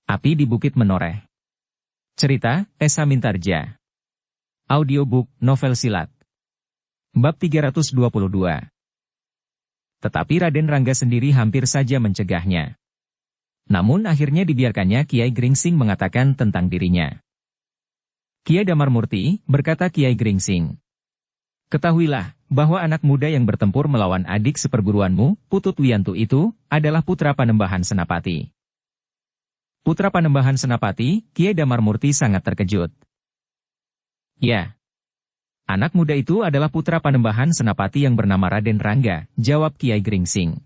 Api di Bukit Menoreh. Cerita, Esa Mintarja. Audiobook, novel silat. Bab 322. Tetapi Raden Rangga sendiri hampir saja mencegahnya. Namun akhirnya dibiarkannya Kiai Gringsing mengatakan tentang dirinya. Kiai Damarmurti, berkata Kiai Gringsing. Ketahuilah, bahwa anak muda yang bertempur melawan adik seperguruanmu, Putut Wiyantu itu, adalah putra Panembahan Senapati. Putra Panembahan Senapati, Kiai Damarmurti sangat terkejut. Ya. Anak muda itu adalah putra Panembahan Senapati yang bernama Raden Rangga, jawab Kiai Gringsing.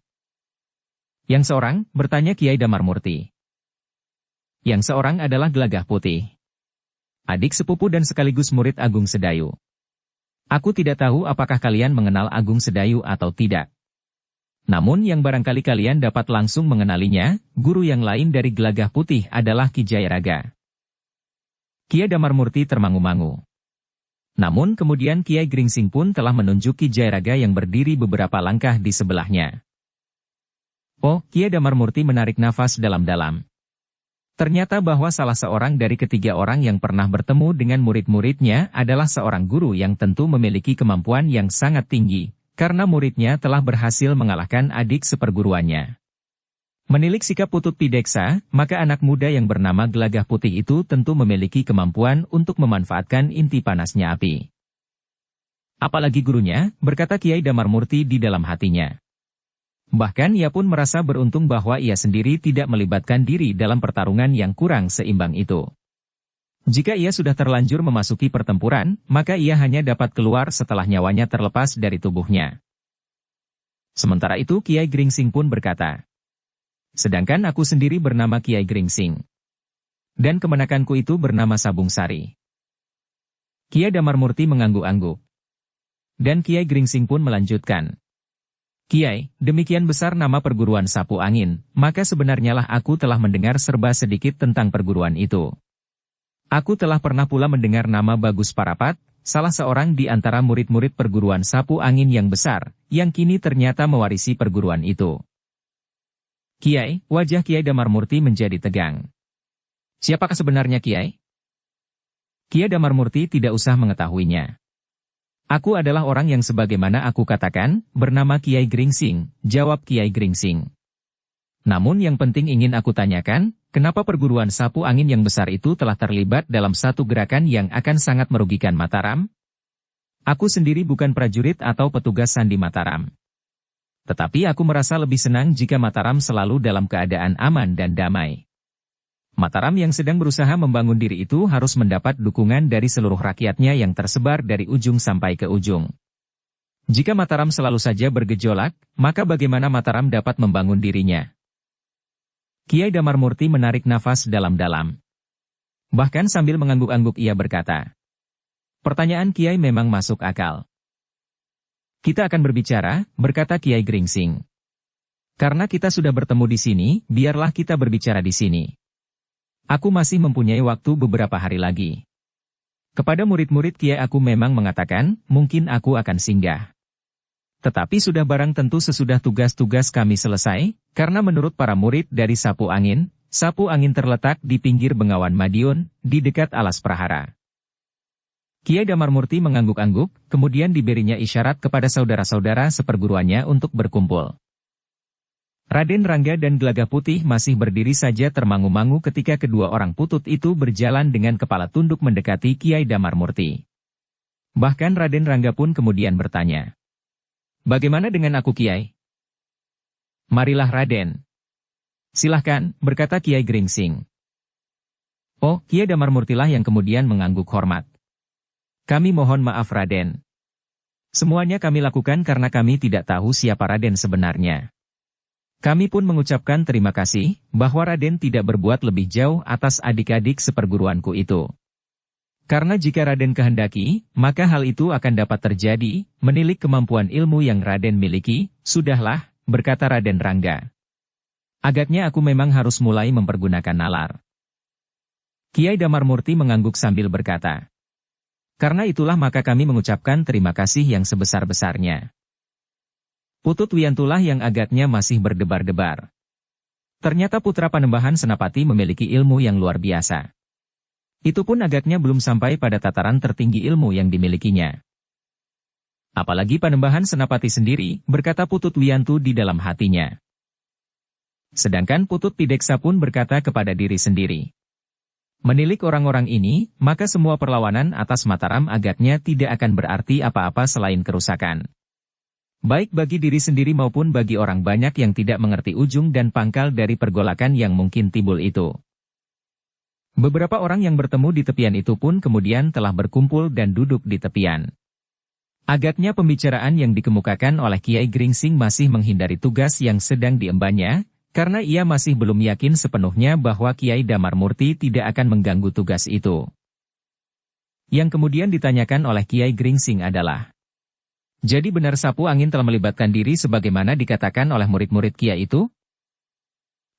Yang seorang, bertanya Kiai Damarmurti. Yang seorang adalah Gelagah Putih. Adik sepupu dan sekaligus murid Agung Sedayu. Aku tidak tahu apakah kalian mengenal Agung Sedayu atau tidak. Namun yang barangkali kalian dapat langsung mengenalinya, guru yang lain dari Gelagah Putih adalah Ki Jayaraga. Kiai Damarmurti termangu-mangu. Namun kemudian Kiai Gringsing pun telah menunjuk Ki Jayaraga yang berdiri beberapa langkah di sebelahnya. Oh, Kiai Damarmurti menarik nafas dalam-dalam. Ternyata bahwa salah seorang dari ketiga orang yang pernah bertemu dengan murid-muridnya adalah seorang guru yang tentu memiliki kemampuan yang sangat tinggi, karena muridnya telah berhasil mengalahkan adik seperguruannya. Menilik sikap Putut Pideksa, maka anak muda yang bernama Gelagah Putih itu tentu memiliki kemampuan untuk memanfaatkan inti panasnya api. Apalagi gurunya, berkata Kiai Damarmurti di dalam hatinya. Bahkan ia pun merasa beruntung bahwa ia sendiri tidak melibatkan diri dalam pertarungan yang kurang seimbang itu. Jika ia sudah terlanjur memasuki pertempuran, maka ia hanya dapat keluar setelah nyawanya terlepas dari tubuhnya. Sementara itu Kiai Gringsing pun berkata, sedangkan aku sendiri bernama Kiai Gringsing. Dan kemenakanku itu bernama Sabung Sari. Kiai Damarmurti mengangguk-angguk. Dan Kiai Gringsing pun melanjutkan. Kiai, demikian besar nama perguruan Sapu Angin, maka sebenarnya lah aku telah mendengar serba sedikit tentang perguruan itu. Aku telah pernah pula mendengar nama Bagus Parapat, salah seorang di antara murid-murid perguruan Sapu Angin yang besar, yang kini ternyata mewarisi perguruan itu. Kiai, wajah Kiai Damarmurti menjadi tegang. Siapakah sebenarnya Kiai? Kiai Damarmurti tidak usah mengetahuinya. Aku adalah orang yang sebagaimana aku katakan, bernama Kiai Gringsing, jawab Kiai Gringsing. Namun yang penting ingin aku tanyakan, kenapa perguruan Sapu Angin yang besar itu telah terlibat dalam satu gerakan yang akan sangat merugikan Mataram? Aku sendiri bukan prajurit atau petugas sandi Mataram. Tetapi aku merasa lebih senang jika Mataram selalu dalam keadaan aman dan damai. Mataram yang sedang berusaha membangun diri itu harus mendapat dukungan dari seluruh rakyatnya yang tersebar dari ujung sampai ke ujung. Jika Mataram selalu saja bergejolak, maka bagaimana Mataram dapat membangun dirinya? Kiai Damarmurti menarik nafas dalam-dalam. Bahkan sambil mengangguk-angguk ia berkata, pertanyaan Kiai memang masuk akal. Kita akan berbicara, berkata Kiai Gringsing. Karena kita sudah bertemu di sini, biarlah kita berbicara di sini. Aku masih mempunyai waktu beberapa hari lagi. Kepada murid-murid Kiai aku memang mengatakan, mungkin aku akan singgah. Tetapi sudah barang tentu sesudah tugas-tugas kami selesai, karena menurut para murid dari Sapu Angin terletak di pinggir Bengawan Madiun, di dekat alas prahara. Kiai Damarmurti mengangguk-angguk, kemudian diberinya isyarat kepada saudara-saudara seperguruannya untuk berkumpul. Raden Rangga dan Gelagah Putih masih berdiri saja termangu-mangu ketika kedua orang putut itu berjalan dengan kepala tunduk mendekati Kiai Damarmurti. Bahkan Raden Rangga pun kemudian bertanya. Bagaimana dengan aku Kiai? Marilah Raden. Silahkan, berkata Kiai Gringsing. Oh, Kiai Damarmurtilah yang kemudian mengangguk hormat. Kami mohon maaf Raden. Semuanya kami lakukan karena kami tidak tahu siapa Raden sebenarnya. Kami pun mengucapkan terima kasih, bahwa Raden tidak berbuat lebih jauh atas adik-adik seperguruanku itu. Karena jika Raden kehendaki, maka hal itu akan dapat terjadi, menilik kemampuan ilmu yang Raden miliki, sudahlah, berkata Raden Rangga. Agaknya aku memang harus mulai mempergunakan nalar. Kiai Damarmurti mengangguk sambil berkata. Karena itulah maka kami mengucapkan terima kasih yang sebesar-besarnya. Putut Wiyantulah yang agaknya masih berdebar-debar. Ternyata putra Panembahan Senapati memiliki ilmu yang luar biasa. Itu pun agaknya belum sampai pada tataran tertinggi ilmu yang dimilikinya. Apalagi Panembahan Senapati sendiri, berkata Putut Wiantu di dalam hatinya. Sedangkan Putut Pideksa pun berkata kepada diri sendiri. Menilik orang-orang ini, maka semua perlawanan atas Mataram agaknya tidak akan berarti apa-apa selain kerusakan. Baik bagi diri sendiri maupun bagi orang banyak yang tidak mengerti ujung dan pangkal dari pergolakan yang mungkin timbul itu. Beberapa orang yang bertemu di tepian itu pun kemudian telah berkumpul dan duduk di tepian. Agaknya pembicaraan yang dikemukakan oleh Kiai Gringsing masih menghindari tugas yang sedang diembannya, karena ia masih belum yakin sepenuhnya bahwa Kiai Damar Murti tidak akan mengganggu tugas itu. Yang kemudian ditanyakan oleh Kiai Gringsing adalah, jadi benar sapu angin telah melibatkan diri sebagaimana dikatakan oleh murid-murid Kiai itu?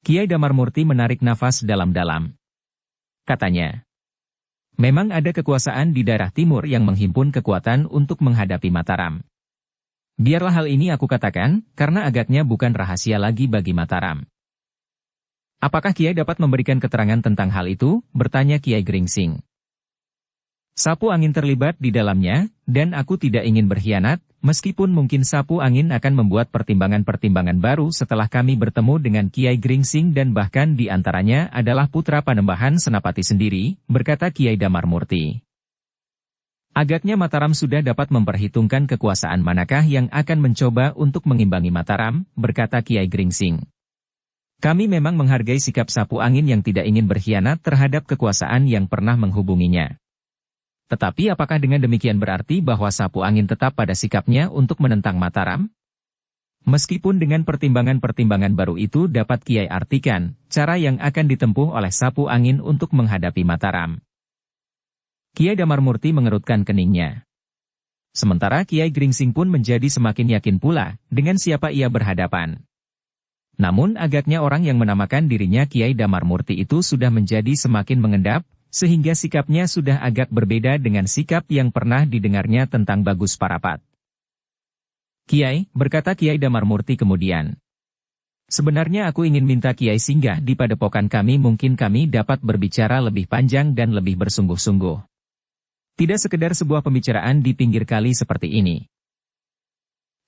Kiai Damar Murti menarik nafas dalam-dalam. Katanya, memang ada kekuasaan di daerah timur yang menghimpun kekuatan untuk menghadapi Mataram. Biarlah hal ini aku katakan, karena agaknya bukan rahasia lagi bagi Mataram. Apakah Kiai dapat memberikan keterangan tentang hal itu? Bertanya Kiai Gringsing. Sapu angin terlibat di dalamnya, dan aku tidak ingin berkhianat, meskipun mungkin sapu angin akan membuat pertimbangan-pertimbangan baru setelah kami bertemu dengan Kiai Gringsing dan bahkan di antaranya adalah putra Panembahan Senapati sendiri, berkata Kiai Damar Murti. Agaknya Mataram sudah dapat memperhitungkan kekuasaan manakah yang akan mencoba untuk mengimbangi Mataram, berkata Kiai Gringsing. Kami memang menghargai sikap sapu angin yang tidak ingin berkhianat terhadap kekuasaan yang pernah menghubunginya. Tetapi apakah dengan demikian berarti bahwa sapu angin tetap pada sikapnya untuk menentang Mataram? Meskipun dengan pertimbangan-pertimbangan baru itu dapat Kiai artikan, cara yang akan ditempuh oleh sapu angin untuk menghadapi Mataram. Kiai Damar Murti mengerutkan keningnya. Sementara Kiai Gringsing pun menjadi semakin yakin pula dengan siapa ia berhadapan. Namun agaknya orang yang menamakan dirinya Kiai Damar Murti itu sudah menjadi semakin mengendap, sehingga sikapnya sudah agak berbeda dengan sikap yang pernah didengarnya tentang Bagus Parapat. Kiai, berkata Kiai Damar Murti kemudian. Sebenarnya aku ingin minta Kiai singgah di padepokan kami, mungkin kami dapat berbicara lebih panjang dan lebih bersungguh-sungguh. Tidak sekedar sebuah pembicaraan di pinggir kali seperti ini.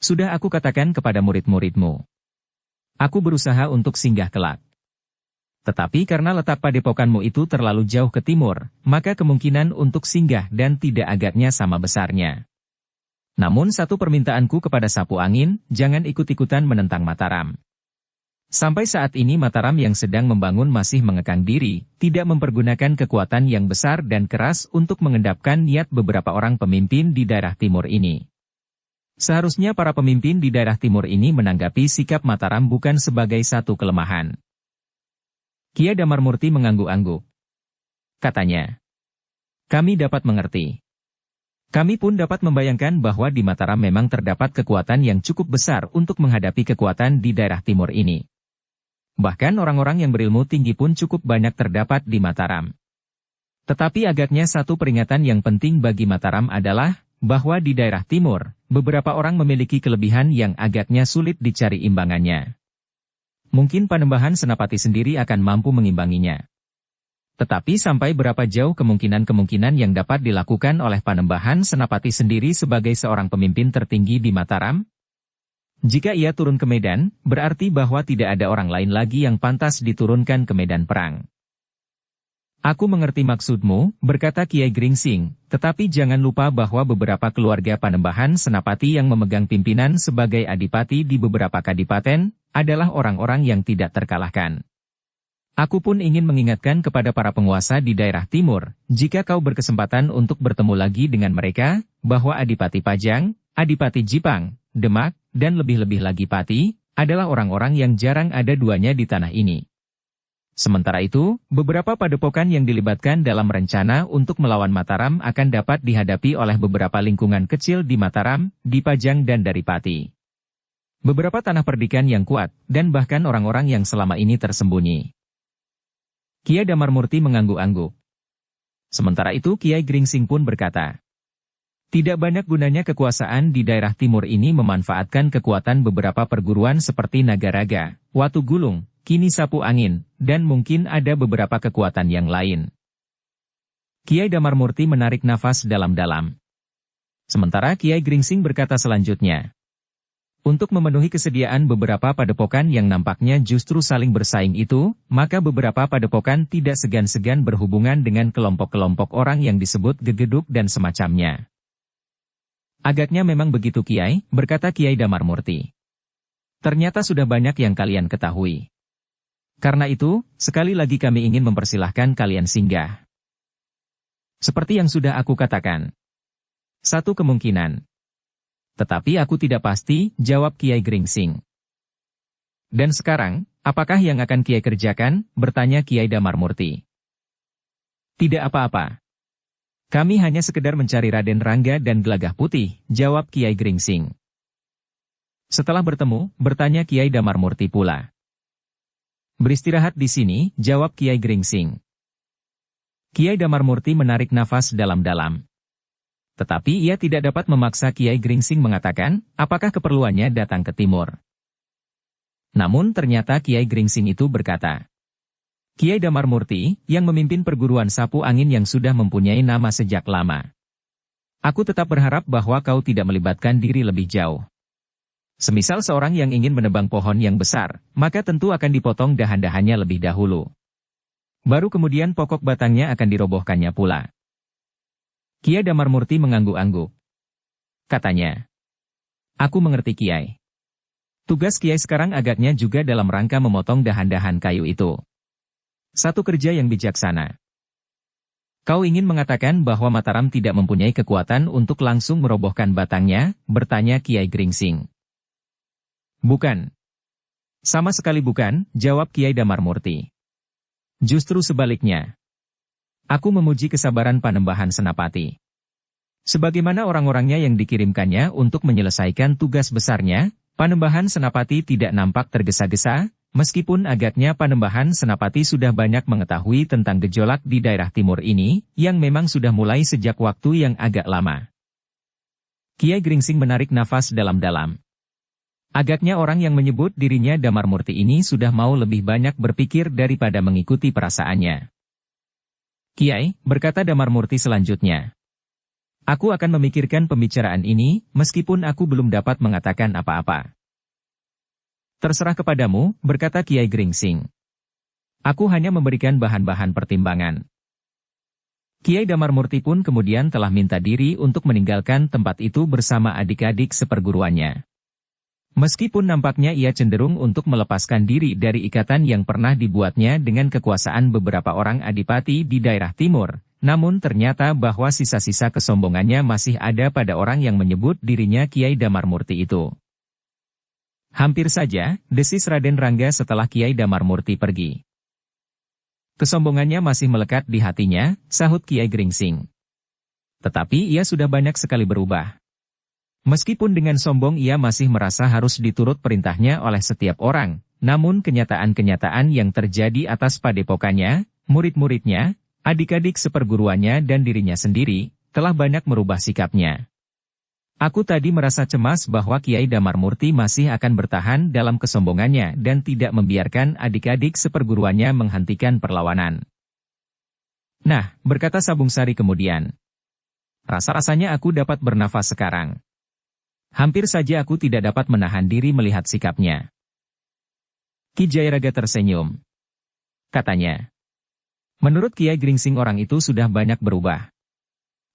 Sudah aku katakan kepada murid-muridmu. Aku berusaha untuk singgah kelak. Tetapi karena letak padepokanmu itu terlalu jauh ke timur, maka kemungkinan untuk singgah dan tidak agaknya sama besarnya. Namun satu permintaanku kepada sapu angin, jangan ikut-ikutan menentang Mataram. Sampai saat ini Mataram yang sedang membangun masih mengekang diri, tidak mempergunakan kekuatan yang besar dan keras untuk mengendapkan niat beberapa orang pemimpin di daerah timur ini. Seharusnya para pemimpin di daerah timur ini menanggapi sikap Mataram bukan sebagai satu kelemahan. Kiai Damar Murti mengangguk-angguk. Katanya, kami dapat mengerti. Kami pun dapat membayangkan bahwa di Mataram memang terdapat kekuatan yang cukup besar untuk menghadapi kekuatan di daerah timur ini. Bahkan orang-orang yang berilmu tinggi pun cukup banyak terdapat di Mataram. Tetapi agaknya satu peringatan yang penting bagi Mataram adalah, bahwa di daerah timur, beberapa orang memiliki kelebihan yang agaknya sulit dicari imbangannya. Mungkin Panembahan Senapati sendiri akan mampu mengimbanginya. Tetapi sampai berapa jauh kemungkinan-kemungkinan yang dapat dilakukan oleh Panembahan Senapati sendiri sebagai seorang pemimpin tertinggi di Mataram? Jika ia turun ke medan, berarti bahwa tidak ada orang lain lagi yang pantas diturunkan ke medan perang. Aku mengerti maksudmu, berkata Kiai Gringsing, tetapi jangan lupa bahwa beberapa keluarga Panembahan Senapati yang memegang pimpinan sebagai adipati di beberapa kadipaten, adalah orang-orang yang tidak terkalahkan. Aku pun ingin mengingatkan kepada para penguasa di daerah timur, jika kau berkesempatan untuk bertemu lagi dengan mereka, bahwa Adipati Pajang, Adipati Jipang, Demak, dan lebih-lebih lagi Pati, adalah orang-orang yang jarang ada duanya di tanah ini. Sementara itu, beberapa padepokan yang dilibatkan dalam rencana untuk melawan Mataram akan dapat dihadapi oleh beberapa lingkungan kecil di Mataram, di Pajang dan dari Pati. Beberapa tanah perdikan yang kuat, dan bahkan orang-orang yang selama ini tersembunyi. Kiai Damar Murti mengangguk-angguk. Sementara itu Kiai Gringsing pun berkata, tidak banyak gunanya kekuasaan di daerah timur ini memanfaatkan kekuatan beberapa perguruan seperti Nagaraga, Watu Gulung, kini sapu angin, dan mungkin ada beberapa kekuatan yang lain. Kiai Damarmurti menarik nafas dalam-dalam. Sementara Kiai Gringsing berkata selanjutnya. Untuk memenuhi kesediaan beberapa padepokan yang nampaknya justru saling bersaing itu, maka beberapa padepokan tidak segan-segan berhubungan dengan kelompok-kelompok orang yang disebut gegeduk dan semacamnya. Agaknya memang begitu Kiai, berkata Kiai Damarmurti. Ternyata sudah banyak yang kalian ketahui. Karena itu, sekali lagi kami ingin mempersilahkan kalian singgah. Seperti yang sudah aku katakan. Satu kemungkinan. Tetapi aku tidak pasti, jawab Kiai Gringsing. Dan sekarang, apakah yang akan Kiai kerjakan? Bertanya Kiai Damarmurti. Tidak apa-apa. Kami hanya sekedar mencari Raden Rangga dan Gelagah Putih, jawab Kiai Gringsing. Setelah bertemu, bertanya Kiai Damarmurti pula. Beristirahat di sini, jawab Kiai Gringsing. Kiai Damarmurti menarik nafas dalam-dalam. Tetapi ia tidak dapat memaksa Kiai Gringsing mengatakan, apakah keperluannya datang ke timur. Namun ternyata Kiai Gringsing itu berkata, Kiai Damarmurti, yang memimpin perguruan sapu angin yang sudah mempunyai nama sejak lama. Aku tetap berharap bahwa kau tidak melibatkan diri lebih jauh. Semisal seorang yang ingin menebang pohon yang besar, maka tentu akan dipotong dahan-dahannya lebih dahulu. Baru kemudian pokok batangnya akan dirobohkannya pula. Kiai Damarmurti mengangguk-angguk. Katanya, aku mengerti Kiai. Tugas Kiai sekarang agaknya juga dalam rangka memotong dahan-dahan kayu itu. Satu kerja yang bijaksana. Kau ingin mengatakan bahwa Mataram tidak mempunyai kekuatan untuk langsung merobohkan batangnya, bertanya Kiai Gringsing. Bukan. Sama sekali bukan, jawab Kiai Damarmurti. Justru sebaliknya. Aku memuji kesabaran Panembahan Senapati. Sebagaimana orang-orangnya yang dikirimkannya untuk menyelesaikan tugas besarnya, Panembahan Senapati tidak nampak tergesa-gesa, meskipun agaknya Panembahan Senapati sudah banyak mengetahui tentang gejolak di daerah timur ini, yang memang sudah mulai sejak waktu yang agak lama. Kiai Gringsing menarik nafas dalam-dalam. Agaknya orang yang menyebut dirinya Damarmurti ini sudah mau lebih banyak berpikir daripada mengikuti perasaannya. Kiai, berkata Damarmurti selanjutnya. Aku akan memikirkan pembicaraan ini, meskipun aku belum dapat mengatakan apa-apa. Terserah kepadamu, berkata Kiai Gringsing. Aku hanya memberikan bahan-bahan pertimbangan. Kiai Damarmurti pun kemudian telah minta diri untuk meninggalkan tempat itu bersama adik-adik seperguruannya. Meskipun nampaknya ia cenderung untuk melepaskan diri dari ikatan yang pernah dibuatnya dengan kekuasaan beberapa orang adipati di daerah timur, namun ternyata bahwa sisa-sisa kesombongannya masih ada pada orang yang menyebut dirinya Kiai Damarmurti itu. Hampir saja, desis Raden Rangga setelah Kiai Damarmurti pergi. Kesombongannya masih melekat di hatinya, sahut Kiai Gringsing. Tetapi ia sudah banyak sekali berubah. Meskipun dengan sombong ia masih merasa harus diturut perintahnya oleh setiap orang, namun kenyataan-kenyataan yang terjadi atas padepokannya, murid-muridnya, adik-adik seperguruannya dan dirinya sendiri, telah banyak merubah sikapnya. Aku tadi merasa cemas bahwa Kiai Damarmurti masih akan bertahan dalam kesombongannya dan tidak membiarkan adik-adik seperguruannya menghentikan perlawanan. Nah, berkata Sabung Sari kemudian. Rasa-rasanya aku dapat bernafas sekarang. Hampir saja aku tidak dapat menahan diri melihat sikapnya. Ki Jayaraga tersenyum. Katanya. Menurut Kiai Gringsing orang itu sudah banyak berubah.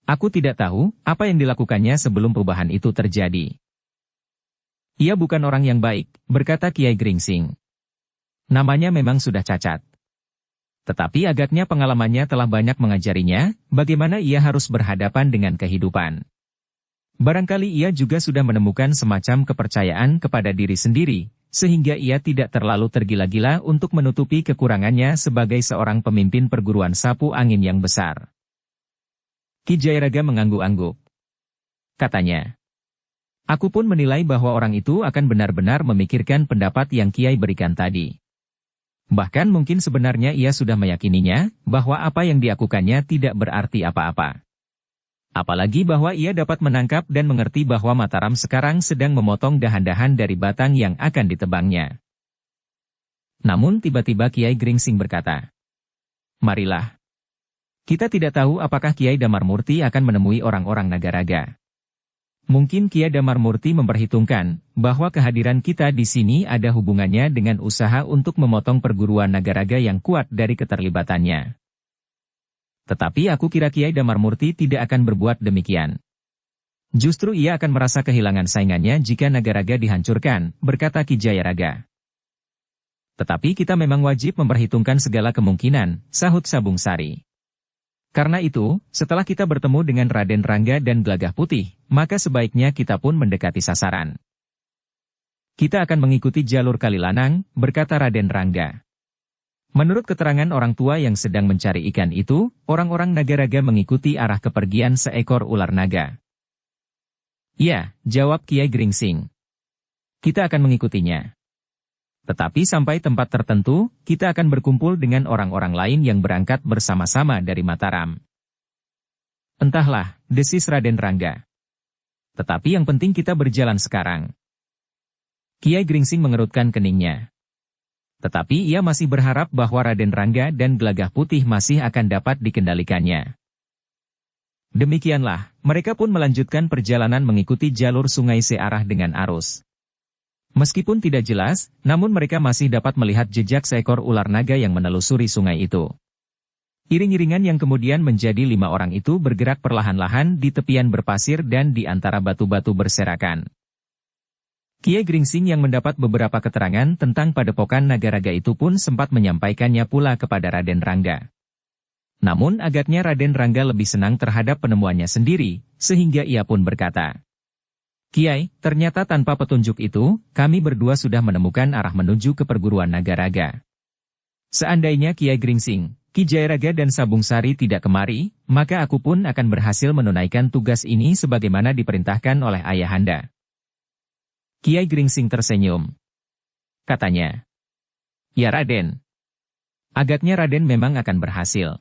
Aku tidak tahu apa yang dilakukannya sebelum perubahan itu terjadi. Ia bukan orang yang baik, berkata Kiai Gringsing. Namanya memang sudah cacat. Tetapi agaknya pengalamannya telah banyak mengajarinya, bagaimana ia harus berhadapan dengan kehidupan. Barangkali ia juga sudah menemukan semacam kepercayaan kepada diri sendiri, sehingga ia tidak terlalu tergila-gila untuk menutupi kekurangannya sebagai seorang pemimpin perguruan sapu angin yang besar. Ki Jayaraga mengangguk-angguk. Katanya, aku pun menilai bahwa orang itu akan benar-benar memikirkan pendapat yang Kiai berikan tadi. Bahkan mungkin sebenarnya ia sudah meyakininya, bahwa apa yang dilakukannya tidak berarti apa-apa. Apalagi bahwa ia dapat menangkap dan mengerti bahwa Mataram sekarang sedang memotong dahan-dahan dari batang yang akan ditebangnya. Namun tiba-tiba Kiai Gringsing berkata, "Marilah. Kita tidak tahu apakah Kiai Damar Murti akan menemui orang-orang Nagaraga. Mungkin Kiai Damar Murti memperhitungkan bahwa kehadiran kita di sini ada hubungannya dengan usaha untuk memotong perguruan Nagaraga yang kuat dari keterlibatannya. Tetapi aku kira Kiai Damar Murti tidak akan berbuat demikian. Justru ia akan merasa kehilangan saingannya jika Nagaraga dihancurkan," berkata Ki Jayaraga. "Tetapi kita memang wajib memperhitungkan segala kemungkinan," sahut Sabung Sari. "Karena itu, setelah kita bertemu dengan Raden Rangga dan Gelagah Putih, maka sebaiknya kita pun mendekati sasaran. Kita akan mengikuti jalur Kalilanang," berkata Raden Rangga. Menurut keterangan orang tua yang sedang mencari ikan itu, orang-orang Nagaraga mengikuti arah kepergian seekor ular naga. "Ya," jawab Kiai Gringsing. "Kita akan mengikutinya. Tetapi sampai tempat tertentu, kita akan berkumpul dengan orang-orang lain yang berangkat bersama-sama dari Mataram." "Entahlah," desis Raden Rangga. "Tetapi yang penting kita berjalan sekarang." Kiai Gringsing mengerutkan keningnya. Tetapi ia masih berharap bahwa Raden Rangga dan Gelagah Putih masih akan dapat dikendalikannya. Demikianlah, mereka pun melanjutkan perjalanan mengikuti jalur sungai searah dengan arus. Meskipun tidak jelas, namun mereka masih dapat melihat jejak seekor ular naga yang menelusuri sungai itu. Iring-iringan yang kemudian menjadi 5 orang itu bergerak perlahan-lahan di tepian berpasir dan di antara batu-batu berserakan. Kiai Gringsing yang mendapat beberapa keterangan tentang padepokan Nagaraga itu pun sempat menyampaikannya pula kepada Raden Rangga. Namun agaknya Raden Rangga lebih senang terhadap penemuannya sendiri, sehingga ia pun berkata, "Kiai, ternyata tanpa petunjuk itu, kami berdua sudah menemukan arah menuju ke perguruan Nagaraga. Seandainya Kiai Gringsing, Ki Jayaraga dan Sabung Sari tidak kemari, maka aku pun akan berhasil menunaikan tugas ini sebagaimana diperintahkan oleh Ayahanda." Kiai Gringsing tersenyum. Katanya, "Ya Raden. Agaknya Raden memang akan berhasil.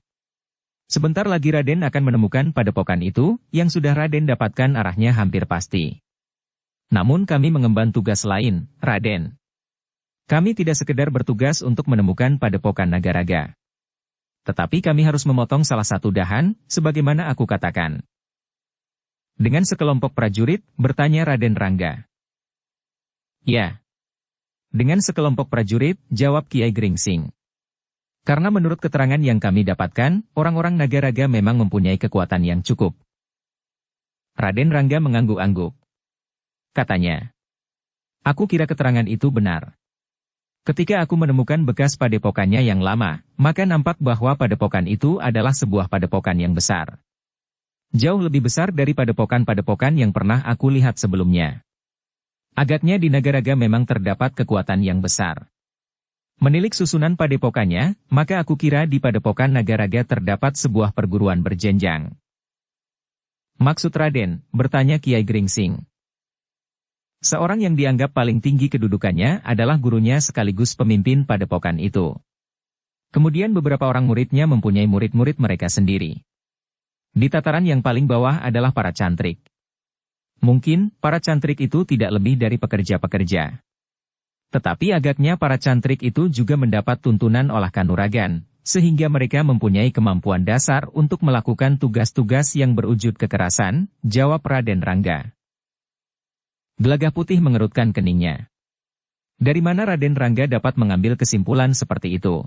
Sebentar lagi Raden akan menemukan padepokan itu, yang sudah Raden dapatkan arahnya hampir pasti. Namun kami mengemban tugas lain, Raden. Kami tidak sekedar bertugas untuk menemukan padepokan Nagaraga. Tetapi kami harus memotong salah satu dahan, sebagaimana aku katakan." Dengan sekelompok prajurit, bertanya Raden Rangga. "Ya." Dengan sekelompok prajurit, jawab Kiai Gringsing. "Karena menurut keterangan yang kami dapatkan, orang-orang Nagaraga memang mempunyai kekuatan yang cukup." Raden Rangga mengangguk-angguk. Katanya, "Aku kira keterangan itu benar. Ketika aku menemukan bekas padepokannya yang lama, maka nampak bahwa padepokan itu adalah sebuah padepokan yang besar. Jauh lebih besar dari padepokan-padepokan yang pernah aku lihat sebelumnya. Agaknya di Nagaraga memang terdapat kekuatan yang besar. Menilik susunan padepokannya, maka aku kira di padepokan Nagaraga terdapat sebuah perguruan berjenjang." "Maksud Raden?" bertanya Kiai Gringsing. "Seorang yang dianggap paling tinggi kedudukannya adalah gurunya sekaligus pemimpin padepokan itu. Kemudian beberapa orang muridnya mempunyai murid-murid mereka sendiri. Di tataran yang paling bawah adalah para cantrik. Mungkin, para cantrik itu tidak lebih dari pekerja-pekerja. Tetapi agaknya para cantrik itu juga mendapat tuntunan oleh kanuragan, sehingga mereka mempunyai kemampuan dasar untuk melakukan tugas-tugas yang berwujud kekerasan," jawab Raden Rangga. Gelagah Putih mengerutkan keningnya. Dari mana Raden Rangga dapat mengambil kesimpulan seperti itu?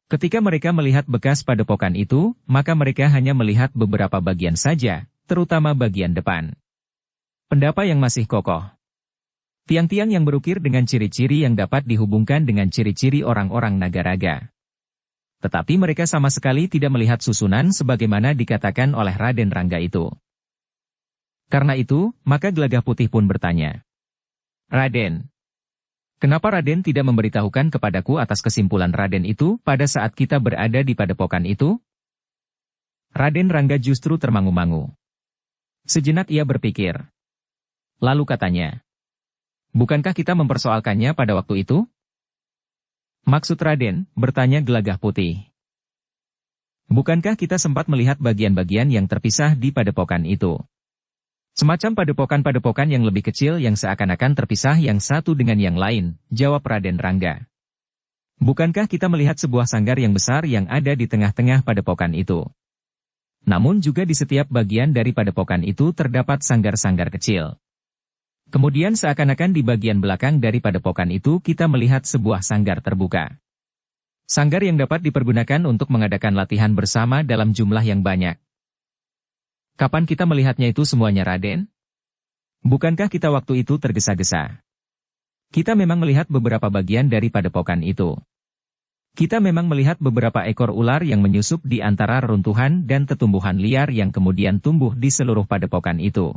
Ketika mereka melihat bekas padepokan itu, maka mereka hanya melihat beberapa bagian saja, terutama bagian depan. Pendapa yang masih kokoh. Tiang-tiang yang berukir dengan ciri-ciri yang dapat dihubungkan dengan ciri-ciri orang-orang Nagaraga. Tetapi mereka sama sekali tidak melihat susunan sebagaimana dikatakan oleh Raden Rangga itu. Karena itu, maka Gelagah Putih pun bertanya, "Raden, kenapa Raden tidak memberitahukan kepadaku atas kesimpulan Raden itu pada saat kita berada di padepokan itu?" Raden Rangga justru termangu-mangu. Sejenak ia berpikir. Lalu katanya, "Bukankah kita mempersoalkannya pada waktu itu?" "Maksud Raden?" bertanya Gelagah Putih. "Bukankah kita sempat melihat bagian-bagian yang terpisah di padepokan itu? Semacam padepokan-padepokan yang lebih kecil yang seakan-akan terpisah yang satu dengan yang lain," jawab Raden Rangga. Bukankah kita melihat sebuah sanggar yang besar yang ada di tengah-tengah padepokan itu? Namun juga di setiap bagian dari padepokan itu terdapat sanggar-sanggar kecil. Kemudian seakan-akan di bagian belakang dari padepokan itu kita melihat sebuah sanggar terbuka. Sanggar yang dapat dipergunakan untuk mengadakan latihan bersama dalam jumlah yang banyak. Kapan kita melihatnya itu semuanya, Raden? Bukankah kita waktu itu tergesa-gesa? Kita memang melihat beberapa bagian dari padepokan itu. Kita memang melihat beberapa ekor ular yang menyusup di antara reruntuhan dan tetumbuhan liar yang kemudian tumbuh di seluruh padepokan itu.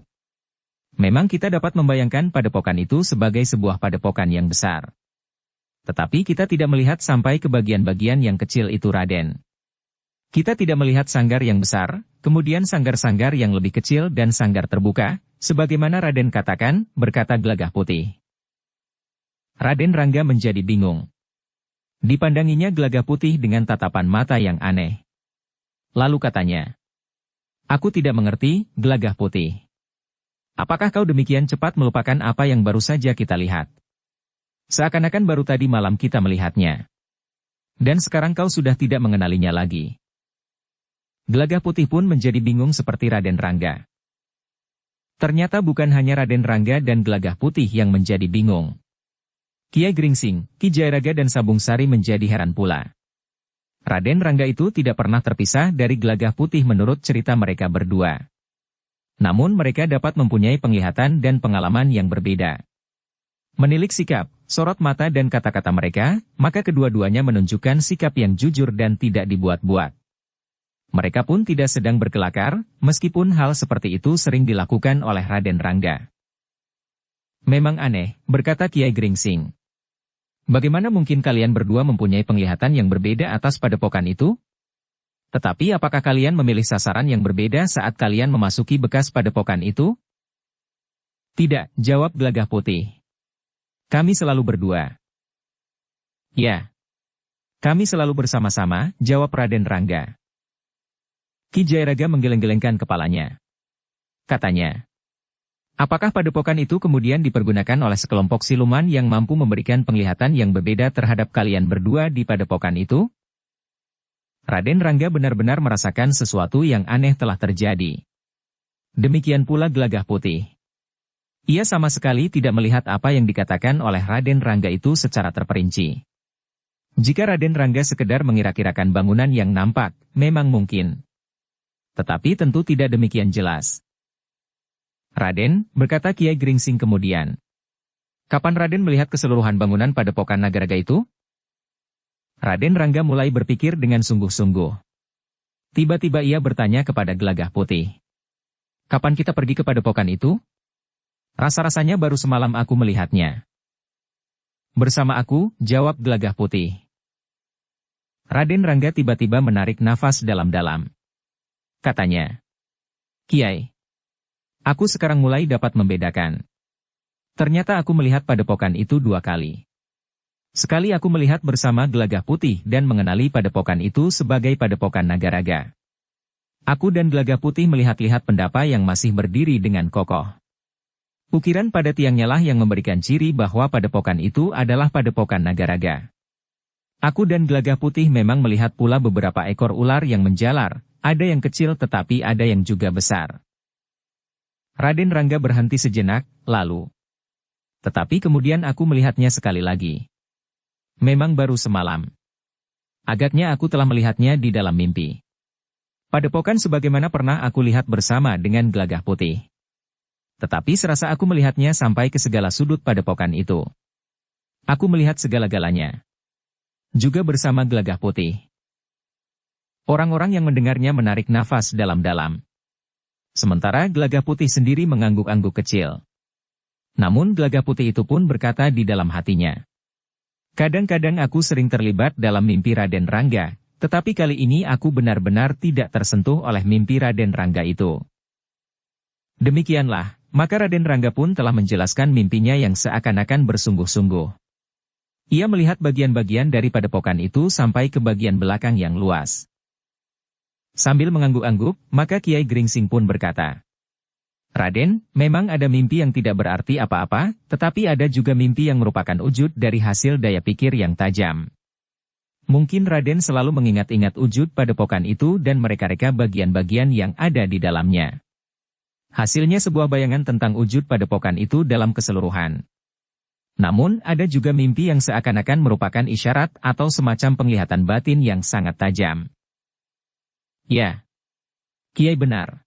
Memang kita dapat membayangkan padepokan itu sebagai sebuah padepokan yang besar. Tetapi kita tidak melihat sampai ke bagian-bagian yang kecil itu, Raden. Kita tidak melihat sanggar yang besar, kemudian sanggar-sanggar yang lebih kecil dan sanggar terbuka, sebagaimana Raden katakan, berkata Gelagah Putih. Raden Rangga menjadi bingung. Dipandanginya Gelagah Putih dengan tatapan mata yang aneh. Lalu katanya, "Aku tidak mengerti, Gelagah Putih. Apakah kau demikian cepat melupakan apa yang baru saja kita lihat? Seakan-akan baru tadi malam kita melihatnya. Dan sekarang kau sudah tidak mengenalinya lagi." Gelagah Putih pun menjadi bingung seperti Raden Rangga. Ternyata bukan hanya Raden Rangga dan Gelagah Putih yang menjadi bingung. Kiai Gringsing, Ki Jayaraga dan Sabung Sari menjadi heran pula. Raden Rangga itu tidak pernah terpisah dari Gelagah Putih menurut cerita mereka berdua. Namun mereka dapat mempunyai penglihatan dan pengalaman yang berbeda. Menilik sikap, sorot mata dan kata-kata mereka, maka kedua-duanya menunjukkan sikap yang jujur dan tidak dibuat-buat. Mereka pun tidak sedang berkelakar, meskipun hal seperti itu sering dilakukan oleh Raden Rangga. "Memang aneh," berkata Kiai Gringsing. "Bagaimana mungkin kalian berdua mempunyai penglihatan yang berbeda atas padepokan itu? Tetapi apakah kalian memilih sasaran yang berbeda saat kalian memasuki bekas padepokan itu?" "Tidak," jawab Gelagah Putih. "Kami selalu berdua." "Ya. Kami selalu bersama-sama," jawab Raden Rangga. Ki Jayaraga menggeleng-gelengkan kepalanya. Katanya, "Apakah padepokan itu kemudian dipergunakan oleh sekelompok siluman yang mampu memberikan penglihatan yang berbeda terhadap kalian berdua di padepokan itu?" Raden Rangga benar-benar merasakan sesuatu yang aneh telah terjadi. Demikian pula Gelagah Putih. Ia sama sekali tidak melihat apa yang dikatakan oleh Raden Rangga itu secara terperinci. Jika Raden Rangga sekedar mengira-kirakan bangunan yang nampak, memang mungkin. Tetapi tentu tidak demikian jelas. "Raden," berkata Kiai Gringsing kemudian. "Kapan Raden melihat keseluruhan bangunan padepokan Nagaraga itu?" Raden Rangga mulai berpikir dengan sungguh-sungguh. Tiba-tiba ia bertanya kepada Gelagah Putih. "Kapan kita pergi ke padepokan itu?" "Rasa-rasanya baru semalam aku melihatnya." "Bersama aku," jawab Gelagah Putih. Raden Rangga tiba-tiba menarik nafas dalam-dalam. Katanya, "Kiai, aku sekarang mulai dapat membedakan. Ternyata aku melihat padepokan itu 2 kali. Sekali aku melihat bersama Gelagah Putih dan mengenali padepokan itu sebagai padepokan Nagaraga. Aku dan Gelagah Putih melihat-lihat pendapa yang masih berdiri dengan kokoh. Ukiran pada tiangnya lah yang memberikan ciri bahwa padepokan itu adalah padepokan Nagaraga. Aku dan Gelagah Putih memang melihat pula beberapa ekor ular yang menjalar, ada yang kecil tetapi ada yang juga besar." Raden Rangga berhenti sejenak, lalu. "Tetapi kemudian aku melihatnya sekali lagi. Memang baru semalam. Agaknya aku telah melihatnya di dalam mimpi. Padepokan sebagaimana pernah aku lihat bersama dengan Gelagah Putih. Tetapi serasa aku melihatnya sampai ke segala sudut padepokan itu. Aku melihat segala-galanya. Juga bersama Gelagah Putih." Orang-orang yang mendengarnya menarik nafas dalam-dalam. Sementara Gelagah Putih sendiri mengangguk-angguk kecil. Namun Gelagah Putih itu pun berkata di dalam hatinya, "Kadang-kadang aku sering terlibat dalam mimpi Raden Rangga, tetapi kali ini aku benar-benar tidak tersentuh oleh mimpi Raden Rangga itu." Demikianlah, maka Raden Rangga pun telah menjelaskan mimpinya yang seakan-akan bersungguh-sungguh. Ia melihat bagian-bagian dari padepokan itu sampai ke bagian belakang yang luas. Sambil mengangguk-angguk, maka Kiai Gringsing pun berkata, "Raden, memang ada mimpi yang tidak berarti apa-apa, tetapi ada juga mimpi yang merupakan wujud dari hasil daya pikir yang tajam. Mungkin Raden selalu mengingat-ingat wujud padepokan itu dan mereka-reka bagian-bagian yang ada di dalamnya. Hasilnya sebuah bayangan tentang wujud padepokan itu dalam keseluruhan. Namun, ada juga mimpi yang seakan-akan merupakan isyarat atau semacam penglihatan batin yang sangat tajam. Ya, Kiai benar.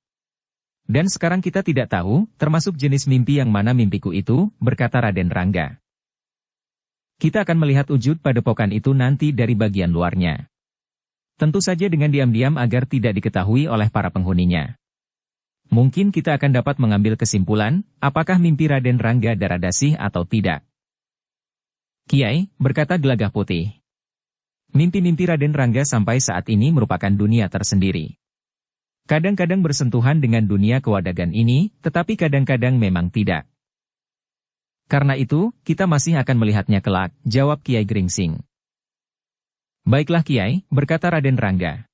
Dan sekarang kita tidak tahu, termasuk jenis mimpi yang mana mimpiku itu, berkata Raden Rangga. Kita akan melihat wujud padepokan itu nanti dari bagian luarnya. Tentu saja dengan diam-diam agar tidak diketahui oleh para penghuninya. Mungkin kita akan dapat mengambil kesimpulan, apakah mimpi Raden Rangga Daradasih atau tidak. Kiai, berkata Gelagah Putih. Mimpi-mimpi Raden Rangga sampai saat ini merupakan dunia tersendiri. Kadang-kadang bersentuhan dengan dunia kewadagan ini, tetapi kadang-kadang memang tidak. Karena itu, kita masih akan melihatnya kelak, jawab Kiai Gringsing. Baiklah Kiai, berkata Raden Rangga.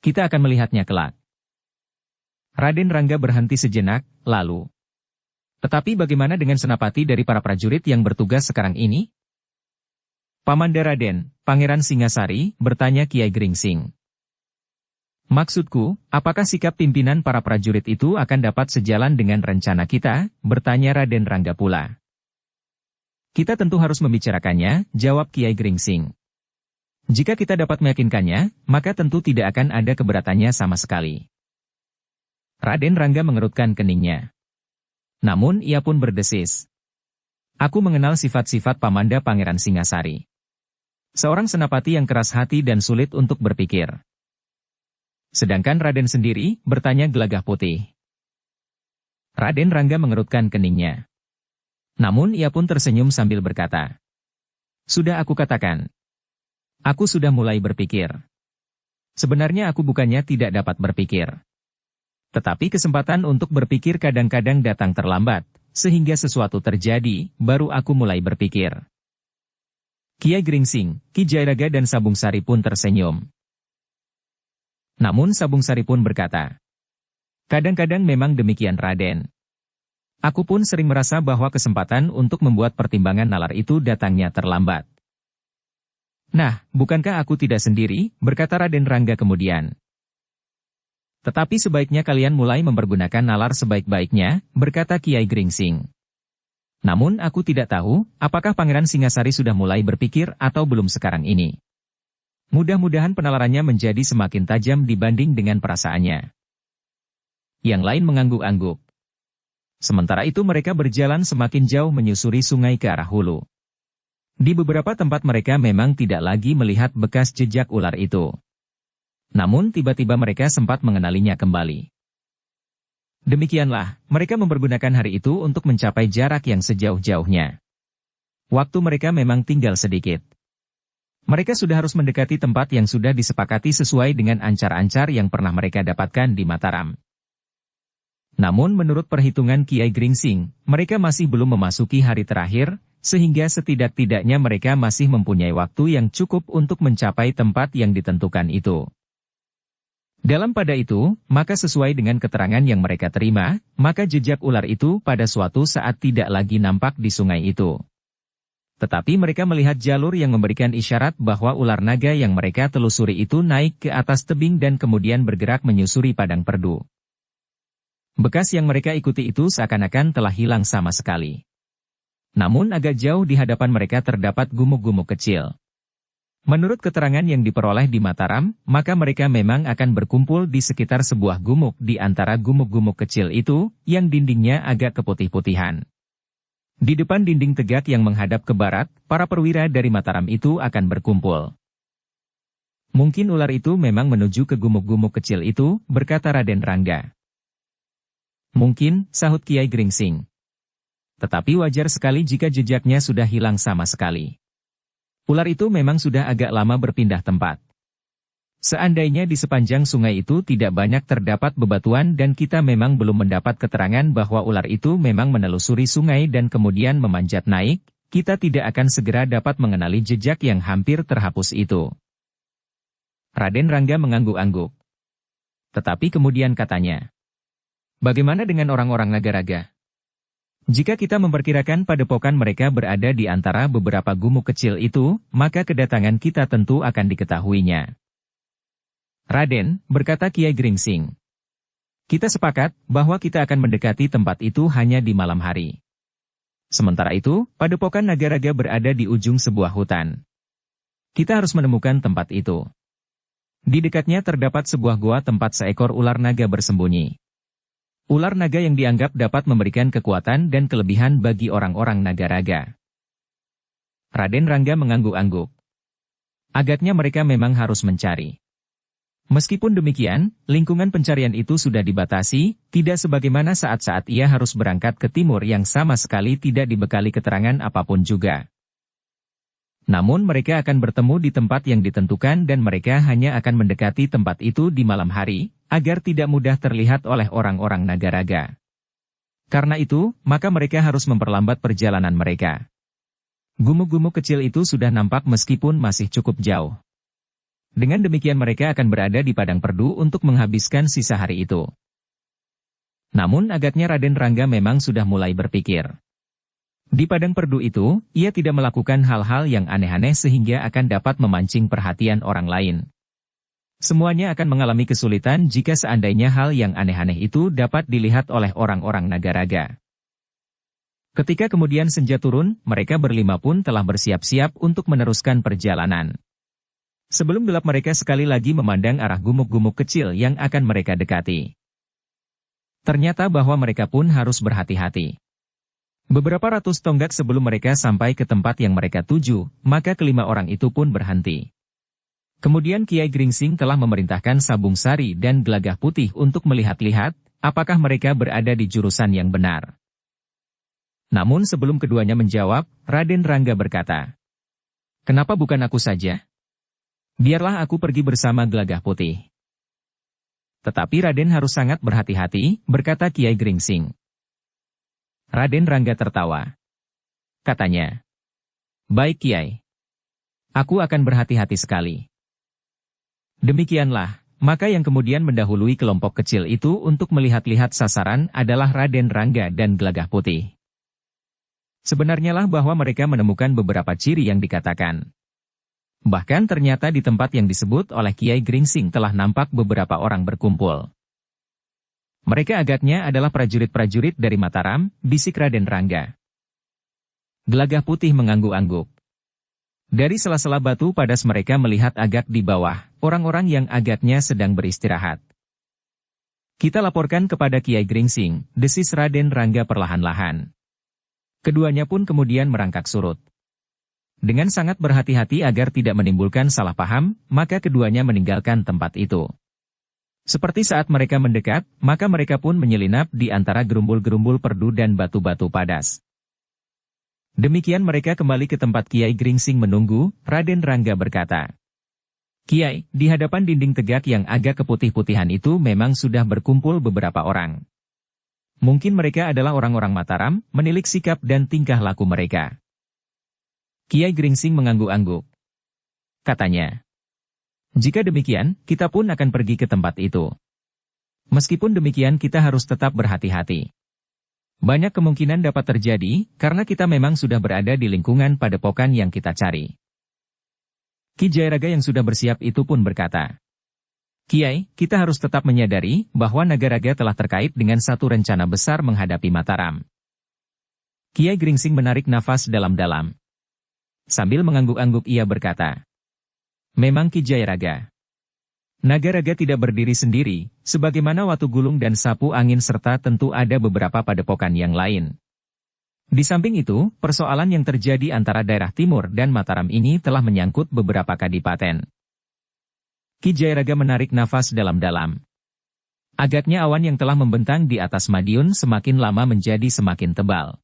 Kita akan melihatnya kelak. Raden Rangga berhenti sejenak, lalu. Tetapi bagaimana dengan senapati dari para prajurit yang bertugas sekarang ini? Pamanda Raden, Pangeran Singasari, bertanya Kiai Gringsing. Maksudku, apakah sikap pimpinan para prajurit itu akan dapat sejalan dengan rencana kita? Bertanya Raden Rangga pula. Kita tentu harus membicarakannya, jawab Kiai Gringsing. Jika kita dapat meyakinkannya, maka tentu tidak akan ada keberatannya sama sekali. Raden Rangga mengerutkan keningnya. Namun ia pun berdesis. Aku mengenal sifat-sifat Pamanda Pangeran Singasari. Seorang senapati yang keras hati dan sulit untuk berpikir. Sedangkan Raden sendiri, bertanya Gelagah Putih. Raden Rangga mengerutkan keningnya. Namun ia pun tersenyum sambil berkata. Sudah aku katakan. Aku sudah mulai berpikir. Sebenarnya aku bukannya tidak dapat berpikir. Tetapi kesempatan untuk berpikir kadang-kadang datang terlambat, sehingga sesuatu terjadi, baru aku mulai berpikir. Kiai Gringsing, Ki Jairaga dan Sabung Sari pun tersenyum. Namun Sabung Sari pun berkata, kadang-kadang memang demikian Raden. Aku pun sering merasa bahwa kesempatan untuk membuat pertimbangan nalar itu datangnya terlambat. Nah, bukankah aku tidak sendiri, berkata Raden Rangga kemudian. Tetapi sebaiknya kalian mulai mempergunakan nalar sebaik-baiknya, berkata Kiai Gringsing. Namun aku tidak tahu, apakah Pangeran Singasari sudah mulai berpikir atau belum sekarang ini. Mudah-mudahan penalarannya menjadi semakin tajam dibanding dengan perasaannya. Yang lain mengangguk-angguk. Sementara itu mereka berjalan semakin jauh menyusuri sungai ke arah hulu. Di beberapa tempat mereka memang tidak lagi melihat bekas jejak ular itu. Namun tiba-tiba mereka sempat mengenalinya kembali. Demikianlah, mereka mempergunakan hari itu untuk mencapai jarak yang sejauh-jauhnya. Waktu mereka memang tinggal sedikit. Mereka sudah harus mendekati tempat yang sudah disepakati sesuai dengan ancar-ancar yang pernah mereka dapatkan di Mataram. Namun menurut perhitungan Kiai Gringsing, mereka masih belum memasuki hari terakhir, sehingga setidak-tidaknya mereka masih mempunyai waktu yang cukup untuk mencapai tempat yang ditentukan itu. Dalam pada itu, maka sesuai dengan keterangan yang mereka terima, maka jejak ular itu pada suatu saat tidak lagi nampak di sungai itu. Tetapi mereka melihat jalur yang memberikan isyarat bahwa ular naga yang mereka telusuri itu naik ke atas tebing dan kemudian bergerak menyusuri padang perdu. Bekas yang mereka ikuti itu seakan-akan telah hilang sama sekali. Namun agak jauh di hadapan mereka terdapat gumuk-gumuk kecil. Menurut keterangan yang diperoleh di Mataram, maka mereka memang akan berkumpul di sekitar sebuah gumuk di antara gumuk-gumuk kecil itu, yang dindingnya agak keputih-putihan. Di depan dinding tegak yang menghadap ke barat, para perwira dari Mataram itu akan berkumpul. Mungkin ular itu memang menuju ke gumuk-gumuk kecil itu, berkata Raden Rangga. Mungkin, sahut Kiai Gringsing. Tetapi wajar sekali jika jejaknya sudah hilang sama sekali. Ular itu memang sudah agak lama berpindah tempat. Seandainya di sepanjang sungai itu tidak banyak terdapat bebatuan dan kita memang belum mendapat keterangan bahwa ular itu memang menelusuri sungai dan kemudian memanjat naik, kita tidak akan segera dapat mengenali jejak yang hampir terhapus itu. Raden Rangga mengangguk-angguk. Tetapi kemudian katanya, bagaimana dengan orang-orang Nagaraga? Jika kita memperkirakan padepokan mereka berada di antara beberapa gumuk kecil itu, maka kedatangan kita tentu akan diketahuinya. Raden, berkata Kiai Gringsing. Kita sepakat bahwa kita akan mendekati tempat itu hanya di malam hari. Sementara itu, padepokan Nagaraga berada di ujung sebuah hutan. Kita harus menemukan tempat itu. Di dekatnya terdapat sebuah goa tempat seekor ular naga bersembunyi. Ular naga yang dianggap dapat memberikan kekuatan dan kelebihan bagi orang-orang Nagaraga. Raden Rangga mengangguk-angguk. Agaknya mereka memang harus mencari. Meskipun demikian, lingkungan pencarian itu sudah dibatasi, tidak sebagaimana saat-saat ia harus berangkat ke timur yang sama sekali tidak dibekali keterangan apapun juga. Namun mereka akan bertemu di tempat yang ditentukan dan mereka hanya akan mendekati tempat itu di malam hari, agar tidak mudah terlihat oleh orang-orang Nagaraga. Karena itu, maka mereka harus memperlambat perjalanan mereka. Gumuk-gumuk kecil itu sudah nampak meskipun masih cukup jauh. Dengan demikian mereka akan berada di padang perdu untuk menghabiskan sisa hari itu. Namun agaknya Raden Rangga memang sudah mulai berpikir. Di padang perdu itu, ia tidak melakukan hal-hal yang aneh-aneh sehingga akan dapat memancing perhatian orang lain. Semuanya akan mengalami kesulitan jika seandainya hal yang aneh-aneh itu dapat dilihat oleh orang-orang Nagaraga. Ketika kemudian senja turun, mereka berlima pun telah bersiap-siap untuk meneruskan perjalanan. Sebelum gelap mereka sekali lagi memandang arah gumuk-gumuk kecil yang akan mereka dekati. Ternyata bahwa mereka pun harus berhati-hati. Beberapa ratus tonggak sebelum mereka sampai ke tempat yang mereka tuju, maka kelima orang itu pun berhenti. Kemudian Kiai Gringsing telah memerintahkan Sabung Sari dan Gelagah Putih untuk melihat-lihat, apakah mereka berada di jurusan yang benar. Namun sebelum keduanya menjawab, Raden Rangga berkata, "Kenapa bukan aku saja? Biarlah aku pergi bersama Gelagah Putih." Tetapi Raden harus sangat berhati-hati, berkata Kiai Gringsing. Raden Rangga tertawa. Katanya, "Baik Kiai. Aku akan berhati-hati sekali." Demikianlah, maka yang kemudian mendahului kelompok kecil itu untuk melihat-lihat sasaran adalah Raden Rangga dan Gelagah Putih. Sebenarnya lah bahwa mereka menemukan beberapa ciri yang dikatakan. Bahkan ternyata di tempat yang disebut oleh Kiai Gringsing telah nampak beberapa orang berkumpul. Mereka agaknya adalah prajurit-prajurit dari Mataram, bisik Raden Rangga. Gelagah Putih mengangguk-angguk. Dari sela-sela batu padas mereka melihat agak di bawah, orang-orang yang agaknya sedang beristirahat. "Kita laporkan kepada Kiai Gringsing," desis Raden Rangga perlahan-lahan. Keduanya pun kemudian merangkak surut. Dengan sangat berhati-hati agar tidak menimbulkan salah paham, maka keduanya meninggalkan tempat itu. Seperti saat mereka mendekat, maka mereka pun menyelinap di antara gerumbul-gerumbul perdu dan batu-batu padas. Demikian mereka kembali ke tempat Kiai Gringsing menunggu. Raden Rangga berkata, "Kiai, di hadapan dinding tegak yang agak keputih-putihan itu memang sudah berkumpul beberapa orang. Mungkin mereka adalah orang-orang Mataram, menilik sikap dan tingkah laku mereka." Kiai Gringsing mengangguk-angguk. Katanya, "Jika demikian, kita pun akan pergi ke tempat itu. Meskipun demikian kita harus tetap berhati-hati. Banyak kemungkinan dapat terjadi, karena kita memang sudah berada di lingkungan padepokan yang kita cari." Ki Jayaraga yang sudah bersiap itu pun berkata, "Kiai, kita harus tetap menyadari bahwa Nagaraga telah terkait dengan satu rencana besar menghadapi Mataram." Kiai Gringsing menarik nafas dalam-dalam. Sambil mengangguk-angguk ia berkata, "Memang Ki Jayaraga. Nagaraga tidak berdiri sendiri, sebagaimana Watu Gulung dan Sapu Angin serta tentu ada beberapa padepokan yang lain. Di samping itu, persoalan yang terjadi antara daerah timur dan Mataram ini telah menyangkut beberapa kadipaten." Ki Jayaraga menarik nafas dalam-dalam. Agaknya awan yang telah membentang di atas Madiun semakin lama menjadi semakin tebal.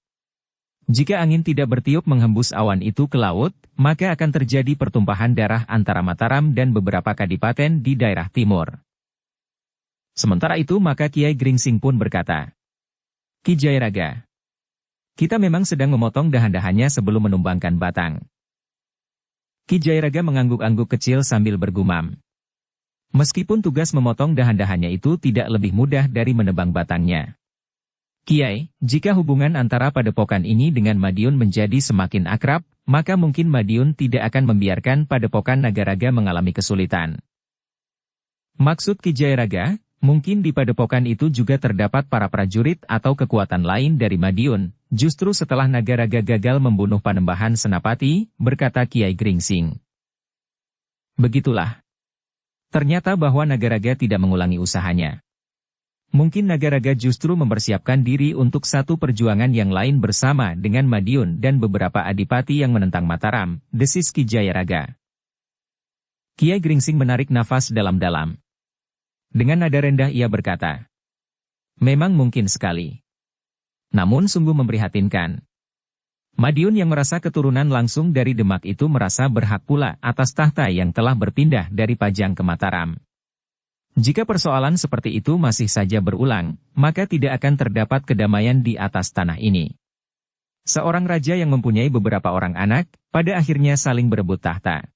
Jika angin tidak bertiup menghembus awan itu ke laut, maka akan terjadi pertumpahan darah antara Mataram dan beberapa kadipaten di daerah timur. Sementara itu maka Kiai Gringsing pun berkata, "Ki Jayaraga, kita memang sedang memotong dahan-dahannya sebelum menumbangkan batang." Ki Jayaraga mengangguk-angguk kecil sambil bergumam. Meskipun tugas memotong dahan-dahannya itu tidak lebih mudah dari menebang batangnya. Kiai, jika hubungan antara padepokan ini dengan Madiun menjadi semakin akrab, maka mungkin Madiun tidak akan membiarkan padepokan Nagaraga mengalami kesulitan. Maksud Ki Jayaraga, mungkin di padepokan itu juga terdapat para prajurit atau kekuatan lain dari Madiun, justru setelah Nagaraga gagal membunuh Panembahan Senapati, berkata Kiai Gringsing. Begitulah. Ternyata bahwa Nagaraga tidak mengulangi usahanya. Mungkin Nagaraga justru mempersiapkan diri untuk satu perjuangan yang lain bersama dengan Madiun dan beberapa adipati yang menentang Mataram, desis Ki Jayaraga. Kiai Gringsing menarik nafas dalam-dalam. Dengan nada rendah ia berkata, memang mungkin sekali. Namun sungguh memprihatinkan. Madiun yang merasa keturunan langsung dari Demak itu merasa berhak pula atas tahta yang telah berpindah dari Pajang ke Mataram. Jika persoalan seperti itu masih saja berulang, maka tidak akan terdapat kedamaian di atas tanah ini. Seorang raja yang mempunyai beberapa orang anak, pada akhirnya saling berebut tahta.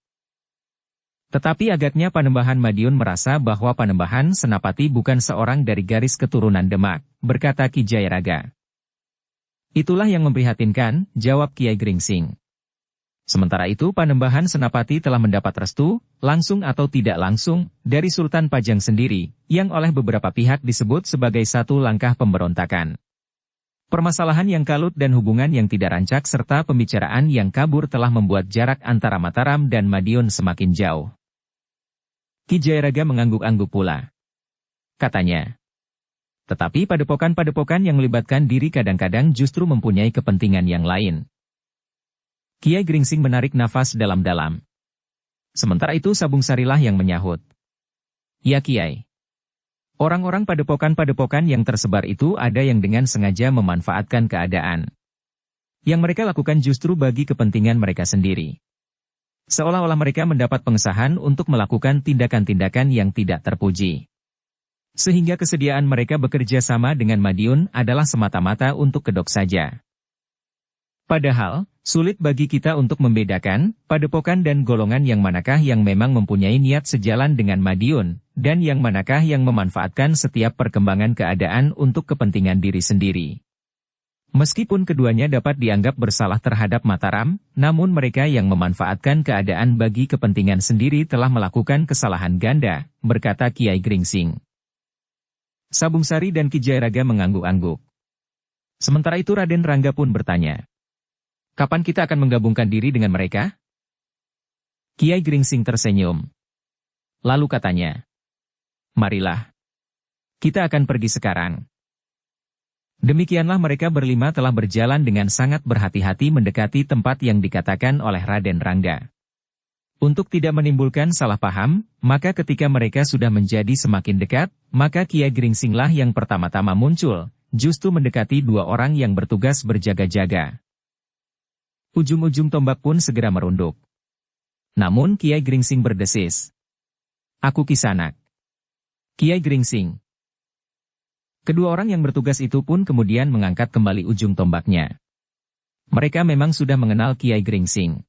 Tetapi agaknya Panembahan Madiun merasa bahwa Panembahan Senapati bukan seorang dari garis keturunan Demak, berkata Ki Jayaraga. Itulah yang memprihatinkan, jawab Kiai Gringsing. Sementara itu Panembahan Senapati telah mendapat restu, langsung atau tidak langsung, dari Sultan Pajang sendiri, yang oleh beberapa pihak disebut sebagai satu langkah pemberontakan. Permasalahan yang kalut dan hubungan yang tidak rancak serta pembicaraan yang kabur telah membuat jarak antara Mataram dan Madiun semakin jauh. Ki Jayaraga mengangguk-angguk pula. Katanya. Tetapi padepokan-padepokan yang melibatkan diri kadang-kadang justru mempunyai kepentingan yang lain. Kiai Gringsing menarik nafas dalam-dalam. Sementara itu Sabung Sarilah yang menyahut. Ya Kiai. Orang-orang padepokan-padepokan yang tersebar itu ada yang dengan sengaja memanfaatkan keadaan. Yang mereka lakukan justru bagi kepentingan mereka sendiri. Seolah-olah mereka mendapat pengesahan untuk melakukan tindakan-tindakan yang tidak terpuji. Sehingga kesediaan mereka bekerja sama dengan Madiun adalah semata-mata untuk kedok saja. Padahal, sulit bagi kita untuk membedakan, padepokan dan golongan yang manakah yang memang mempunyai niat sejalan dengan Madiun, dan yang manakah yang memanfaatkan setiap perkembangan keadaan untuk kepentingan diri sendiri. Meskipun keduanya dapat dianggap bersalah terhadap Mataram, namun mereka yang memanfaatkan keadaan bagi kepentingan sendiri telah melakukan kesalahan ganda, berkata Kiai Gringsing. Sabung Sari dan Ki Jayaraga mengangguk-angguk. Sementara itu Raden Rangga pun bertanya. Kapan kita akan menggabungkan diri dengan mereka? Kiai Gringsing tersenyum. Lalu katanya. Marilah. Kita akan pergi sekarang. Demikianlah mereka berlima telah berjalan dengan sangat berhati-hati mendekati tempat yang dikatakan oleh Raden Rangga. Untuk tidak menimbulkan salah paham, maka ketika mereka sudah menjadi semakin dekat, maka Kiai Gringsinglah yang pertama-tama muncul, justru mendekati dua orang yang bertugas berjaga-jaga. Ujung-ujung tombak pun segera merunduk. Namun Kiai Gringsing berdesis. Aku Kisanak. Kiai Gringsing. Kedua orang yang bertugas itu pun kemudian mengangkat kembali ujung tombaknya. Mereka memang sudah mengenal Kiai Gringsing.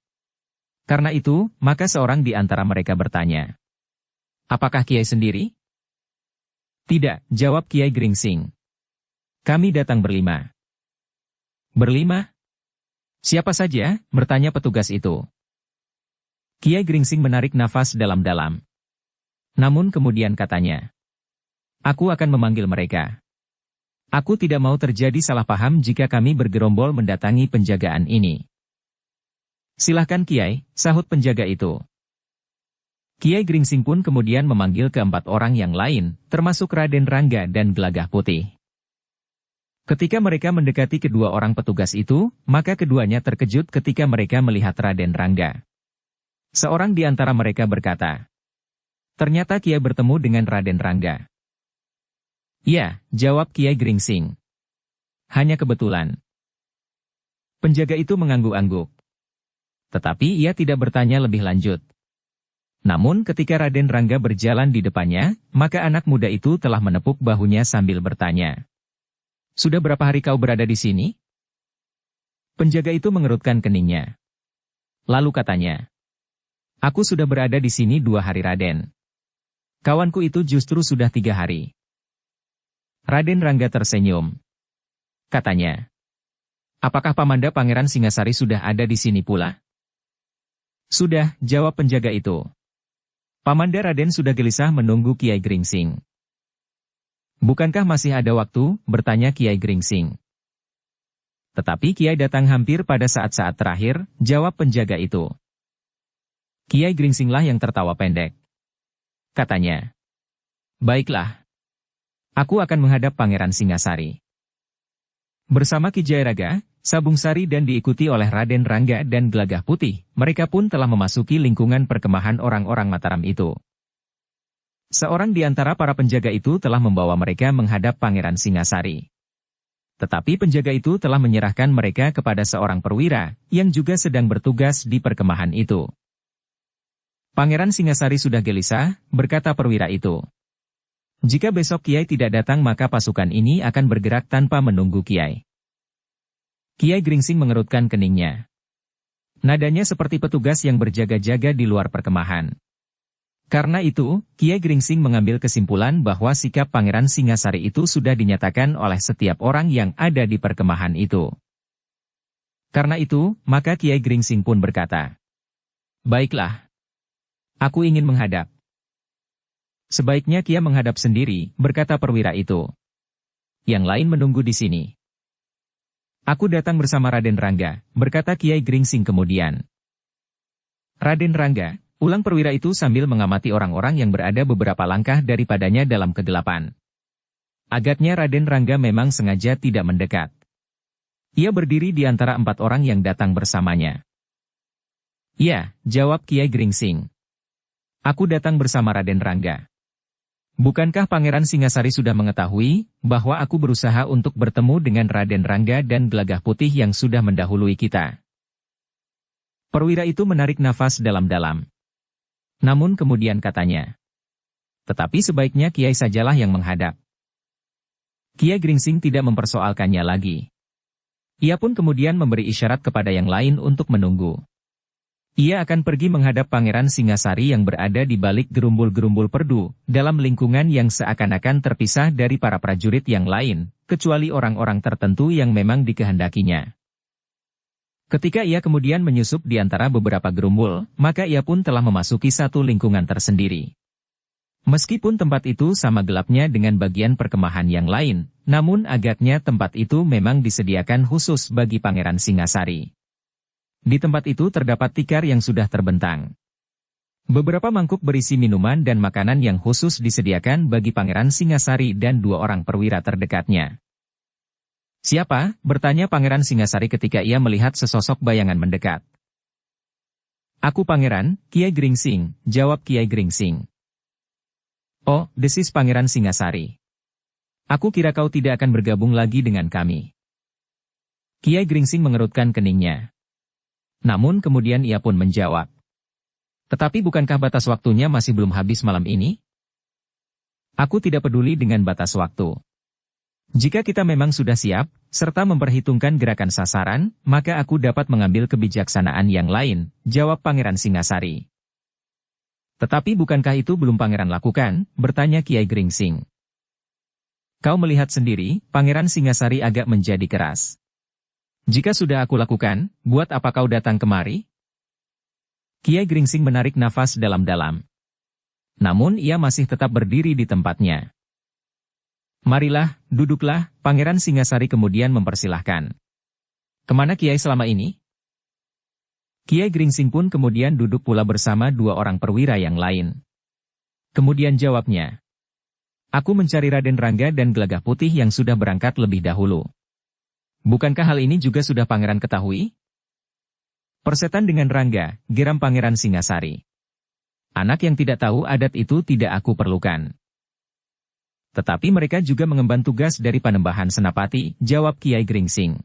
Karena itu, maka seorang di antara mereka bertanya. Apakah Kiai sendiri? Tidak, jawab Kiai Gringsing. Kami datang berlima. Berlima? Siapa saja? Bertanya petugas itu. Kiai Gringsing menarik nafas dalam-dalam. Namun kemudian katanya. Aku akan memanggil mereka. Aku tidak mau terjadi salah paham jika kami bergerombol mendatangi penjagaan ini. Silahkan Kiai, sahut penjaga itu. Kiai Gringsing pun kemudian memanggil keempat orang yang lain, termasuk Raden Rangga dan Gelagah Putih. Ketika mereka mendekati kedua orang petugas itu, maka keduanya terkejut ketika mereka melihat Raden Rangga. Seorang di antara mereka berkata, ternyata Kiai bertemu dengan Raden Rangga. Ya, jawab Kiai Gringsing. Hanya kebetulan. Penjaga itu mengangguk-angguk. Tetapi ia tidak bertanya lebih lanjut. Namun ketika Raden Rangga berjalan di depannya, maka anak muda itu telah menepuk bahunya sambil bertanya. Sudah berapa hari kau berada di sini? Penjaga itu mengerutkan keningnya. Lalu katanya. Aku sudah berada di sini 2 hari Raden. Kawanku itu justru sudah 3 hari. Raden Rangga tersenyum. katanya. Apakah Pamanda Pangeran Singasari sudah ada di sini pula? Sudah, jawab penjaga itu. Pamanda Raden sudah gelisah menunggu Kiai Gringsing. Bukankah masih ada waktu, bertanya Kiai Gringsing. Tetapi Kiai datang hampir pada saat-saat terakhir, jawab penjaga itu. Kiai Gringsinglah yang tertawa pendek. Katanya. Baiklah. Aku akan menghadap Pangeran Singasari. Bersama Ki Jayaraga, Sabung Sari dan diikuti oleh Raden Rangga dan Gelagah Putih, mereka pun telah memasuki lingkungan perkemahan orang-orang Mataram itu. Seorang di antara para penjaga itu telah membawa mereka menghadap Pangeran Singasari. Tetapi penjaga itu telah menyerahkan mereka kepada seorang perwira, yang juga sedang bertugas di perkemahan itu. Pangeran Singasari sudah gelisah, berkata perwira itu. Jika besok Kiai tidak datang maka pasukan ini akan bergerak tanpa menunggu Kiai. Kiai Gringsing mengerutkan keningnya. Nadanya seperti petugas yang berjaga-jaga di luar perkemahan. Karena itu, Kiai Gringsing mengambil kesimpulan bahwa sikap Pangeran Singasari itu sudah dinyatakan oleh setiap orang yang ada di perkemahan itu. Karena itu, maka Kiai Gringsing pun berkata, baiklah. Aku ingin menghadap. Sebaiknya Kiai menghadap sendiri, berkata perwira itu. Yang lain menunggu di sini. Aku datang bersama Raden Rangga, berkata Kiai Gringsing kemudian. Raden Rangga, ulang perwira itu sambil mengamati orang-orang yang berada beberapa langkah daripadanya dalam kegelapan. Agaknya Raden Rangga memang sengaja tidak mendekat. Ia berdiri di antara 4 orang yang datang bersamanya. Ya, jawab Kiai Gringsing. Aku datang bersama Raden Rangga. Bukankah Pangeran Singasari sudah mengetahui bahwa aku berusaha untuk bertemu dengan Raden Rangga dan Gelagah Putih yang sudah mendahului kita? Perwira itu menarik nafas dalam-dalam. Namun kemudian katanya, tetapi sebaiknya Kiai sajalah yang menghadap. Kiai Gringsing tidak mempersoalkannya lagi. Ia pun kemudian memberi isyarat kepada yang lain untuk menunggu. Ia akan pergi menghadap Pangeran Singasari yang berada di balik gerumbul-gerumbul perdu, dalam lingkungan yang seakan-akan terpisah dari para prajurit yang lain, kecuali orang-orang tertentu yang memang dikehendakinya. Ketika ia kemudian menyusup di antara beberapa gerumbul, maka ia pun telah memasuki satu lingkungan tersendiri. Meskipun tempat itu sama gelapnya dengan bagian perkemahan yang lain, namun agaknya tempat itu memang disediakan khusus bagi Pangeran Singasari. Di tempat itu terdapat tikar yang sudah terbentang. Beberapa mangkuk berisi minuman dan makanan yang khusus disediakan bagi Pangeran Singasari dan 2 orang perwira terdekatnya. Siapa? Bertanya Pangeran Singasari ketika ia melihat sesosok bayangan mendekat. Aku Pangeran, Kiai Gringsing, jawab Kiai Gringsing. Oh, desis Pangeran Singasari. Aku kira kau tidak akan bergabung lagi dengan kami. Kiai Gringsing mengerutkan keningnya. Namun kemudian ia pun menjawab. Tetapi bukankah batas waktunya masih belum habis malam ini? Aku tidak peduli dengan batas waktu. Jika kita memang sudah siap, serta memperhitungkan gerakan sasaran, maka aku dapat mengambil kebijaksanaan yang lain, jawab Pangeran Singasari. Tetapi bukankah itu belum Pangeran lakukan, bertanya Kiai Gringsing. Kau melihat sendiri, Pangeran Singasari agak menjadi keras. Jika sudah aku lakukan, buat apa kau datang kemari? Kiai Gringsing menarik nafas dalam-dalam. Namun ia masih tetap berdiri di tempatnya. Marilah, duduklah, Pangeran Singasari kemudian mempersilahkan. Kemana Kiai selama ini? Kiai Gringsing pun kemudian duduk pula bersama 2 orang perwira yang lain. Kemudian jawabnya. Aku mencari Raden Rangga dan Gelagah Putih yang sudah berangkat lebih dahulu. Bukankah hal ini juga sudah Pangeran ketahui? Persetan dengan Rangga, geram Pangeran Singasari. Anak yang tidak tahu adat itu tidak aku perlukan. Tetapi mereka juga mengemban tugas dari Panembahan Senapati, jawab Kiai Gringsing.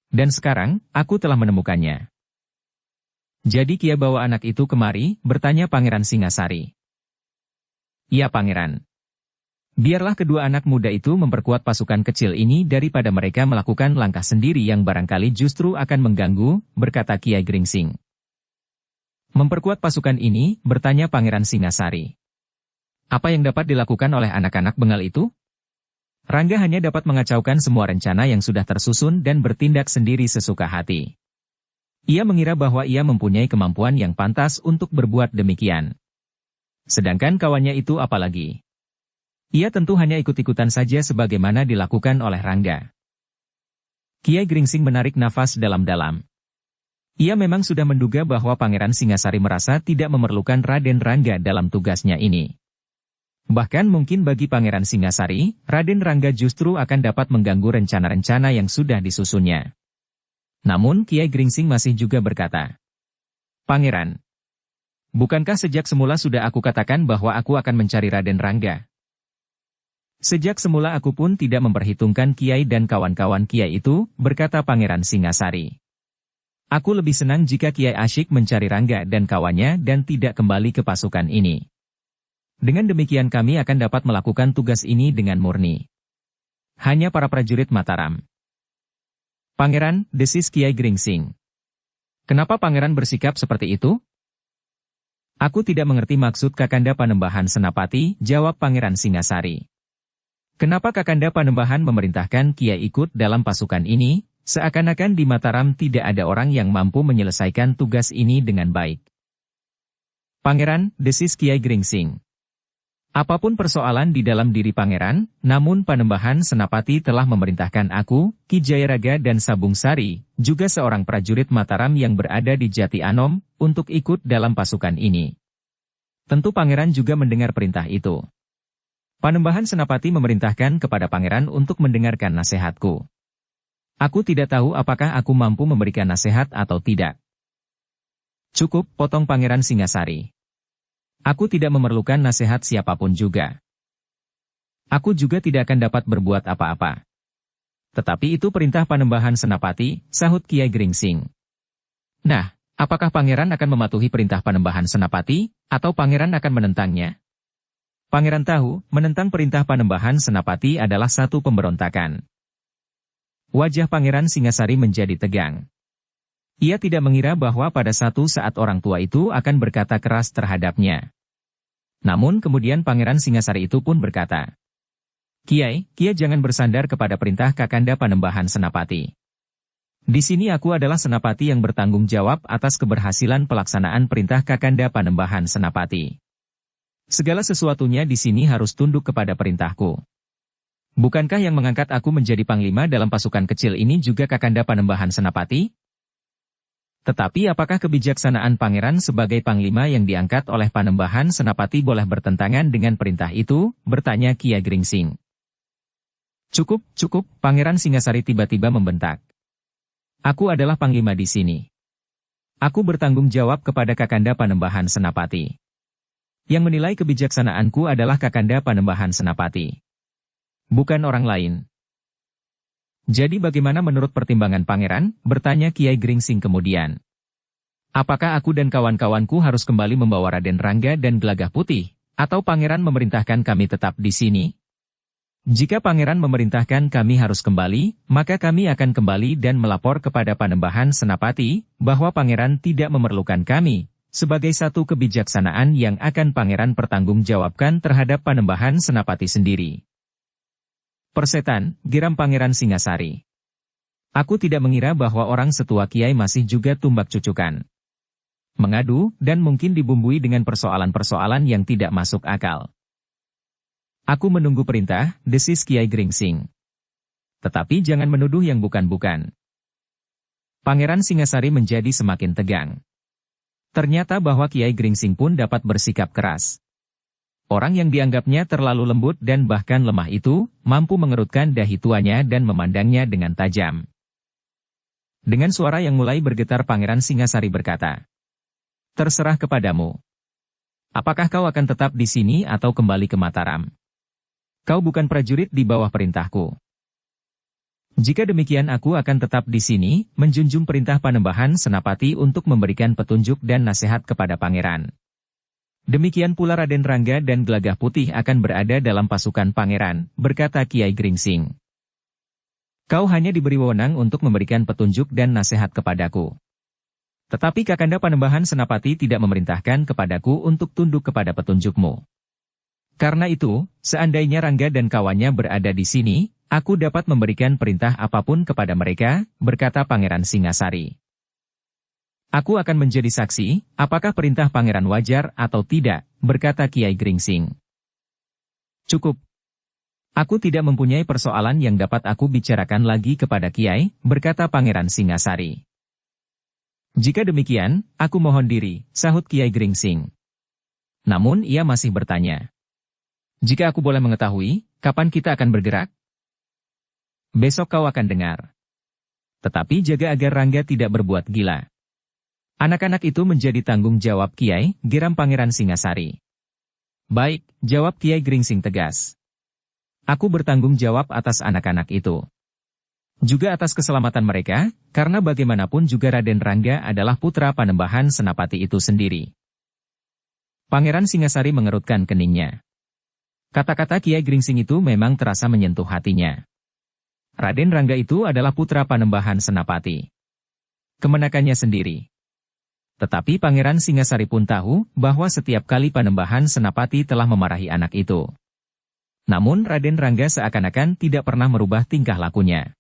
Dan sekarang, aku telah menemukannya. Jadi Kiai bawa anak itu kemari, bertanya Pangeran Singasari. Iya Pangeran. Biarlah kedua anak muda itu memperkuat pasukan kecil ini daripada mereka melakukan langkah sendiri yang barangkali justru akan mengganggu, berkata Kiai Gringsing. Memperkuat pasukan ini, bertanya Pangeran Singasari. Apa yang dapat dilakukan oleh anak-anak bengal itu? Rangga hanya dapat mengacaukan semua rencana yang sudah tersusun dan bertindak sendiri sesuka hati. Ia mengira bahwa ia mempunyai kemampuan yang pantas untuk berbuat demikian. Sedangkan kawannya itu apalagi? Ia tentu hanya ikut-ikutan saja sebagaimana dilakukan oleh Rangga. Kiai Gringsing menarik nafas dalam-dalam. Ia memang sudah menduga bahwa Pangeran Singasari merasa tidak memerlukan Raden Rangga dalam tugasnya ini. Bahkan mungkin bagi Pangeran Singasari, Raden Rangga justru akan dapat mengganggu rencana-rencana yang sudah disusunnya. Namun Kiai Gringsing masih juga berkata, "Pangeran, bukankah sejak semula sudah aku katakan bahwa aku akan mencari Raden Rangga? Sejak semula aku pun tidak memperhitungkan Kiai dan kawan-kawan Kiai itu," berkata Pangeran Singasari. "Aku lebih senang jika Kiai asyik mencari Rangga dan kawannya dan tidak kembali ke pasukan ini. Dengan demikian kami akan dapat melakukan tugas ini dengan murni. Hanya para prajurit Mataram." "Pangeran," desis Kiai Gringsing. "Kenapa Pangeran bersikap seperti itu?" "Aku tidak mengerti maksud Kakanda Panembahan Senapati," jawab Pangeran Singasari. "Kenapa Kakanda Panembahan memerintahkan Kiai ikut dalam pasukan ini, seakan-akan di Mataram tidak ada orang yang mampu menyelesaikan tugas ini dengan baik?" "Pangeran," desis Kiai Gringsing. "Apapun persoalan di dalam diri Pangeran, namun Panembahan Senapati telah memerintahkan aku, Ki Jayaraga dan Sabung Sari, juga seorang prajurit Mataram yang berada di Jati Anom, untuk ikut dalam pasukan ini. Tentu Pangeran juga mendengar perintah itu. Panembahan Senapati memerintahkan kepada Pangeran untuk mendengarkan nasihatku. Aku tidak tahu apakah aku mampu memberikan nasihat atau tidak." "Cukup," potong Pangeran Singasari. "Aku tidak memerlukan nasihat siapapun juga. Aku juga tidak akan dapat berbuat apa-apa." "Tetapi itu perintah Panembahan Senapati," sahut Kiai Gringsing. "Nah, apakah Pangeran akan mematuhi perintah Panembahan Senapati, atau Pangeran akan menentangnya?" Pangeran tahu, menentang perintah Panembahan Senapati adalah satu pemberontakan. Wajah Pangeran Singasari menjadi tegang. Ia tidak mengira bahwa pada satu saat orang tua itu akan berkata keras terhadapnya. Namun kemudian Pangeran Singasari itu pun berkata, Kiai jangan bersandar kepada perintah Kakanda Panembahan Senapati. Di sini aku adalah Senapati yang bertanggung jawab atas keberhasilan pelaksanaan perintah Kakanda Panembahan Senapati. Segala sesuatunya di sini harus tunduk kepada perintahku. Bukankah yang mengangkat aku menjadi panglima dalam pasukan kecil ini juga Kakanda Panembahan Senapati? Tetapi apakah kebijaksanaan Pangeran sebagai panglima yang diangkat oleh Panembahan Senapati boleh bertentangan dengan perintah itu? Bertanya Kiai Gringsing. Cukup, Pangeran Singasari tiba-tiba membentak. Aku adalah panglima di sini. Aku bertanggung jawab kepada Kakanda Panembahan Senapati. Yang menilai kebijaksanaanku adalah Kakanda Panembahan Senapati. Bukan orang lain. Jadi bagaimana menurut pertimbangan Pangeran? Bertanya Kiai Gringsing kemudian. Apakah aku dan kawan-kawanku harus kembali membawa Raden Rangga dan Gelagah Putih? Atau Pangeran memerintahkan kami tetap di sini? Jika Pangeran memerintahkan kami harus kembali, maka kami akan kembali dan melapor kepada Panembahan Senapati, bahwa Pangeran tidak memerlukan kami, sebagai satu kebijaksanaan yang akan Pangeran pertanggungjawabkan terhadap Panembahan Senapati sendiri. Persetan, geram Pangeran Singasari. Aku tidak mengira bahwa orang setua Kiai masih juga tumbak cucukan. Mengadu, dan mungkin dibumbui dengan persoalan-persoalan yang tidak masuk akal. Aku menunggu perintah, desis Kiai Gringsing. Tetapi jangan menuduh yang bukan-bukan. Pangeran Singasari menjadi semakin tegang. Ternyata bahwa Kiai Gringsing pun dapat bersikap keras. Orang yang dianggapnya terlalu lembut dan bahkan lemah itu, mampu mengerutkan dahi tuanya dan memandangnya dengan tajam. Dengan suara yang mulai bergetar Pangeran Singasari berkata, "Terserah kepadamu. Apakah kau akan tetap di sini atau kembali ke Mataram? Kau bukan prajurit di bawah perintahku. Jika demikian aku akan tetap di sini, menjunjung perintah Panembahan Senapati untuk memberikan petunjuk dan nasihat kepada Pangeran. Demikian pula Raden Rangga dan Gelagah Putih akan berada dalam pasukan Pangeran," berkata Kiai Gringsing. "Kau hanya diberi wewenang untuk memberikan petunjuk dan nasihat kepadaku. Tetapi Kakanda Panembahan Senapati tidak memerintahkan kepadaku untuk tunduk kepada petunjukmu. Karena itu, seandainya Rangga dan kawannya berada di sini, aku dapat memberikan perintah apapun kepada mereka, berkata Pangeran Singasari. Aku akan menjadi saksi, apakah perintah pangeran wajar atau tidak, berkata Kiai Gringsing. Cukup. Aku tidak mempunyai persoalan yang dapat aku bicarakan lagi kepada Kiai, berkata Pangeran Singasari. Jika demikian, aku mohon diri, sahut Kiai Gringsing. Namun ia masih bertanya. Jika aku boleh mengetahui, kapan kita akan bergerak? Besok kau akan dengar. Tetapi jaga agar Rangga tidak berbuat gila. Anak-anak itu menjadi tanggung jawab Kiai, geram Pangeran Singasari. Baik, jawab Kiai Gringsing tegas. Aku bertanggung jawab atas anak-anak itu. Juga atas keselamatan mereka, karena bagaimanapun juga Raden Rangga adalah putra Panembahan Senapati itu sendiri. Pangeran Singasari mengerutkan keningnya. Kata-kata Kiai Gringsing itu memang terasa menyentuh hatinya. Raden Rangga itu adalah putra Panembahan Senapati. Kemenakannya sendiri. Tetapi Pangeran Singasari pun tahu bahwa setiap kali Panembahan Senapati telah memarahi anak itu. Namun Raden Rangga seakan-akan tidak pernah merubah tingkah lakunya.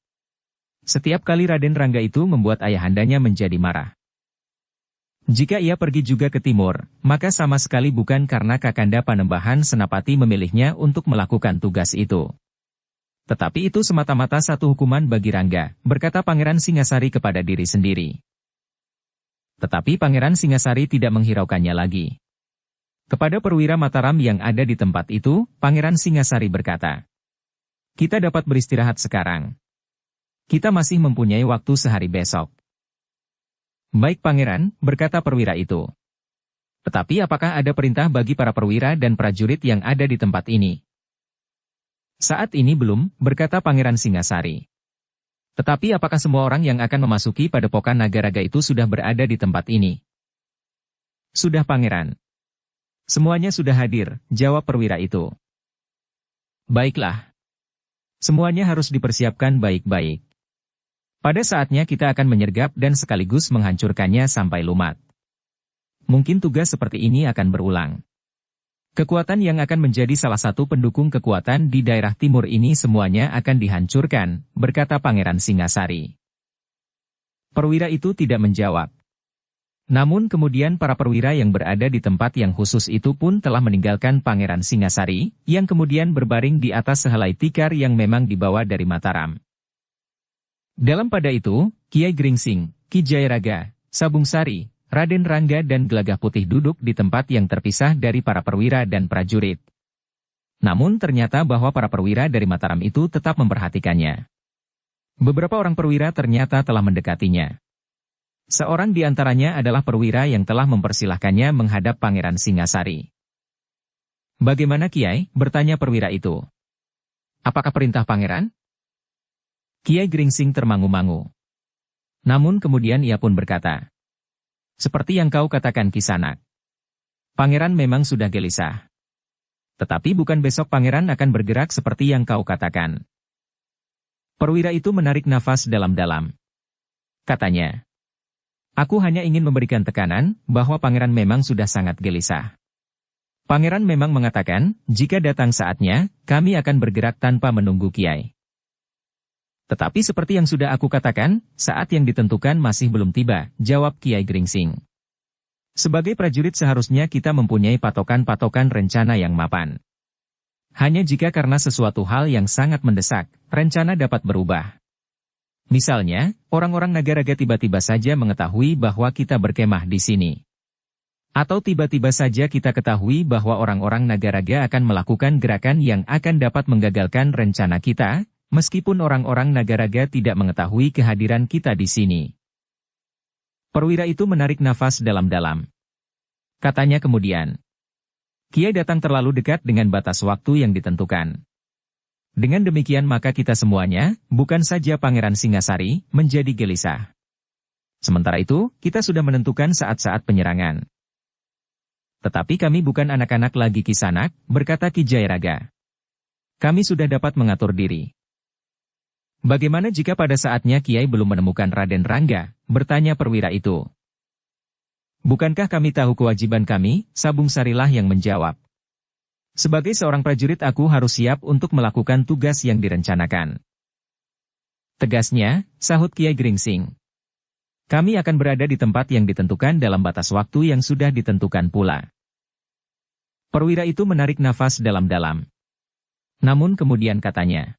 Setiap kali Raden Rangga itu membuat ayahandanya menjadi marah. Jika ia pergi juga ke timur, maka sama sekali bukan karena Kakanda Panembahan Senapati memilihnya untuk melakukan tugas itu. Tetapi itu semata-mata satu hukuman bagi Rangga, berkata Pangeran Singasari kepada diri sendiri. Tetapi Pangeran Singasari tidak menghiraukannya lagi. Kepada perwira Mataram yang ada di tempat itu, Pangeran Singasari berkata, kita dapat beristirahat sekarang. Kita masih mempunyai waktu sehari besok. Baik Pangeran, berkata perwira itu. Tetapi apakah ada perintah bagi para perwira dan prajurit yang ada di tempat ini? Saat ini belum, berkata Pangeran Singasari. Tetapi apakah semua orang yang akan memasuki padepokan Nagaraga itu sudah berada di tempat ini? Sudah Pangeran. Semuanya sudah hadir, jawab perwira itu. Baiklah. Semuanya harus dipersiapkan baik-baik. Pada saatnya kita akan menyergap dan sekaligus menghancurkannya sampai lumat. Mungkin tugas seperti ini akan berulang. Kekuatan yang akan menjadi salah satu pendukung kekuatan di daerah timur ini semuanya akan dihancurkan, berkata Pangeran Singasari. Perwira itu tidak menjawab. Namun kemudian para perwira yang berada di tempat yang khusus itu pun telah meninggalkan Pangeran Singasari, yang kemudian berbaring di atas sehelai tikar yang memang dibawa dari Mataram. Dalam pada itu, Kiai Gringsing, Ki Jayaraga, Sabung Sari, Raden Rangga dan Gelagah Putih duduk di tempat yang terpisah dari para perwira dan prajurit. Namun ternyata bahwa para perwira dari Mataram itu tetap memperhatikannya. Beberapa orang perwira ternyata telah mendekatinya. Seorang di antaranya adalah perwira yang telah mempersilahkannya menghadap Pangeran Singasari. Bagaimana Kiai? Bertanya perwira itu. Apakah perintah Pangeran? Kiai Gringsing termangu-mangu. Namun kemudian ia pun berkata, seperti yang kau katakan Kisanak. Pangeran memang sudah gelisah. Tetapi bukan besok Pangeran akan bergerak seperti yang kau katakan. Perwira itu menarik nafas dalam-dalam. Katanya, aku hanya ingin memberikan tekanan bahwa Pangeran memang sudah sangat gelisah. Pangeran memang mengatakan, jika datang saatnya, kami akan bergerak tanpa menunggu Kiai. Tetapi seperti yang sudah aku katakan, saat yang ditentukan masih belum tiba, jawab Kiai Gringsing. Sebagai prajurit seharusnya kita mempunyai patokan-patokan rencana yang mapan. Hanya jika karena sesuatu hal yang sangat mendesak, rencana dapat berubah. Misalnya, orang-orang Nagaraga tiba-tiba saja mengetahui bahwa kita berkemah di sini. Atau tiba-tiba saja kita ketahui bahwa orang-orang Nagaraga akan melakukan gerakan yang akan dapat menggagalkan rencana kita, meskipun orang-orang Nagaraga tidak mengetahui kehadiran kita di sini. Perwira itu menarik nafas dalam-dalam. Katanya kemudian, Kiai datang terlalu dekat dengan batas waktu yang ditentukan. Dengan demikian maka kita semuanya, bukan saja Pangeran Singasari, menjadi gelisah. Sementara itu, kita sudah menentukan saat-saat penyerangan. Tetapi kami bukan anak-anak lagi Kisanak, berkata Ki Jayaraga. Kami sudah dapat mengatur diri. Bagaimana jika pada saatnya Kiai belum menemukan Raden Rangga? Bertanya perwira itu. Bukankah kami tahu kewajiban kami? Sabung Sarilah yang menjawab. Sebagai seorang prajurit aku harus siap untuk melakukan tugas yang direncanakan. Tegasnya, sahut Kiai Gringsing. Kami akan berada di tempat yang ditentukan dalam batas waktu yang sudah ditentukan pula. Perwira itu menarik nafas dalam-dalam. Namun kemudian katanya,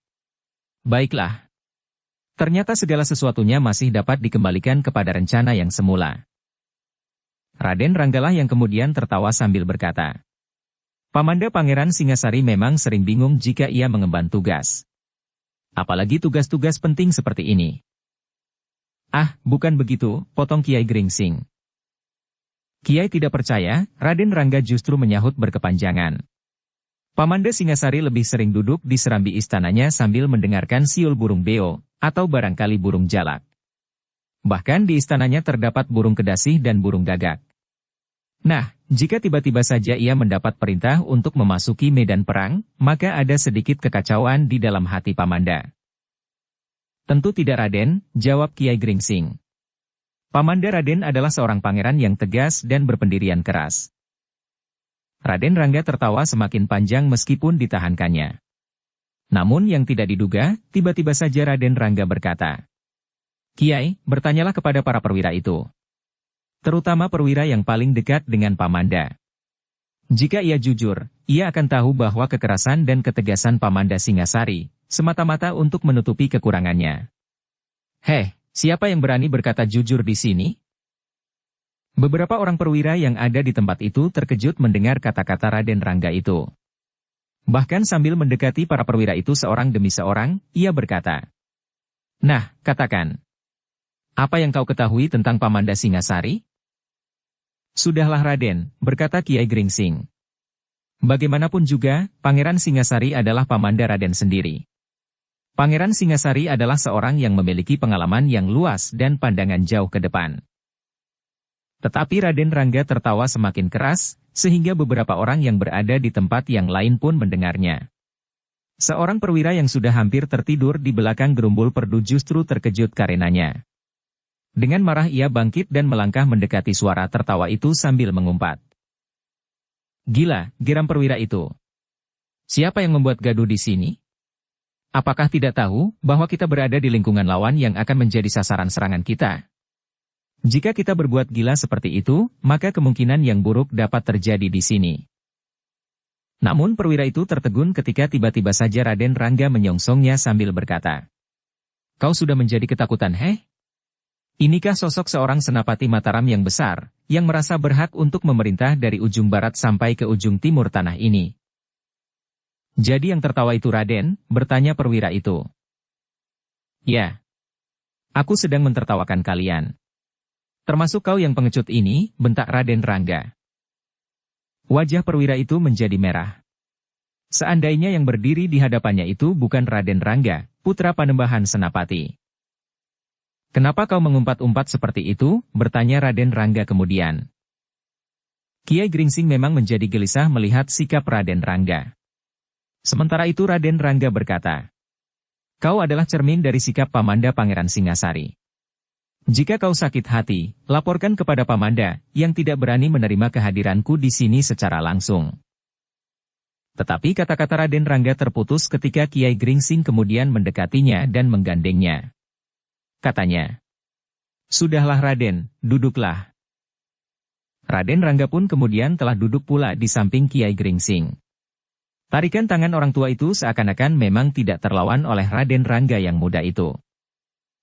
baiklah. Ternyata segala sesuatunya masih dapat dikembalikan kepada rencana yang semula. Raden Ranggalah yang kemudian tertawa sambil berkata, Pamanda Pangeran Singasari memang sering bingung jika ia mengemban tugas. Apalagi tugas-tugas penting seperti ini. Ah, bukan begitu, potong Kiai Gringsing. Kiai tidak percaya, Raden Rangga justru menyahut berkepanjangan. Pamanda Singasari lebih sering duduk di serambi istananya sambil mendengarkan siul burung beo, atau barangkali burung jalak. Bahkan di istananya terdapat burung kedasih dan burung gagak. Nah, jika tiba-tiba saja ia mendapat perintah untuk memasuki medan perang, maka ada sedikit kekacauan di dalam hati Pamanda. Tentu tidak Raden, jawab Kiai Gringsing. Pamanda Raden adalah seorang pangeran yang tegas dan berpendirian keras. Raden Rangga tertawa semakin panjang meskipun ditahankannya. Namun yang tidak diduga, tiba-tiba saja Raden Rangga berkata, Kiai, bertanyalah kepada para perwira itu. Terutama perwira yang paling dekat dengan Pamanda. Jika ia jujur, ia akan tahu bahwa kekerasan dan ketegasan Pamanda Singasari, semata-mata untuk menutupi kekurangannya. Heh, siapa yang berani berkata jujur di sini? Beberapa orang perwira yang ada di tempat itu terkejut mendengar kata-kata Raden Rangga itu. Bahkan sambil mendekati para perwira itu seorang demi seorang, ia berkata, Nah, katakan. Apa yang kau ketahui tentang Pamanda Singasari? Sudahlah Raden, berkata Kiai Gringsing. Bagaimanapun juga, Pangeran Singasari adalah Pamanda Raden sendiri. Pangeran Singasari adalah seorang yang memiliki pengalaman yang luas dan pandangan jauh ke depan. Tetapi Raden Rangga tertawa semakin keras, sehingga beberapa orang yang berada di tempat yang lain pun mendengarnya. Seorang perwira yang sudah hampir tertidur di belakang gerumbul perdu justru terkejut karenanya. Dengan marah ia bangkit dan melangkah mendekati suara tertawa itu sambil mengumpat. Gila, geram perwira itu. Siapa yang membuat gaduh di sini? Apakah tidak tahu bahwa kita berada di lingkungan lawan yang akan menjadi sasaran serangan kita? Jika kita berbuat gila seperti itu, maka kemungkinan yang buruk dapat terjadi di sini. Namun perwira itu tertegun ketika tiba-tiba saja Raden Rangga menyongsongnya sambil berkata, Kau sudah menjadi ketakutan, heh? Inikah sosok seorang senapati Mataram yang besar, yang merasa berhak untuk memerintah dari ujung barat sampai ke ujung timur tanah ini? Jadi yang tertawa itu Raden, bertanya perwira itu. Ya. Aku sedang mentertawakan kalian. Termasuk kau yang pengecut ini, bentak Raden Rangga. Wajah perwira itu menjadi merah. Seandainya yang berdiri di hadapannya itu bukan Raden Rangga, putra Panembahan Senapati. Kenapa kau mengumpat-umpat seperti itu? Bertanya Raden Rangga kemudian. Kiai Gringsing memang menjadi gelisah melihat sikap Raden Rangga. Sementara itu Raden Rangga berkata, Kau adalah cermin dari sikap Pamanda Pangeran Singasari. Jika kau sakit hati, laporkan kepada Pamanda, yang tidak berani menerima kehadiranku di sini secara langsung. Tetapi kata-kata Raden Rangga terputus ketika Kiai Gringsing kemudian mendekatinya dan menggandengnya. Katanya, Sudahlah Raden, duduklah. Raden Rangga pun kemudian telah duduk pula di samping Kiai Gringsing. Tarikan tangan orang tua itu seakan-akan memang tidak terlawan oleh Raden Rangga yang muda itu.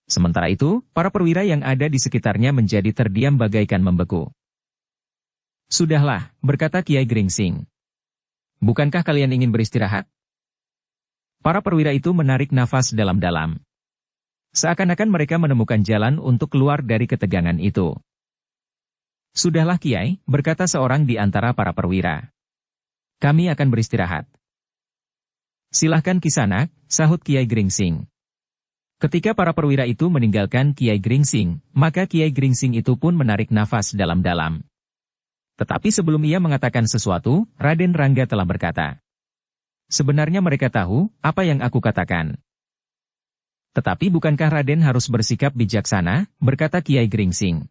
Sementara itu, para perwira yang ada di sekitarnya menjadi terdiam bagaikan membeku. Sudahlah, berkata Kiai Gringsing. Bukankah kalian ingin beristirahat? Para perwira itu menarik nafas dalam-dalam. Seakan-akan mereka menemukan jalan untuk keluar dari ketegangan itu. Sudahlah Kiai, berkata seorang di antara para perwira. Kami akan beristirahat. Silahkan Kisanak, sahut Kiai Gringsing. Ketika para perwira itu meninggalkan Kiai Gringsing, maka Kiai Gringsing itu pun menarik nafas dalam-dalam. Tetapi sebelum ia mengatakan sesuatu, Raden Rangga telah berkata, Sebenarnya mereka tahu apa yang aku katakan. Tetapi bukankah Raden harus bersikap bijaksana, berkata Kiai Gringsing.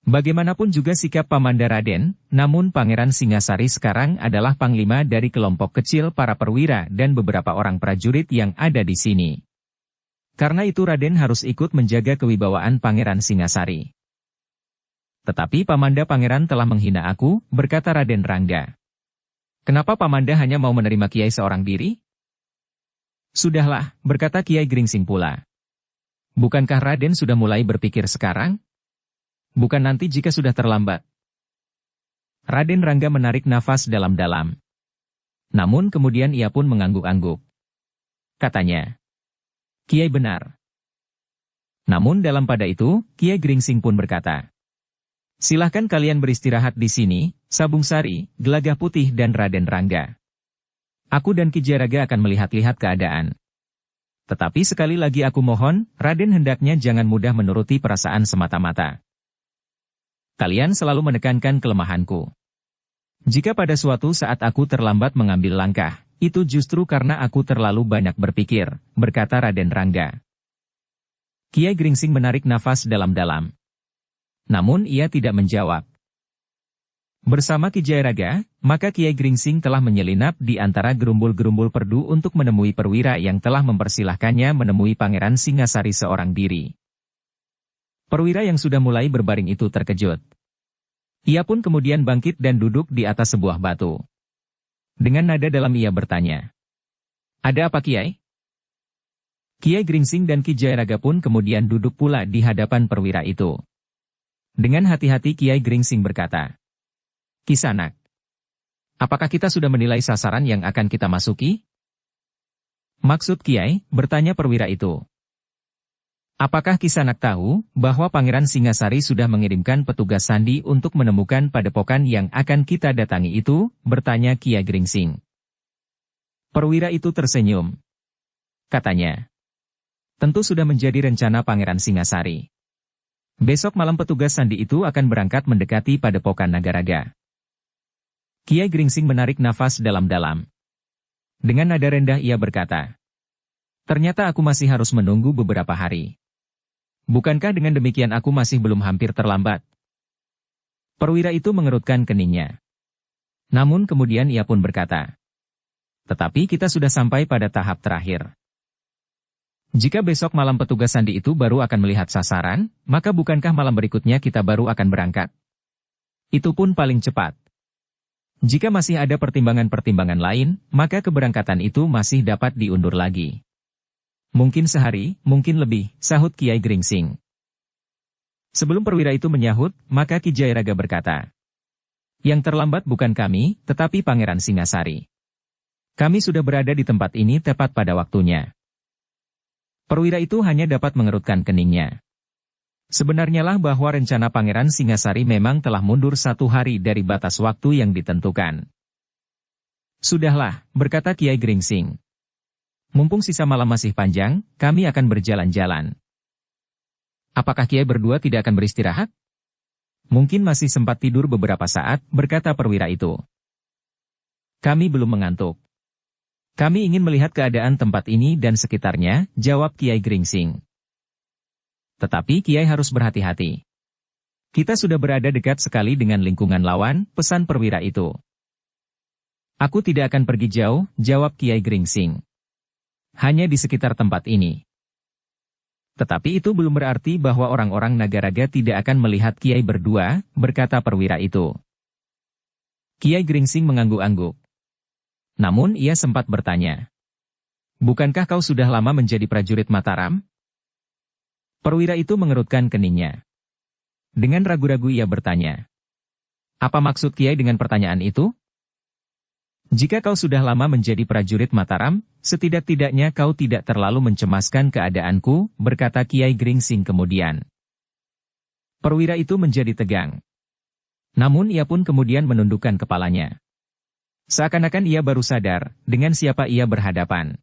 Bagaimanapun juga sikap Pamanda Raden, namun Pangeran Singasari sekarang adalah panglima dari kelompok kecil para perwira dan beberapa orang prajurit yang ada di sini. Karena itu Raden harus ikut menjaga kewibawaan Pangeran Singasari. Tetapi Pamanda Pangeran telah menghina aku, berkata Raden Rangga. Kenapa Pamanda hanya mau menerima Kiai seorang diri? Sudahlah, berkata Kiai Gringsing pula. Bukankah Raden sudah mulai berpikir sekarang? Bukan nanti jika sudah terlambat. Raden Rangga menarik nafas dalam-dalam. Namun kemudian ia pun mengangguk-angguk. Katanya, Kiai benar. Namun dalam pada itu, Kiai Gringsing pun berkata, silahkan kalian beristirahat di sini, Sabung Sari, Gelagah Putih dan Raden Rangga. Aku dan Ki Jayaraga akan melihat-lihat keadaan. Tetapi sekali lagi aku mohon, Raden hendaknya jangan mudah menuruti perasaan semata-mata. Kalian selalu menekankan kelemahanku. Jika pada suatu saat aku terlambat mengambil langkah, itu justru karena aku terlalu banyak berpikir, berkata Raden Rangga. Kiai Gringsing menarik nafas dalam-dalam. Namun ia tidak menjawab. Bersama Ki Jayaraga, maka Kiai Gringsing telah menyelinap di antara gerumbul-gerumbul perdu untuk menemui perwira yang telah mempersilahkannya menemui Pangeran Singasari seorang diri. Perwira yang sudah mulai berbaring itu terkejut. Ia pun kemudian bangkit dan duduk di atas sebuah batu. Dengan nada dalam ia bertanya. Ada apa Kiai? Kiai Gringsing dan Ki Jayaraga pun kemudian duduk pula di hadapan perwira itu. Dengan hati-hati Kiai Gringsing berkata. Kisanak. Apakah kita sudah menilai sasaran yang akan kita masuki? Maksud Kiai, bertanya perwira itu. Apakah Kisanak tahu bahwa Pangeran Singasari sudah mengirimkan petugas sandi untuk menemukan padepokan yang akan kita datangi itu? Bertanya Kiai Gringsing. Perwira itu tersenyum. Katanya. Tentu sudah menjadi rencana Pangeran Singasari. Besok malam petugas sandi itu akan berangkat mendekati padepokan Nagaraga. Kiai Gringsing menarik nafas dalam-dalam. Dengan nada rendah ia berkata. Ternyata aku masih harus menunggu beberapa hari. Bukankah dengan demikian aku masih belum hampir terlambat? Perwira itu mengerutkan keningnya. Namun kemudian ia pun berkata. Tetapi kita sudah sampai pada tahap terakhir. Jika besok malam petugas sandi itu baru akan melihat sasaran, maka bukankah malam berikutnya kita baru akan berangkat? Itu pun paling cepat. Jika masih ada pertimbangan-pertimbangan lain, maka keberangkatan itu masih dapat diundur lagi. Mungkin sehari, mungkin lebih, sahut Kiai Gringsing. Sebelum perwira itu menyahut, maka Ki Jayaraga berkata. Yang terlambat bukan kami, tetapi Pangeran Singasari. Kami sudah berada di tempat ini tepat pada waktunya. Perwira itu hanya dapat mengerutkan keningnya. Sebenarnya lah bahwa rencana Pangeran Singasari memang telah mundur 1 hari dari batas waktu yang ditentukan. Sudahlah, berkata Kiai Gringsing. Mumpung sisa malam masih panjang, kami akan berjalan-jalan. Apakah Kiai berdua tidak akan beristirahat? Mungkin masih sempat tidur beberapa saat, berkata perwira itu. Kami belum mengantuk. Kami ingin melihat keadaan tempat ini dan sekitarnya, jawab Kiai Gringsing. Tetapi Kiai harus berhati-hati. Kita sudah berada dekat sekali dengan lingkungan lawan, pesan perwira itu. Aku tidak akan pergi jauh, jawab Kiai Gringsing. Hanya di sekitar tempat ini. Tetapi itu belum berarti bahwa orang-orang Nagaraga tidak akan melihat Kiai berdua, berkata perwira itu. Kiai Gringsing mengangguk-angguk. Namun ia sempat bertanya. Bukankah kau sudah lama menjadi prajurit Mataram? Perwira itu mengerutkan keningnya. Dengan ragu-ragu ia bertanya. Apa maksud Kiai dengan pertanyaan itu? Jika kau sudah lama menjadi prajurit Mataram, setidak-tidaknya kau tidak terlalu mencemaskan keadaanku, berkata Kiai Gringsing kemudian. Perwira itu menjadi tegang. Namun ia pun kemudian menundukkan kepalanya. Seakan-akan ia baru sadar, dengan siapa ia berhadapan.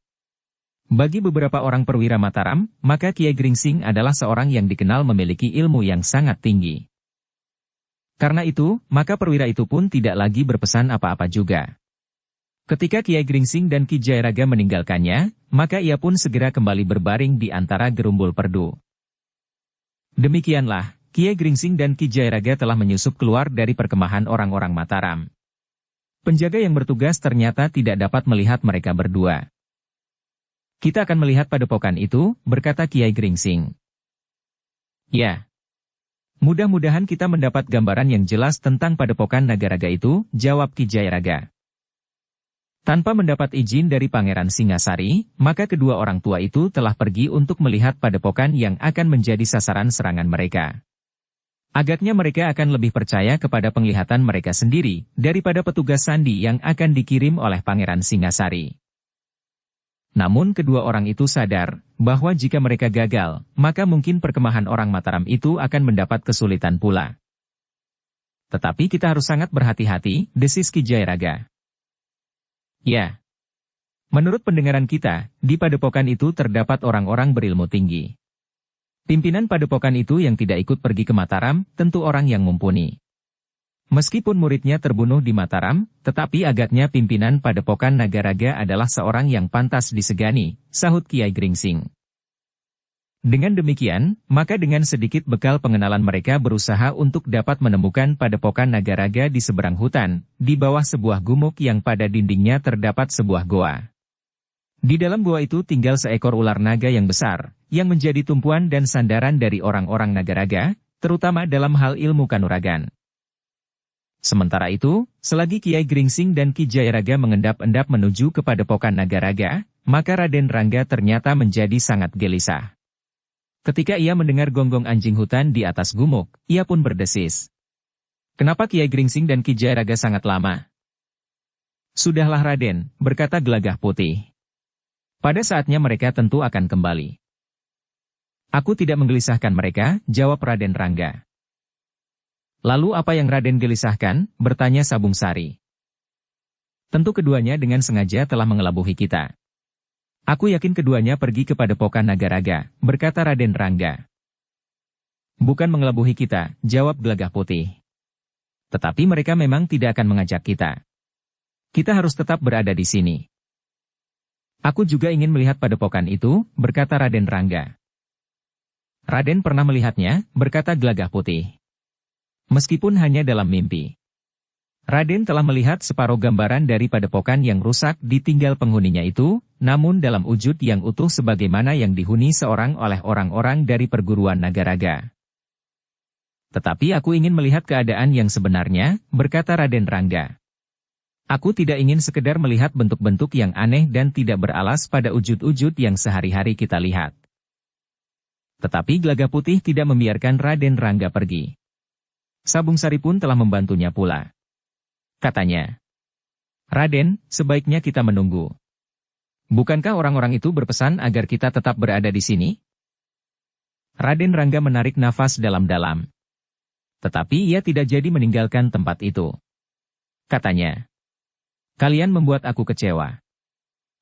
Bagi beberapa orang perwira Mataram, maka Kiai Gringsing adalah seorang yang dikenal memiliki ilmu yang sangat tinggi. Karena itu, maka perwira itu pun tidak lagi berpesan apa-apa juga. Ketika Kiai Gringsing dan Ki Jayaraga meninggalkannya, maka ia pun segera kembali berbaring di antara gerumbul perdu. Demikianlah, Kiai Gringsing dan Ki Jayaraga telah menyusup keluar dari perkemahan orang-orang Mataram. Penjaga yang bertugas ternyata tidak dapat melihat mereka berdua. Kita akan melihat padepokan itu, berkata Kiai Gringsing. Ya. Mudah-mudahan kita mendapat gambaran yang jelas tentang padepokan Nagaraga itu, jawab Ki Jayaraga. Tanpa mendapat izin dari Pangeran Singasari, maka kedua orang tua itu telah pergi untuk melihat padepokan yang akan menjadi sasaran serangan mereka. Agaknya mereka akan lebih percaya kepada penglihatan mereka sendiri, daripada petugas sandi yang akan dikirim oleh Pangeran Singasari. Namun kedua orang itu sadar, bahwa jika mereka gagal, maka mungkin perkemahan orang Mataram itu akan mendapat kesulitan pula. Tetapi kita harus sangat berhati-hati, desis Ki Jayaraga. Ya. Menurut pendengaran kita, di padepokan itu terdapat orang-orang berilmu tinggi. Pimpinan padepokan itu yang tidak ikut pergi ke Mataram, tentu orang yang mumpuni. Meskipun muridnya terbunuh di Mataram, tetapi agaknya pimpinan padepokan Nagaraga adalah seorang yang pantas disegani, sahut Kiai Gringsing. Dengan demikian, maka dengan sedikit bekal pengenalan mereka berusaha untuk dapat menemukan padepokan Nagaraga di seberang hutan, di bawah sebuah gumuk yang pada dindingnya terdapat sebuah goa. Di dalam goa itu tinggal seekor ular naga yang besar, yang menjadi tumpuan dan sandaran dari orang-orang Nagaraga, terutama dalam hal ilmu kanuragan. Sementara itu, selagi Kiai Gringsing dan Ki Jayaraga mengendap-endap menuju ke padepokan Nagaraga, maka Raden Rangga ternyata menjadi sangat gelisah. Ketika ia mendengar gonggong anjing hutan di atas gumuk, ia pun berdesis. Kenapa Kiai Gringsing dan Ki Jayaraga sangat lama? Sudahlah Raden, berkata Gelagah Putih. Pada saatnya mereka tentu akan kembali. Aku tidak menggelisahkan mereka, jawab Raden Rangga. Lalu apa yang Raden gelisahkan? Bertanya Sabung Sari. Tentu keduanya dengan sengaja telah mengelabuhi kita. Aku yakin keduanya pergi ke padepokan Nagaraga, berkata Raden Rangga. Bukan mengelabuhi kita, jawab Gelagah Putih. Tetapi mereka memang tidak akan mengajak kita. Kita harus tetap berada di sini. Aku juga ingin melihat padepokan itu, berkata Raden Rangga. Raden pernah melihatnya, berkata Gelagah Putih. Meskipun hanya dalam mimpi. Raden telah melihat separuh gambaran dari padepokan yang rusak ditinggal penghuninya itu, namun dalam wujud yang utuh sebagaimana yang dihuni seorang oleh orang-orang dari perguruan Nagaraga. Tetapi aku ingin melihat keadaan yang sebenarnya, berkata Raden Rangga. Aku tidak ingin sekedar melihat bentuk-bentuk yang aneh dan tidak beralas pada wujud-wujud yang sehari-hari kita lihat. Tetapi Gelagah Putih tidak membiarkan Raden Rangga pergi. Sabung Sari pun telah membantunya pula. Katanya, Raden, sebaiknya kita menunggu. Bukankah orang-orang itu berpesan agar kita tetap berada di sini? Raden Rangga menarik nafas dalam-dalam. Tetapi ia tidak jadi meninggalkan tempat itu. Katanya, kalian membuat aku kecewa.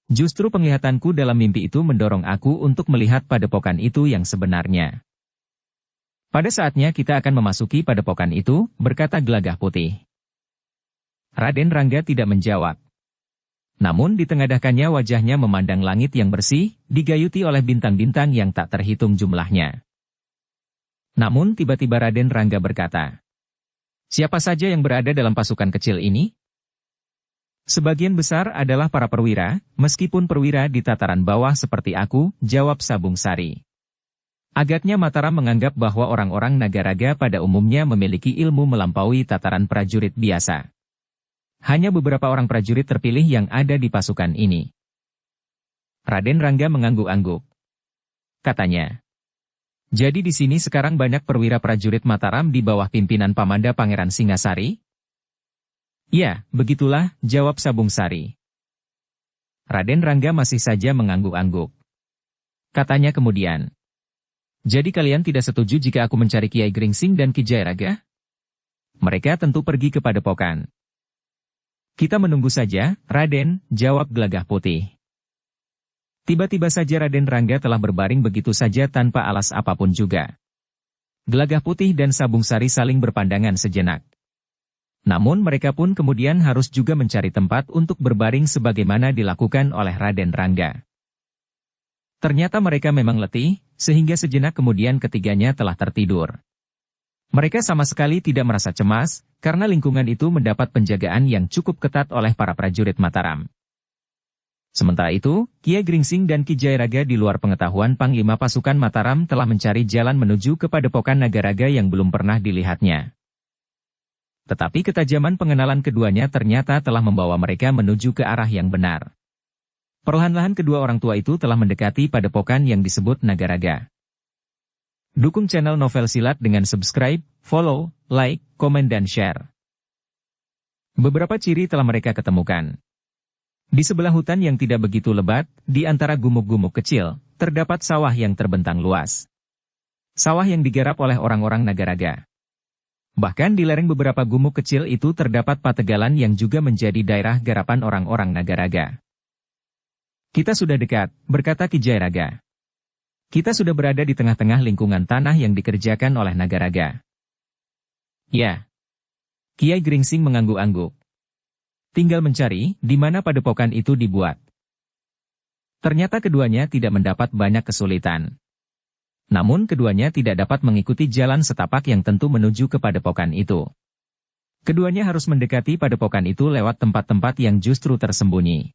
Justru penglihatanku dalam mimpi itu mendorong aku untuk melihat padepokan itu yang sebenarnya. Pada saatnya kita akan memasuki padepokan itu, berkata Gelagah Putih. Raden Rangga tidak menjawab. Namun ditengadahkannya wajahnya memandang langit yang bersih, digayuti oleh bintang-bintang yang tak terhitung jumlahnya. Namun tiba-tiba Raden Rangga berkata, siapa saja yang berada dalam pasukan kecil ini? Sebagian besar adalah para perwira, meskipun perwira di tataran bawah seperti aku, jawab Sabung Sari. Agaknya Mataram menganggap bahwa orang-orang Nagaraga pada umumnya memiliki ilmu melampaui tataran prajurit biasa. Hanya beberapa orang prajurit terpilih yang ada di pasukan ini. Raden Rangga mengangguk-angguk. Katanya, jadi di sini sekarang banyak perwira prajurit Mataram di bawah pimpinan Pamanda Pangeran Singasari? Ya, begitulah, jawab Sabung Sari. Raden Rangga masih saja mengangguk-angguk. Katanya kemudian, jadi kalian tidak setuju jika aku mencari Kiai Gringsing dan Ki Jayaraga? Mereka tentu pergi ke padepokan. Kita menunggu saja, Raden, jawab Gelagah Putih. Tiba-tiba saja Raden Rangga telah berbaring begitu saja tanpa alas apapun juga. Gelagah Putih dan Sabung Sari saling berpandangan sejenak. Namun mereka pun kemudian harus juga mencari tempat untuk berbaring sebagaimana dilakukan oleh Raden Rangga. Ternyata mereka memang letih, sehingga sejenak kemudian ketiganya telah tertidur. Mereka sama sekali tidak merasa cemas, karena lingkungan itu mendapat penjagaan yang cukup ketat oleh para prajurit Mataram. Sementara itu, Kiai Gringsing dan Ki Jayaraga di luar pengetahuan Panglima Pasukan Mataram telah mencari jalan menuju ke Padepokan Nagaraga yang belum pernah dilihatnya. Tetapi ketajaman pengenalan keduanya ternyata telah membawa mereka menuju ke arah yang benar. Perlahan-lahan kedua orang tua itu telah mendekati Padepokan yang disebut Nagaraga. Dukung channel Novel Silat dengan subscribe, follow, like, komen dan share. Beberapa ciri telah mereka ketemukan. Di sebelah hutan yang tidak begitu lebat, di antara gumuk-gumuk kecil, terdapat sawah yang terbentang luas. Sawah yang digarap oleh orang-orang Nagaraga. Bahkan di lereng beberapa gumuk kecil itu terdapat pategalan yang juga menjadi daerah garapan orang-orang Nagaraga. Kita sudah dekat, berkata Ki Jayaraga. Kita sudah berada di tengah-tengah lingkungan tanah yang dikerjakan oleh Nagaraga. Ya. Kiai Gringsing mengangguk-angguk. Tinggal mencari di mana padepokan itu dibuat. Ternyata keduanya tidak mendapat banyak kesulitan. Namun keduanya tidak dapat mengikuti jalan setapak yang tentu menuju ke padepokan itu. Keduanya harus mendekati padepokan itu lewat tempat-tempat yang justru tersembunyi.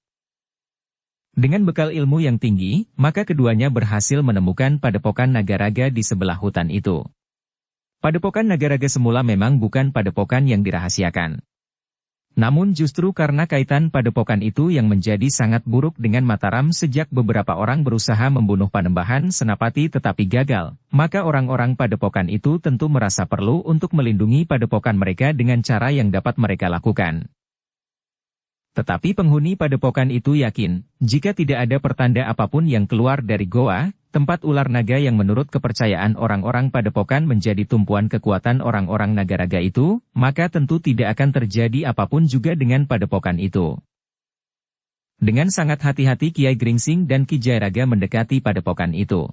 Dengan bekal ilmu yang tinggi, maka keduanya berhasil menemukan Padepokan Nagaraga di sebelah hutan itu. Padepokan Nagaraga semula memang bukan padepokan yang dirahasiakan. Namun justru karena kaitan padepokan itu yang menjadi sangat buruk dengan Mataram sejak beberapa orang berusaha membunuh Panembahan Senapati tetapi gagal, maka orang-orang padepokan itu tentu merasa perlu untuk melindungi padepokan mereka dengan cara yang dapat mereka lakukan. Tetapi penghuni padepokan itu yakin, jika tidak ada pertanda apapun yang keluar dari goa, tempat ular naga yang menurut kepercayaan orang-orang padepokan menjadi tumpuan kekuatan orang-orang Nagaraga itu, maka tentu tidak akan terjadi apapun juga dengan padepokan itu. Dengan sangat hati-hati Kiai Gringsing dan Ki Jayaraga mendekati padepokan itu.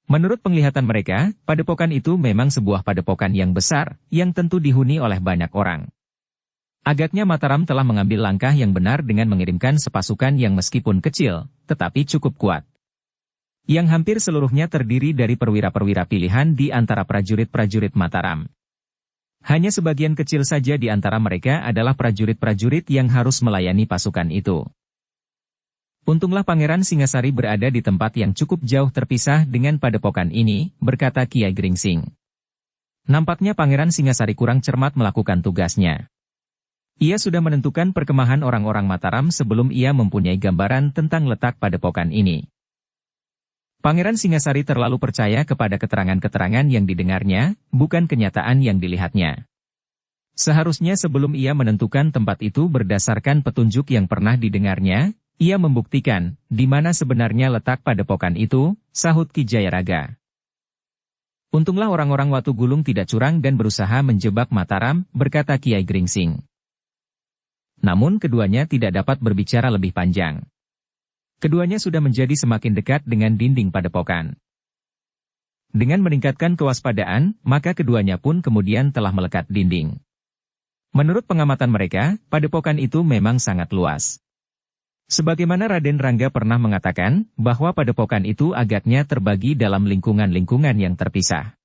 Menurut penglihatan mereka, padepokan itu memang sebuah padepokan yang besar, yang tentu dihuni oleh banyak orang. Agaknya Mataram telah mengambil langkah yang benar dengan mengirimkan sepasukan yang meskipun kecil, tetapi cukup kuat. Yang hampir seluruhnya terdiri dari perwira-perwira pilihan di antara prajurit-prajurit Mataram. Hanya sebagian kecil saja di antara mereka adalah prajurit-prajurit yang harus melayani pasukan itu. Untunglah Pangeran Singasari berada di tempat yang cukup jauh terpisah dengan padepokan ini, berkata Kiai Gringsing. Nampaknya Pangeran Singasari kurang cermat melakukan tugasnya. Ia sudah menentukan perkemahan orang-orang Mataram sebelum ia mempunyai gambaran tentang letak padepokan ini. Pangeran Singasari terlalu percaya kepada keterangan-keterangan yang didengarnya, bukan kenyataan yang dilihatnya. Seharusnya sebelum ia menentukan tempat itu berdasarkan petunjuk yang pernah didengarnya, ia membuktikan di mana sebenarnya letak padepokan itu, sahut Ki Jayaraga. Untunglah orang-orang Watu Gulung tidak curang dan berusaha menjebak Mataram, berkata Kiai Gringsing. Namun keduanya tidak dapat berbicara lebih panjang. Keduanya sudah menjadi semakin dekat dengan dinding padepokan. Dengan meningkatkan kewaspadaan, maka keduanya pun kemudian telah melekat dinding. Menurut pengamatan mereka, padepokan itu memang sangat luas. Sebagaimana Raden Rangga pernah mengatakan, bahwa padepokan itu agaknya terbagi dalam lingkungan-lingkungan yang terpisah.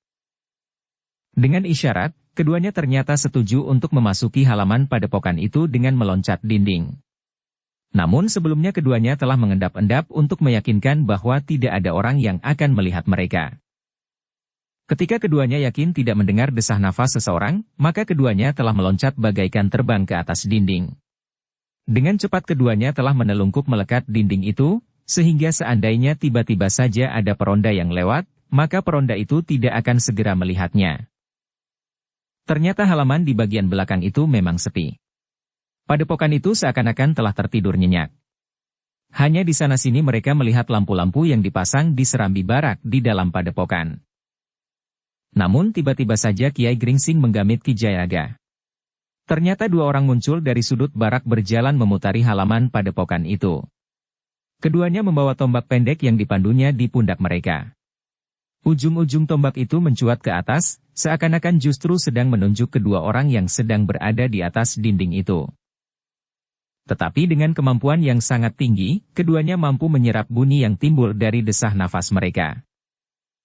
Dengan isyarat, keduanya ternyata setuju untuk memasuki halaman padepokan itu dengan meloncat dinding. Namun sebelumnya keduanya telah mengendap-endap untuk meyakinkan bahwa tidak ada orang yang akan melihat mereka. Ketika keduanya yakin tidak mendengar desah nafas seseorang, maka keduanya telah meloncat bagaikan terbang ke atas dinding. Dengan cepat keduanya telah menelungkup melekat dinding itu, sehingga seandainya tiba-tiba saja ada peronda yang lewat, maka peronda itu tidak akan segera melihatnya. Ternyata halaman di bagian belakang itu memang sepi. Padepokan itu seakan-akan telah tertidur nyenyak. Hanya di sana-sini mereka melihat lampu-lampu yang dipasang di serambi barak di dalam padepokan. Namun tiba-tiba saja Kiai Gringsing menggamit Ki Jayaraga. Ternyata dua orang muncul dari sudut barak berjalan memutari halaman padepokan itu. Keduanya membawa tombak pendek yang dipandunya di pundak mereka. Ujung-ujung tombak itu mencuat ke atas, seakan-akan justru sedang menunjuk kedua orang yang sedang berada di atas dinding itu. Tetapi dengan kemampuan yang sangat tinggi, keduanya mampu menyerap bunyi yang timbul dari desah nafas mereka.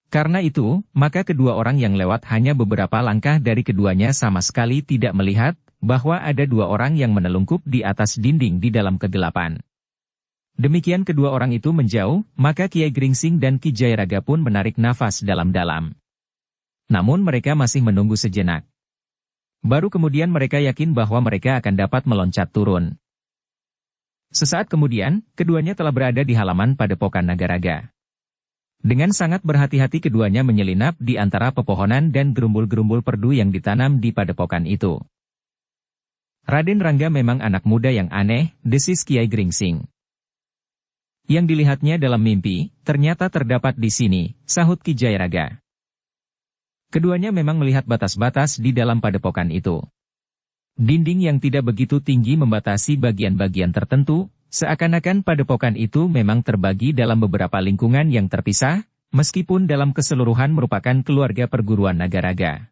Karena itu, maka kedua orang yang lewat hanya beberapa langkah dari keduanya sama sekali tidak melihat bahwa ada dua orang yang menelungkup di atas dinding di dalam kegelapan. Demikian kedua orang itu menjauh, maka Kiai Gringsing dan Ki Jayaraga pun menarik nafas dalam-dalam. Namun mereka masih menunggu sejenak. Baru kemudian mereka yakin bahwa mereka akan dapat meloncat turun. Sesaat kemudian, keduanya telah berada di halaman Padepokan Nagaraga. Dengan sangat berhati-hati keduanya menyelinap di antara pepohonan dan gerumbul-gerumbul perdu yang ditanam di padepokan itu. Raden Rangga memang anak muda yang aneh, desis Kiai Gringsing. Yang dilihatnya dalam mimpi, ternyata terdapat di sini, sahut Ki Jayaraga. Keduanya memang melihat batas-batas di dalam padepokan itu. Dinding yang tidak begitu tinggi membatasi bagian-bagian tertentu, seakan-akan padepokan itu memang terbagi dalam beberapa lingkungan yang terpisah, meskipun dalam keseluruhan merupakan keluarga perguruan Nagaraga.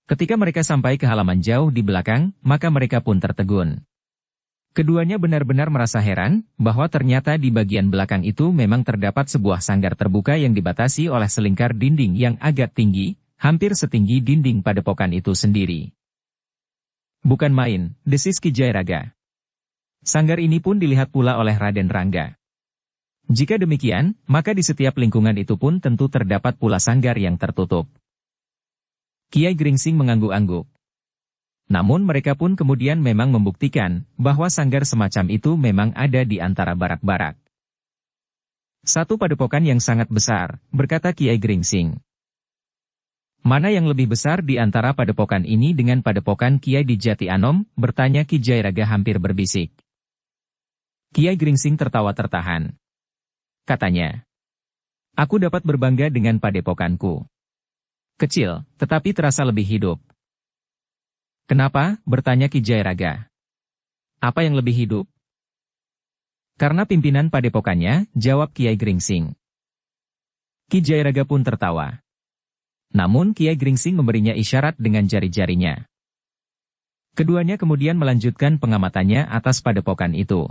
Ketika mereka sampai ke halaman jauh di belakang, maka mereka pun tertegun. Keduanya benar-benar merasa heran, bahwa ternyata di bagian belakang itu memang terdapat sebuah sanggar terbuka yang dibatasi oleh selingkar dinding yang agak tinggi, hampir setinggi dinding padepokan itu sendiri. Bukan main, desis Ki Jayaraga. Sanggar ini pun dilihat pula oleh Raden Rangga. Jika demikian, maka di setiap lingkungan itu pun tentu terdapat pula sanggar yang tertutup. Kiai Gringsing mengangguk-angguk. Namun mereka pun kemudian memang membuktikan bahwa sanggar semacam itu memang ada di antara barak-barak. Satu padepokan yang sangat besar, berkata Kiai Gringsing. Mana yang lebih besar di antara padepokan ini dengan padepokan Kiai di Jati Anom, bertanya Ki Jayaraga hampir berbisik. Kiai Gringsing tertawa tertahan. Katanya, aku dapat berbangga dengan padepokanku. Kecil, tetapi terasa lebih hidup. Kenapa? Bertanya Ki Jayaraga. Apa yang lebih hidup? Karena pimpinan padepokannya, jawab Kiai Gringsing. Ki Jayaraga pun tertawa. Namun Kiai Gringsing memberinya isyarat dengan jari-jarinya. Keduanya kemudian melanjutkan pengamatannya atas padepokan itu.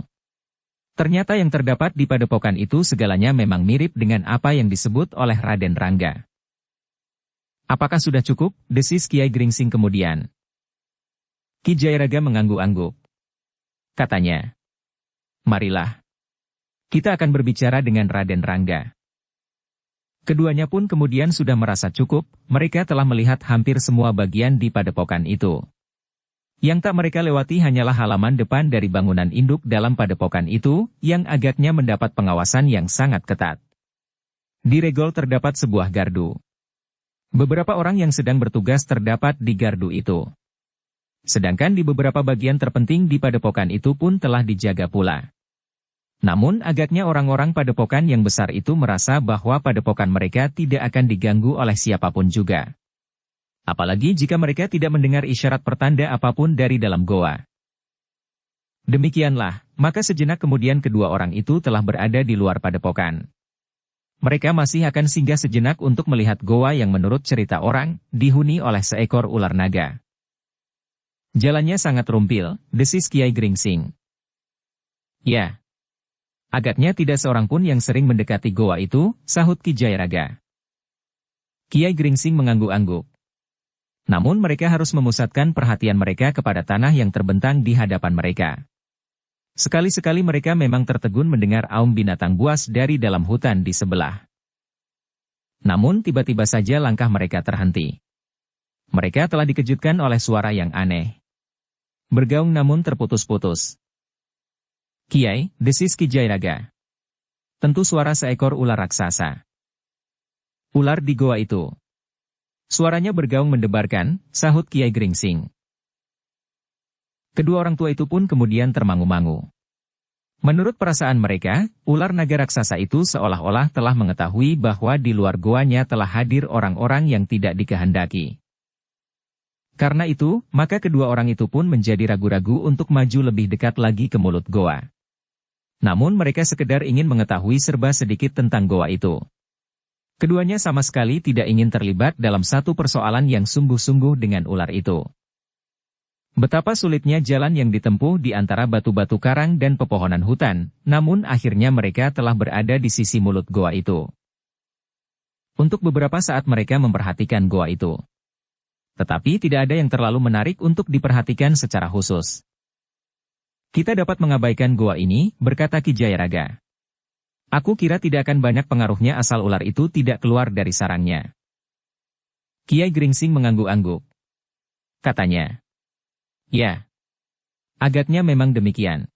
Ternyata yang terdapat di padepokan itu segalanya memang mirip dengan apa yang disebut oleh Raden Rangga. Apakah sudah cukup? Desis Kiai Gringsing kemudian. Ki Jayaraga mengangguk-angguk. Katanya, marilah. Kita akan berbicara dengan Raden Rangga. Keduanya pun kemudian sudah merasa cukup, mereka telah melihat hampir semua bagian di padepokan itu. Yang tak mereka lewati hanyalah halaman depan dari bangunan induk dalam padepokan itu, yang agaknya mendapat pengawasan yang sangat ketat. Di regol terdapat sebuah gardu. Beberapa orang yang sedang bertugas terdapat di gardu itu. Sedangkan di beberapa bagian terpenting di padepokan itu pun telah dijaga pula. Namun agaknya orang-orang padepokan yang besar itu merasa bahwa padepokan mereka tidak akan diganggu oleh siapapun juga. Apalagi jika mereka tidak mendengar isyarat pertanda apapun dari dalam goa. Demikianlah, maka sejenak kemudian kedua orang itu telah berada di luar padepokan. Mereka masih akan singgah sejenak untuk melihat goa yang menurut cerita orang, dihuni oleh seekor ular naga. Jalannya sangat rumpil, desis Kiai Gringsing. Ya. Agaknya tidak seorang pun yang sering mendekati goa itu, sahut Ki Jayaraga. Kiai Gringsing mengangguk-angguk. Namun mereka harus memusatkan perhatian mereka kepada tanah yang terbentang di hadapan mereka. Sekali-sekali mereka memang tertegun mendengar aum binatang buas dari dalam hutan di sebelah. Namun tiba-tiba saja langkah mereka terhenti. Mereka telah dikejutkan oleh suara yang aneh. Bergaung namun terputus-putus. Kiai, desis Ki Jayaraga. Tentu suara seekor ular raksasa. Ular di goa itu. Suaranya bergaung mendebarkan, sahut Kiai Gringsing. Kedua orang tua itu pun kemudian termangu-mangu. Menurut perasaan mereka, ular naga raksasa itu seolah-olah telah mengetahui bahwa di luar goanya telah hadir orang-orang yang tidak dikehendaki. Karena itu, maka kedua orang itu pun menjadi ragu-ragu untuk maju lebih dekat lagi ke mulut goa. Namun mereka sekedar ingin mengetahui serba sedikit tentang goa itu. Keduanya sama sekali tidak ingin terlibat dalam satu persoalan yang sungguh-sungguh dengan ular itu. Betapa sulitnya jalan yang ditempuh di antara batu-batu karang dan pepohonan hutan, namun akhirnya mereka telah berada di sisi mulut goa itu. Untuk beberapa saat mereka memperhatikan goa itu. Tetapi tidak ada yang terlalu menarik untuk diperhatikan secara khusus. Kita dapat mengabaikan goa ini, berkata Ki Jayaraga. Aku kira tidak akan banyak pengaruhnya asal ular itu tidak keluar dari sarangnya. Kiai Gringsing mengangguk-angguk. Katanya. Ya. Agaknya memang demikian.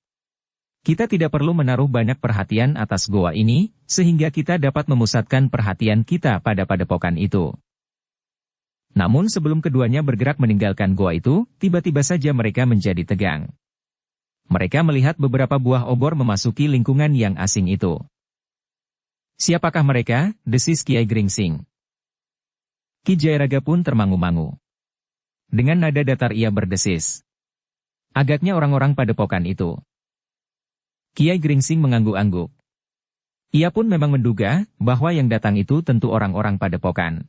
Kita tidak perlu menaruh banyak perhatian atas goa ini, sehingga kita dapat memusatkan perhatian kita pada padepokan itu. Namun sebelum keduanya bergerak meninggalkan goa itu, tiba-tiba saja mereka menjadi tegang. Mereka melihat beberapa buah obor memasuki lingkungan yang asing itu. Siapakah mereka? Desis Kiai Gringsing. Ki Jayaraga pun termangu-mangu. Dengan nada datar ia berdesis. Agaknya orang-orang padepokan itu. Kiai Gringsing mengangguk-angguk. Ia pun memang menduga bahwa yang datang itu tentu orang-orang padepokan.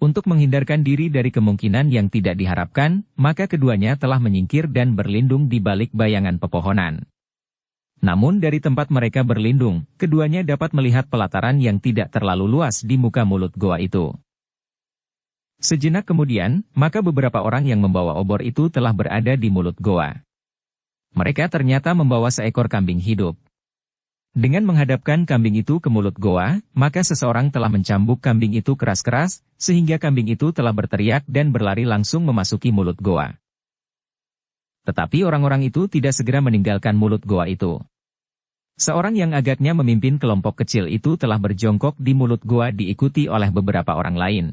Untuk menghindarkan diri dari kemungkinan yang tidak diharapkan, maka keduanya telah menyingkir dan berlindung di balik bayangan pepohonan. Namun dari tempat mereka berlindung, keduanya dapat melihat pelataran yang tidak terlalu luas di muka mulut goa itu. Sejenak kemudian, maka beberapa orang yang membawa obor itu telah berada di mulut goa. Mereka ternyata membawa seekor kambing hidup. Dengan menghadapkan kambing itu ke mulut goa, maka seseorang telah mencambuk kambing itu keras-keras, sehingga kambing itu telah berteriak dan berlari langsung memasuki mulut goa. Tetapi orang-orang itu tidak segera meninggalkan mulut goa itu. Seorang yang agaknya memimpin kelompok kecil itu telah berjongkok di mulut goa diikuti oleh beberapa orang lain.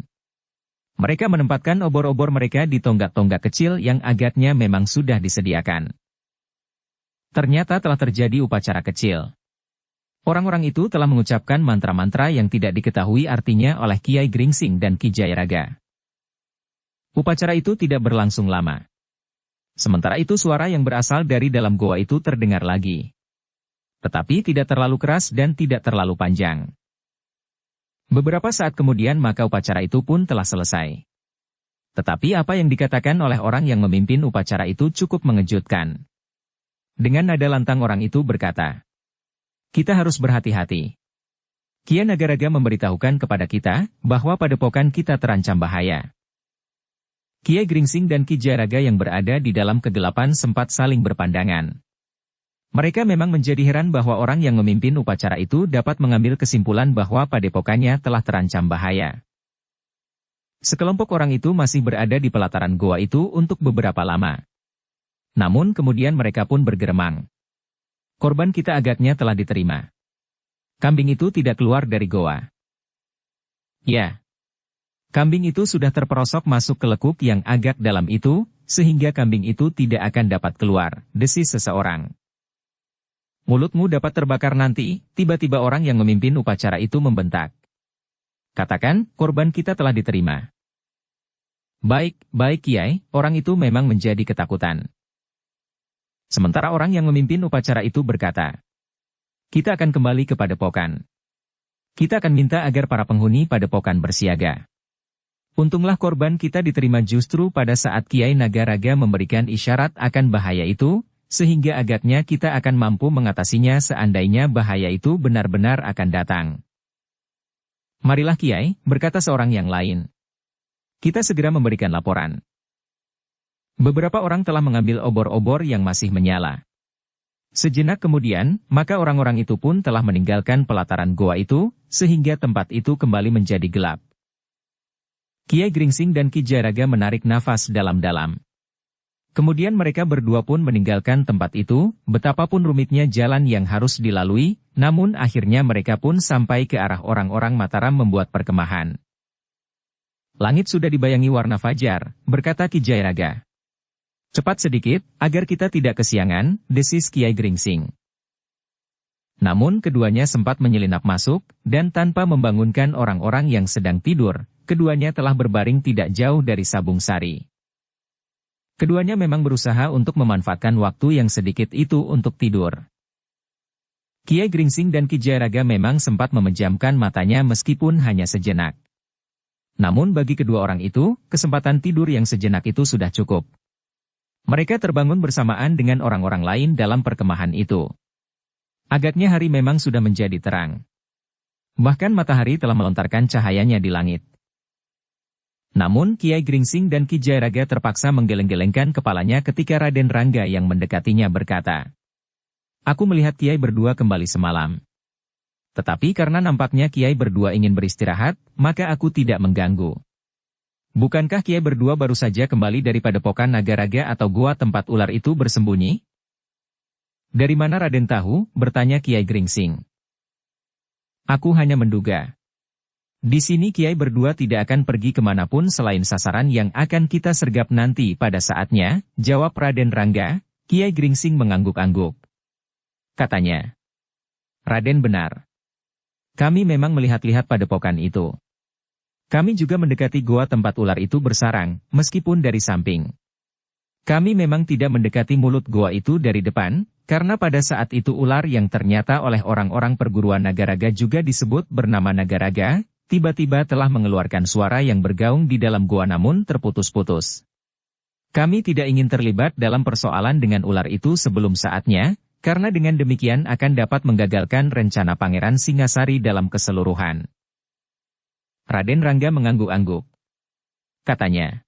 Mereka menempatkan obor-obor mereka di tonggak-tonggak kecil yang agaknya memang sudah disediakan. Ternyata telah terjadi upacara kecil. Orang-orang itu telah mengucapkan mantra-mantra yang tidak diketahui artinya oleh Kiai Gringsing dan Ki Jayaraga. Upacara itu tidak berlangsung lama. Sementara itu suara yang berasal dari dalam goa itu terdengar lagi. Tetapi tidak terlalu keras dan tidak terlalu panjang. Beberapa saat kemudian maka upacara itu pun telah selesai. Tetapi apa yang dikatakan oleh orang yang memimpin upacara itu cukup mengejutkan. Dengan nada lantang orang itu berkata, kita harus berhati-hati. Kiai Nagaraga memberitahukan kepada kita bahwa padepokan kita terancam bahaya. Kiai Gringsing dan Ki Jayaraga yang berada di dalam kegelapan sempat saling berpandangan. Mereka memang menjadi heran bahwa orang yang memimpin upacara itu dapat mengambil kesimpulan bahwa padepokannya telah terancam bahaya. Sekelompok orang itu masih berada di pelataran goa itu untuk beberapa lama. Namun kemudian mereka pun bergeremang. Korban kita agaknya telah diterima. Kambing itu tidak keluar dari goa. Ya. Kambing itu sudah terperosok masuk ke lekuk yang agak dalam itu, sehingga kambing itu tidak akan dapat keluar, desis seseorang. Mulutmu dapat terbakar nanti, tiba-tiba orang yang memimpin upacara itu membentak. Katakan, korban kita telah diterima. Baik, baik Kiai, orang itu memang menjadi ketakutan. Sementara orang yang memimpin upacara itu berkata, kita akan kembali ke padepokan. Kita akan minta agar para penghuni padepokan bersiaga. Untunglah korban kita diterima justru pada saat Kiai Nagaraga memberikan isyarat akan bahaya itu, sehingga agaknya kita akan mampu mengatasinya seandainya bahaya itu benar-benar akan datang. Marilah Kiai, berkata seorang yang lain. Kita segera memberikan laporan. Beberapa orang telah mengambil obor-obor yang masih menyala. Sejenak kemudian, maka orang-orang itu pun telah meninggalkan pelataran goa itu, sehingga tempat itu kembali menjadi gelap. Kiai Gringsing dan Ki Jayaraga menarik nafas dalam-dalam. Kemudian mereka berdua pun meninggalkan tempat itu, betapapun rumitnya jalan yang harus dilalui, namun akhirnya mereka pun sampai ke arah orang-orang Mataram membuat perkemahan. Langit sudah dibayangi warna fajar, berkata Ki Jayaraga. Cepat sedikit, agar kita tidak kesiangan, desis Kiai Gringsing. Namun keduanya sempat menyelinap masuk, dan tanpa membangunkan orang-orang yang sedang tidur, keduanya telah berbaring tidak jauh dari Sabung Sari. Keduanya memang berusaha untuk memanfaatkan waktu yang sedikit itu untuk tidur. Kiai Gringsing dan Ki Jayaraga memang sempat memejamkan matanya meskipun hanya sejenak. Namun bagi kedua orang itu, kesempatan tidur yang sejenak itu sudah cukup. Mereka terbangun bersamaan dengan orang-orang lain dalam perkemahan itu. Agaknya hari memang sudah menjadi terang. Bahkan matahari telah melontarkan cahayanya di langit. Namun Kiai Gringsing dan Ki Jayaraga terpaksa menggeleng-gelengkan kepalanya ketika Raden Rangga yang mendekatinya berkata, "Aku melihat Kiai berdua kembali semalam. Tetapi karena nampaknya Kiai berdua ingin beristirahat, maka aku tidak mengganggu." "Bukankah Kiai berdua baru saja kembali dari Padepokan Nagaraga atau gua tempat ular itu bersembunyi?" "Dari mana Raden tahu?" bertanya Kiai Gringsing. "Aku hanya menduga. Di sini Kiai berdua tidak akan pergi kemanapun selain sasaran yang akan kita sergap nanti pada saatnya," jawab Raden Rangga. Kiai Gringsing mengangguk-angguk. Katanya, "Raden benar. Kami memang melihat-lihat padepokan itu. Kami juga mendekati goa tempat ular itu bersarang, meskipun dari samping. Kami memang tidak mendekati mulut goa itu dari depan, karena pada saat itu ular yang ternyata oleh orang-orang perguruan Nagaraga juga disebut bernama Nagaraga, tiba-tiba telah mengeluarkan suara yang bergaung di dalam goa namun terputus-putus. Kami tidak ingin terlibat dalam persoalan dengan ular itu sebelum saatnya, karena dengan demikian akan dapat menggagalkan rencana Pangeran Singasari dalam keseluruhan." Raden Rangga mengangguk-angguk. Katanya,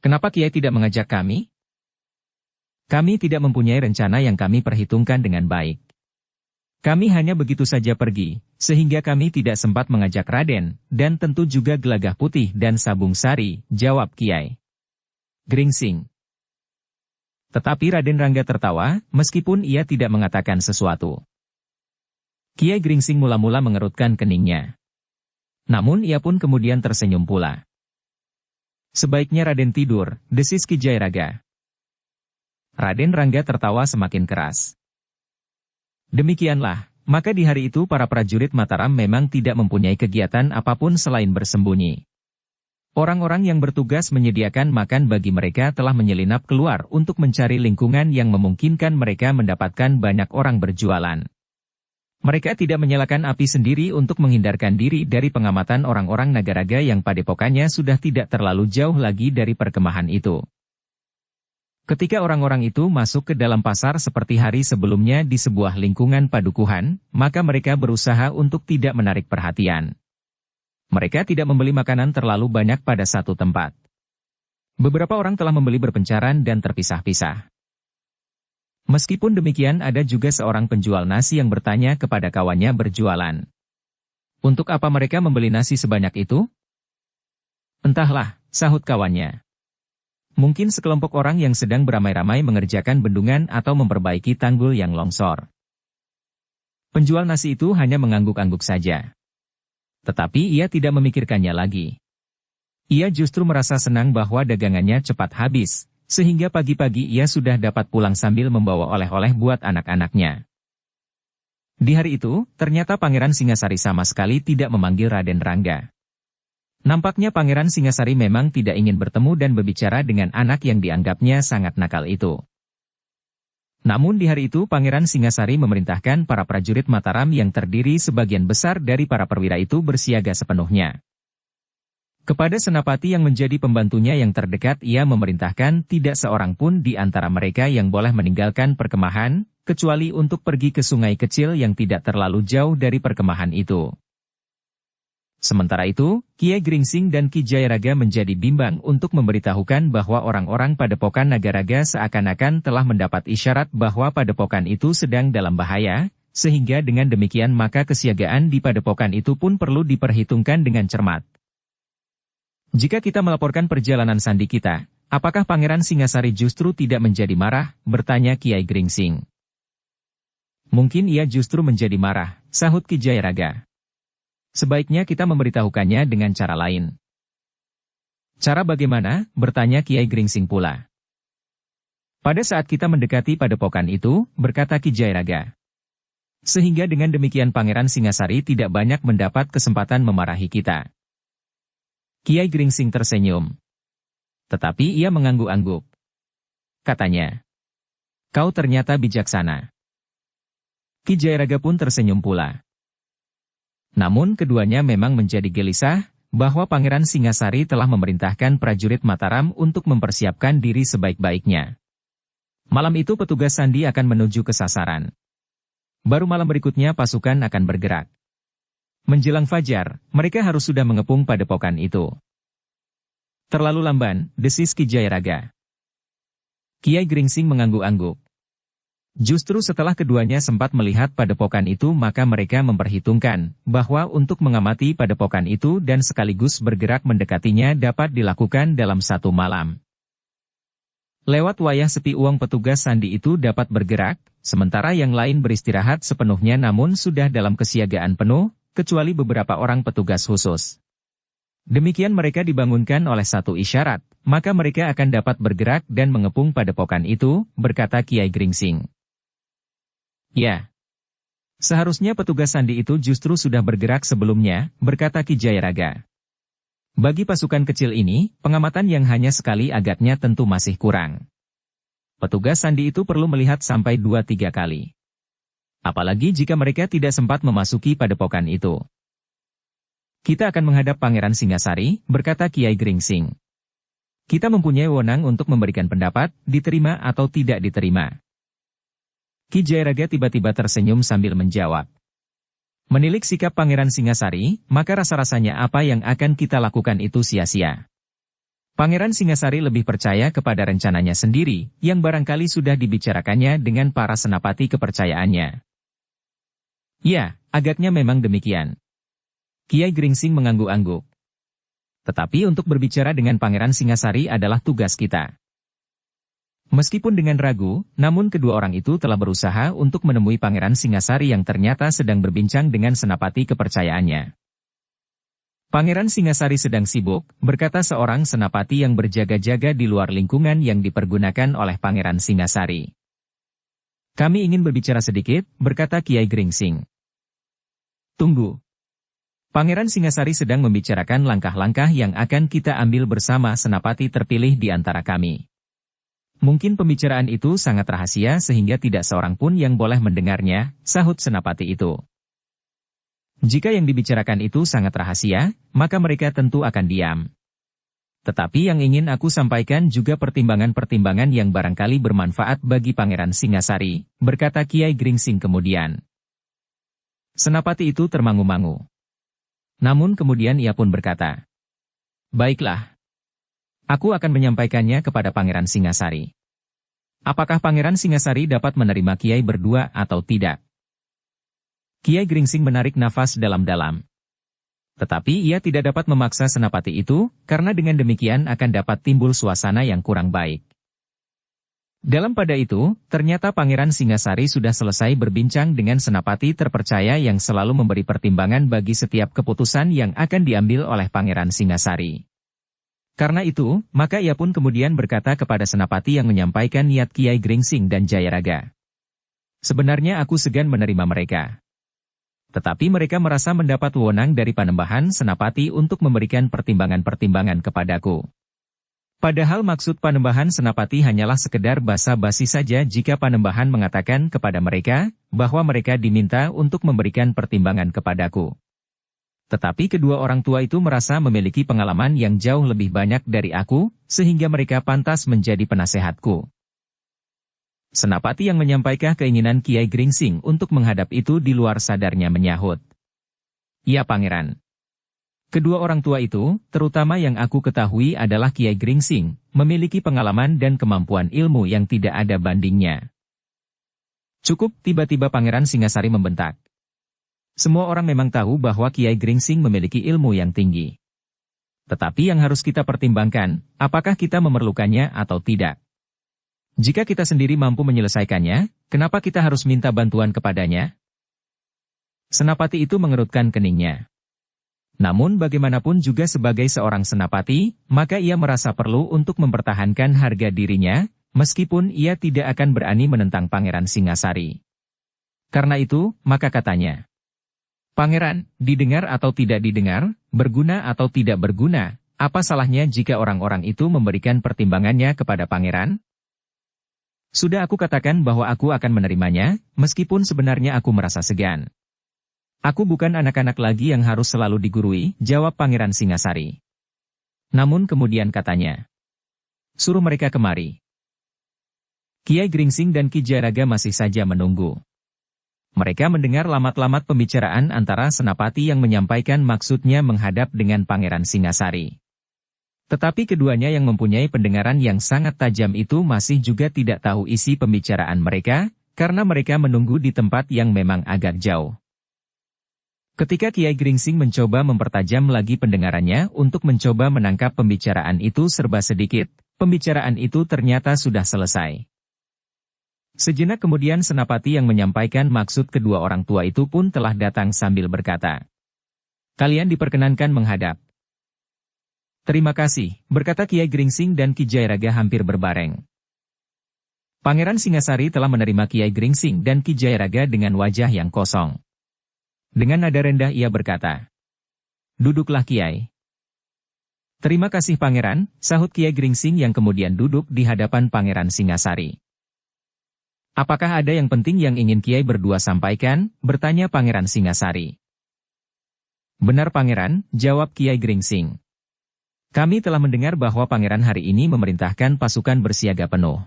"Kenapa Kiai tidak mengajak kami?" "Kami tidak mempunyai rencana yang kami perhitungkan dengan baik. Kami hanya begitu saja pergi, sehingga kami tidak sempat mengajak Raden, dan tentu juga Gelagah Putih dan Sabung Sari," jawab Kiai Gringsing. Tetapi Raden Rangga tertawa, meskipun ia tidak mengatakan sesuatu. Kiai Gringsing mula-mula mengerutkan keningnya. Namun ia pun kemudian tersenyum pula. "Sebaiknya Raden tidur," desis Ki Jayaraga. Raden Rangga tertawa semakin keras. "Demikianlah, maka di hari itu para prajurit Mataram memang tidak mempunyai kegiatan apapun selain bersembunyi. Orang-orang yang bertugas menyediakan makan bagi mereka telah menyelinap keluar untuk mencari lingkungan yang memungkinkan mereka mendapatkan banyak orang berjualan. Mereka tidak menyalakan api sendiri untuk menghindarkan diri dari pengamatan orang-orang Nagaraga yang padepokannya sudah tidak terlalu jauh lagi dari perkemahan itu. Ketika orang-orang itu masuk ke dalam pasar seperti hari sebelumnya di sebuah lingkungan padukuhan, maka mereka berusaha untuk tidak menarik perhatian. Mereka tidak membeli makanan terlalu banyak pada satu tempat. Beberapa orang telah membeli berpencaran dan terpisah-pisah. Meskipun demikian ada juga seorang penjual nasi yang bertanya kepada kawannya berjualan. "Untuk apa mereka membeli nasi sebanyak itu?" "Entahlah," sahut kawannya. "Mungkin sekelompok orang yang sedang beramai-ramai mengerjakan bendungan atau memperbaiki tanggul yang longsor." Penjual nasi itu hanya mengangguk-angguk saja. Tetapi ia tidak memikirkannya lagi. Ia justru merasa senang bahwa dagangannya cepat habis, sehingga pagi-pagi ia sudah dapat pulang sambil membawa oleh-oleh buat anak-anaknya. Di hari itu, ternyata Pangeran Singasari sama sekali tidak memanggil Raden Rangga. Nampaknya Pangeran Singasari memang tidak ingin bertemu dan berbicara dengan anak yang dianggapnya sangat nakal itu. Namun di hari itu Pangeran Singasari memerintahkan para prajurit Mataram yang terdiri sebagian besar dari para perwira itu bersiaga sepenuhnya. Kepada senapati yang menjadi pembantunya yang terdekat ia memerintahkan tidak seorang pun di antara mereka yang boleh meninggalkan perkemahan, kecuali untuk pergi ke sungai kecil yang tidak terlalu jauh dari perkemahan itu. Sementara itu, Kiai Gringsing dan Ki Jayaraga menjadi bimbang untuk memberitahukan bahwa orang-orang Padepokan Nagaraga seakan-akan telah mendapat isyarat bahwa padepokan itu sedang dalam bahaya, sehingga dengan demikian maka kesiagaan di padepokan itu pun perlu diperhitungkan dengan cermat. "Jika kita melaporkan perjalanan sandi kita, apakah Pangeran Singasari justru tidak menjadi marah?" bertanya Kiai Gringsing. "Mungkin ia justru menjadi marah," sahut Ki Jayaraga. "Sebaiknya kita memberitahukannya dengan cara lain." "Cara bagaimana?" bertanya Kiai Gringsing pula. "Pada saat kita mendekati padepokan itu," berkata Ki Jayaraga. "Sehingga dengan demikian Pangeran Singasari tidak banyak mendapat kesempatan memarahi kita." Kiai Gringsing tersenyum. Tetapi ia mengangguk-angguk. Katanya, "Kau ternyata bijaksana." Ki Jayaraga pun tersenyum pula. Namun keduanya memang menjadi gelisah, bahwa Pangeran Singasari telah memerintahkan prajurit Mataram untuk mempersiapkan diri sebaik-baiknya. Malam itu petugas sandi akan menuju ke sasaran. Baru malam berikutnya pasukan akan bergerak. Menjelang fajar, mereka harus sudah mengepung padepokan itu. Terlalu lamban, desis Ki Jayaraga. Kiai Gringsing mengangguk-angguk. Justru setelah keduanya sempat melihat padepokan itu maka mereka memperhitungkan bahwa untuk mengamati padepokan itu dan sekaligus bergerak mendekatinya dapat dilakukan dalam satu malam. Lewat wayah sepi uang petugas sandi itu dapat bergerak, sementara yang lain beristirahat sepenuhnya namun sudah dalam kesiagaan penuh, kecuali beberapa orang petugas khusus. Demikian mereka dibangunkan oleh satu isyarat, maka mereka akan dapat bergerak dan mengepung padepokan itu, berkata Kiai Gringsing. Ya. Seharusnya petugas sandi itu justru sudah bergerak sebelumnya, berkata Ki Jayaraga. Bagi pasukan kecil ini, pengamatan yang hanya sekali agaknya tentu masih kurang. Petugas sandi itu perlu melihat sampai 2-3 kali. Apalagi jika mereka tidak sempat memasuki padepokan itu. Kita akan menghadap Pangeran Singasari, berkata Kiai Gringsing. Kita mempunyai wewenang untuk memberikan pendapat, diterima atau tidak diterima. Ki Jayaraga tiba-tiba tersenyum sambil menjawab. Menilik sikap Pangeran Singasari, maka rasa-rasanya apa yang akan kita lakukan itu sia-sia. Pangeran Singasari lebih percaya kepada rencananya sendiri, yang barangkali sudah dibicarakannya dengan para senapati kepercayaannya. Ya, agaknya memang demikian. Kiai Gringsing mengangguk-angguk. Tetapi untuk berbicara dengan Pangeran Singasari adalah tugas kita. Meskipun dengan ragu, namun kedua orang itu telah berusaha untuk menemui Pangeran Singasari yang ternyata sedang berbincang dengan senapati kepercayaannya. Pangeran Singasari sedang sibuk, berkata seorang senapati yang berjaga-jaga di luar lingkungan yang dipergunakan oleh Pangeran Singasari. Kami ingin berbicara sedikit, berkata Kiai Gringsing. Tunggu. Pangeran Singasari sedang membicarakan langkah-langkah yang akan kita ambil bersama senapati terpilih di antara kami. Mungkin pembicaraan itu sangat rahasia sehingga tidak seorang pun yang boleh mendengarnya, sahut senapati itu. Jika yang dibicarakan itu sangat rahasia, maka mereka tentu akan diam. Tetapi yang ingin aku sampaikan juga pertimbangan-pertimbangan yang barangkali bermanfaat bagi Pangeran Singasari, berkata Kiai Gringsing kemudian. Senapati itu termangu-mangu. Namun kemudian ia pun berkata, baiklah. Aku akan menyampaikannya kepada Pangeran Singasari. Apakah Pangeran Singasari dapat menerima Kiai berdua atau tidak? Kiai Gringsing menarik nafas dalam-dalam. Tetapi ia tidak dapat memaksa senapati itu, karena dengan demikian akan dapat timbul suasana yang kurang baik. Dalam pada itu, ternyata Pangeran Singasari sudah selesai berbincang dengan senapati terpercaya yang selalu memberi pertimbangan bagi setiap keputusan yang akan diambil oleh Pangeran Singasari. Karena itu, maka ia pun kemudian berkata kepada senapati yang menyampaikan niat Kiai Gringsing dan Jayaraga. Sebenarnya aku segan menerima mereka. Tetapi mereka merasa mendapat wewenang dari Panembahan Senapati untuk memberikan pertimbangan-pertimbangan kepadaku. Padahal maksud Panembahan Senapati hanyalah sekedar basa-basi saja jika Panembahan mengatakan kepada mereka, bahwa mereka diminta untuk memberikan pertimbangan kepadaku. Tetapi kedua orang tua itu merasa memiliki pengalaman yang jauh lebih banyak dari aku, sehingga mereka pantas menjadi penasehatku. Senapati yang menyampaikan keinginan Kiai Gringsing untuk menghadap itu di luar sadarnya menyahut. Ya Pangeran. Kedua orang tua itu, terutama yang aku ketahui adalah Kiai Gringsing, memiliki pengalaman dan kemampuan ilmu yang tidak ada bandingnya. Cukup, tiba-tiba Pangeran Singasari membentak. Semua orang memang tahu bahwa Kiai Gringsing memiliki ilmu yang tinggi. Tetapi yang harus kita pertimbangkan, apakah kita memerlukannya atau tidak. Jika kita sendiri mampu menyelesaikannya, kenapa kita harus minta bantuan kepadanya? Senapati itu mengerutkan keningnya. Namun bagaimanapun juga sebagai seorang senapati, maka ia merasa perlu untuk mempertahankan harga dirinya, meskipun ia tidak akan berani menentang Pangeran Singasari. Karena itu, maka katanya, Pangeran, didengar atau tidak didengar, berguna atau tidak berguna, apa salahnya jika orang-orang itu memberikan pertimbangannya kepada Pangeran? Sudah aku katakan bahwa aku akan menerimanya, meskipun sebenarnya aku merasa segan. Aku bukan anak-anak lagi yang harus selalu digurui, jawab Pangeran Singasari. Namun kemudian katanya, suruh mereka kemari. Kiai Gringsing dan Ki Jayaraga masih saja menunggu. Mereka mendengar lamat-lamat pembicaraan antara Senapati yang menyampaikan maksudnya menghadap dengan Pangeran Singasari. Tetapi keduanya yang mempunyai pendengaran yang sangat tajam itu masih juga tidak tahu isi pembicaraan mereka, karena mereka menunggu di tempat yang memang agak jauh. Ketika Kiai Gringsing mencoba mempertajam lagi pendengarannya untuk mencoba menangkap pembicaraan itu serba sedikit, pembicaraan itu ternyata sudah selesai. Sejenak kemudian Senapati yang menyampaikan maksud kedua orang tua itu pun telah datang sambil berkata, "Kalian diperkenankan menghadap." "Terima kasih," berkata Kiai Gringsing dan Ki Jayaraga hampir berbareng. Pangeran Singasari telah menerima Kiai Gringsing dan Ki Jayaraga dengan wajah yang kosong. Dengan nada rendah ia berkata, "Duduklah Kiai." "Terima kasih Pangeran," sahut Kiai Gringsing yang kemudian duduk di hadapan Pangeran Singasari. "Apakah ada yang penting yang ingin Kiai berdua sampaikan?" bertanya Pangeran Singasari. "Benar Pangeran," jawab Kiai Gringsing. "Kami telah mendengar bahwa Pangeran hari ini memerintahkan pasukan bersiaga penuh.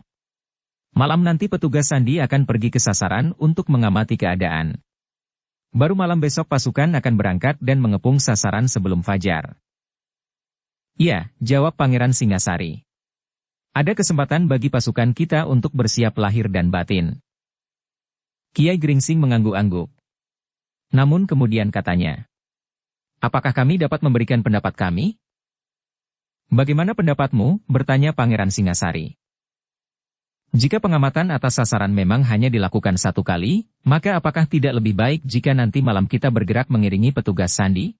Malam nanti petugas sandi akan pergi ke sasaran untuk mengamati keadaan. Baru malam besok pasukan akan berangkat dan mengepung sasaran sebelum fajar." "Iya," jawab Pangeran Singasari. "Ada kesempatan bagi pasukan kita untuk bersiap lahir dan batin." Kiai Gringsing mengangguk-angguk. Namun kemudian katanya, "Apakah kami dapat memberikan pendapat kami?" "Bagaimana pendapatmu?" bertanya Pangeran Singasari. "Jika pengamatan atas sasaran memang hanya dilakukan satu kali, maka apakah tidak lebih baik jika nanti malam kita bergerak mengiringi petugas sandi?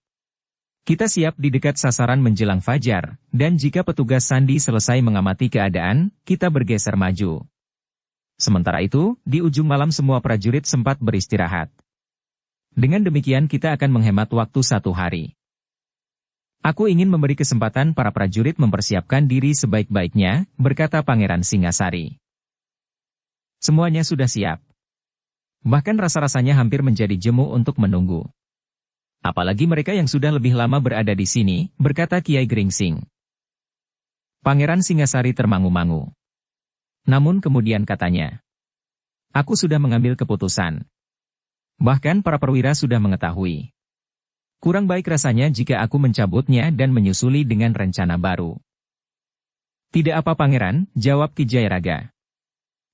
Kita siap di dekat sasaran menjelang fajar, dan jika petugas sandi selesai mengamati keadaan, kita bergeser maju. Sementara itu, di ujung malam semua prajurit sempat beristirahat. Dengan demikian kita akan menghemat waktu 1 hari. Aku ingin memberi kesempatan para prajurit mempersiapkan diri sebaik-baiknya," berkata Pangeran Singasari. "Semuanya sudah siap. Bahkan rasa-rasanya hampir menjadi jemu untuk menunggu. Apalagi mereka yang sudah lebih lama berada di sini," berkata Kiai Gringsing. Pangeran Singasari termangu-mangu. Namun kemudian katanya, "Aku sudah mengambil keputusan. Bahkan para perwira sudah mengetahui. Kurang baik rasanya jika aku mencabutnya dan menyusuli dengan rencana baru." "Tidak apa Pangeran," jawab Ki Jayaraga.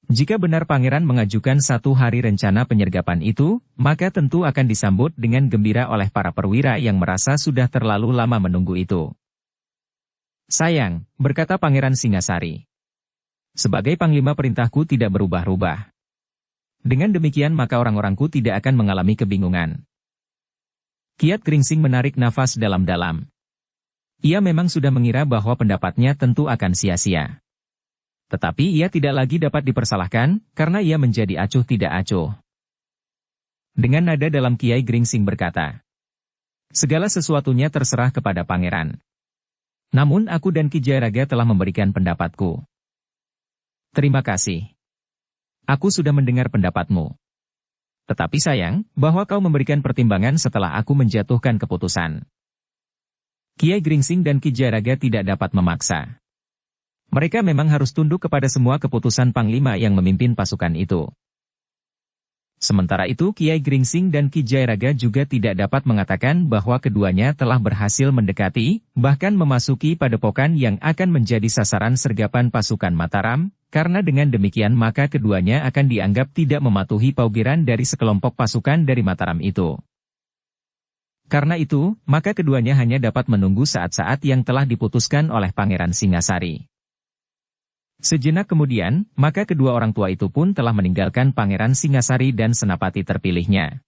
"Jika benar Pangeran mengajukan 1 hari rencana penyergapan itu, maka tentu akan disambut dengan gembira oleh para perwira yang merasa sudah terlalu lama menunggu itu." "Sayang," berkata Pangeran Singasari. "Sebagai panglima perintahku tidak berubah-ubah. Dengan demikian maka orang-orangku tidak akan mengalami kebingungan." Kiai Gringsing menarik nafas dalam-dalam. Ia memang sudah mengira bahwa pendapatnya tentu akan sia-sia. Tetapi ia tidak lagi dapat dipersalahkan, karena ia menjadi acuh tidak acuh. Dengan nada dalam Kiai Gringsing berkata, "Segala sesuatunya terserah kepada Pangeran. Namun aku dan Ki Jayaraga telah memberikan pendapatku." "Terima kasih. Aku sudah mendengar pendapatmu. Tetapi sayang, bahwa kau memberikan pertimbangan setelah aku menjatuhkan keputusan." Kiai Gringsing dan Ki Jayaraga tidak dapat memaksa. Mereka memang harus tunduk kepada semua keputusan Panglima yang memimpin pasukan itu. Sementara itu Kiai Gringsing dan Ki Jayaraga juga tidak dapat mengatakan bahwa keduanya telah berhasil mendekati, bahkan memasuki padepokan yang akan menjadi sasaran sergapan pasukan Mataram, karena dengan demikian maka keduanya akan dianggap tidak mematuhi paugeran dari sekelompok pasukan dari Mataram itu. Karena itu, maka keduanya hanya dapat menunggu saat-saat yang telah diputuskan oleh Pangeran Singasari. Sejenak kemudian, maka kedua orang tua itu pun telah meninggalkan Pangeran Singasari dan senapati terpilihnya.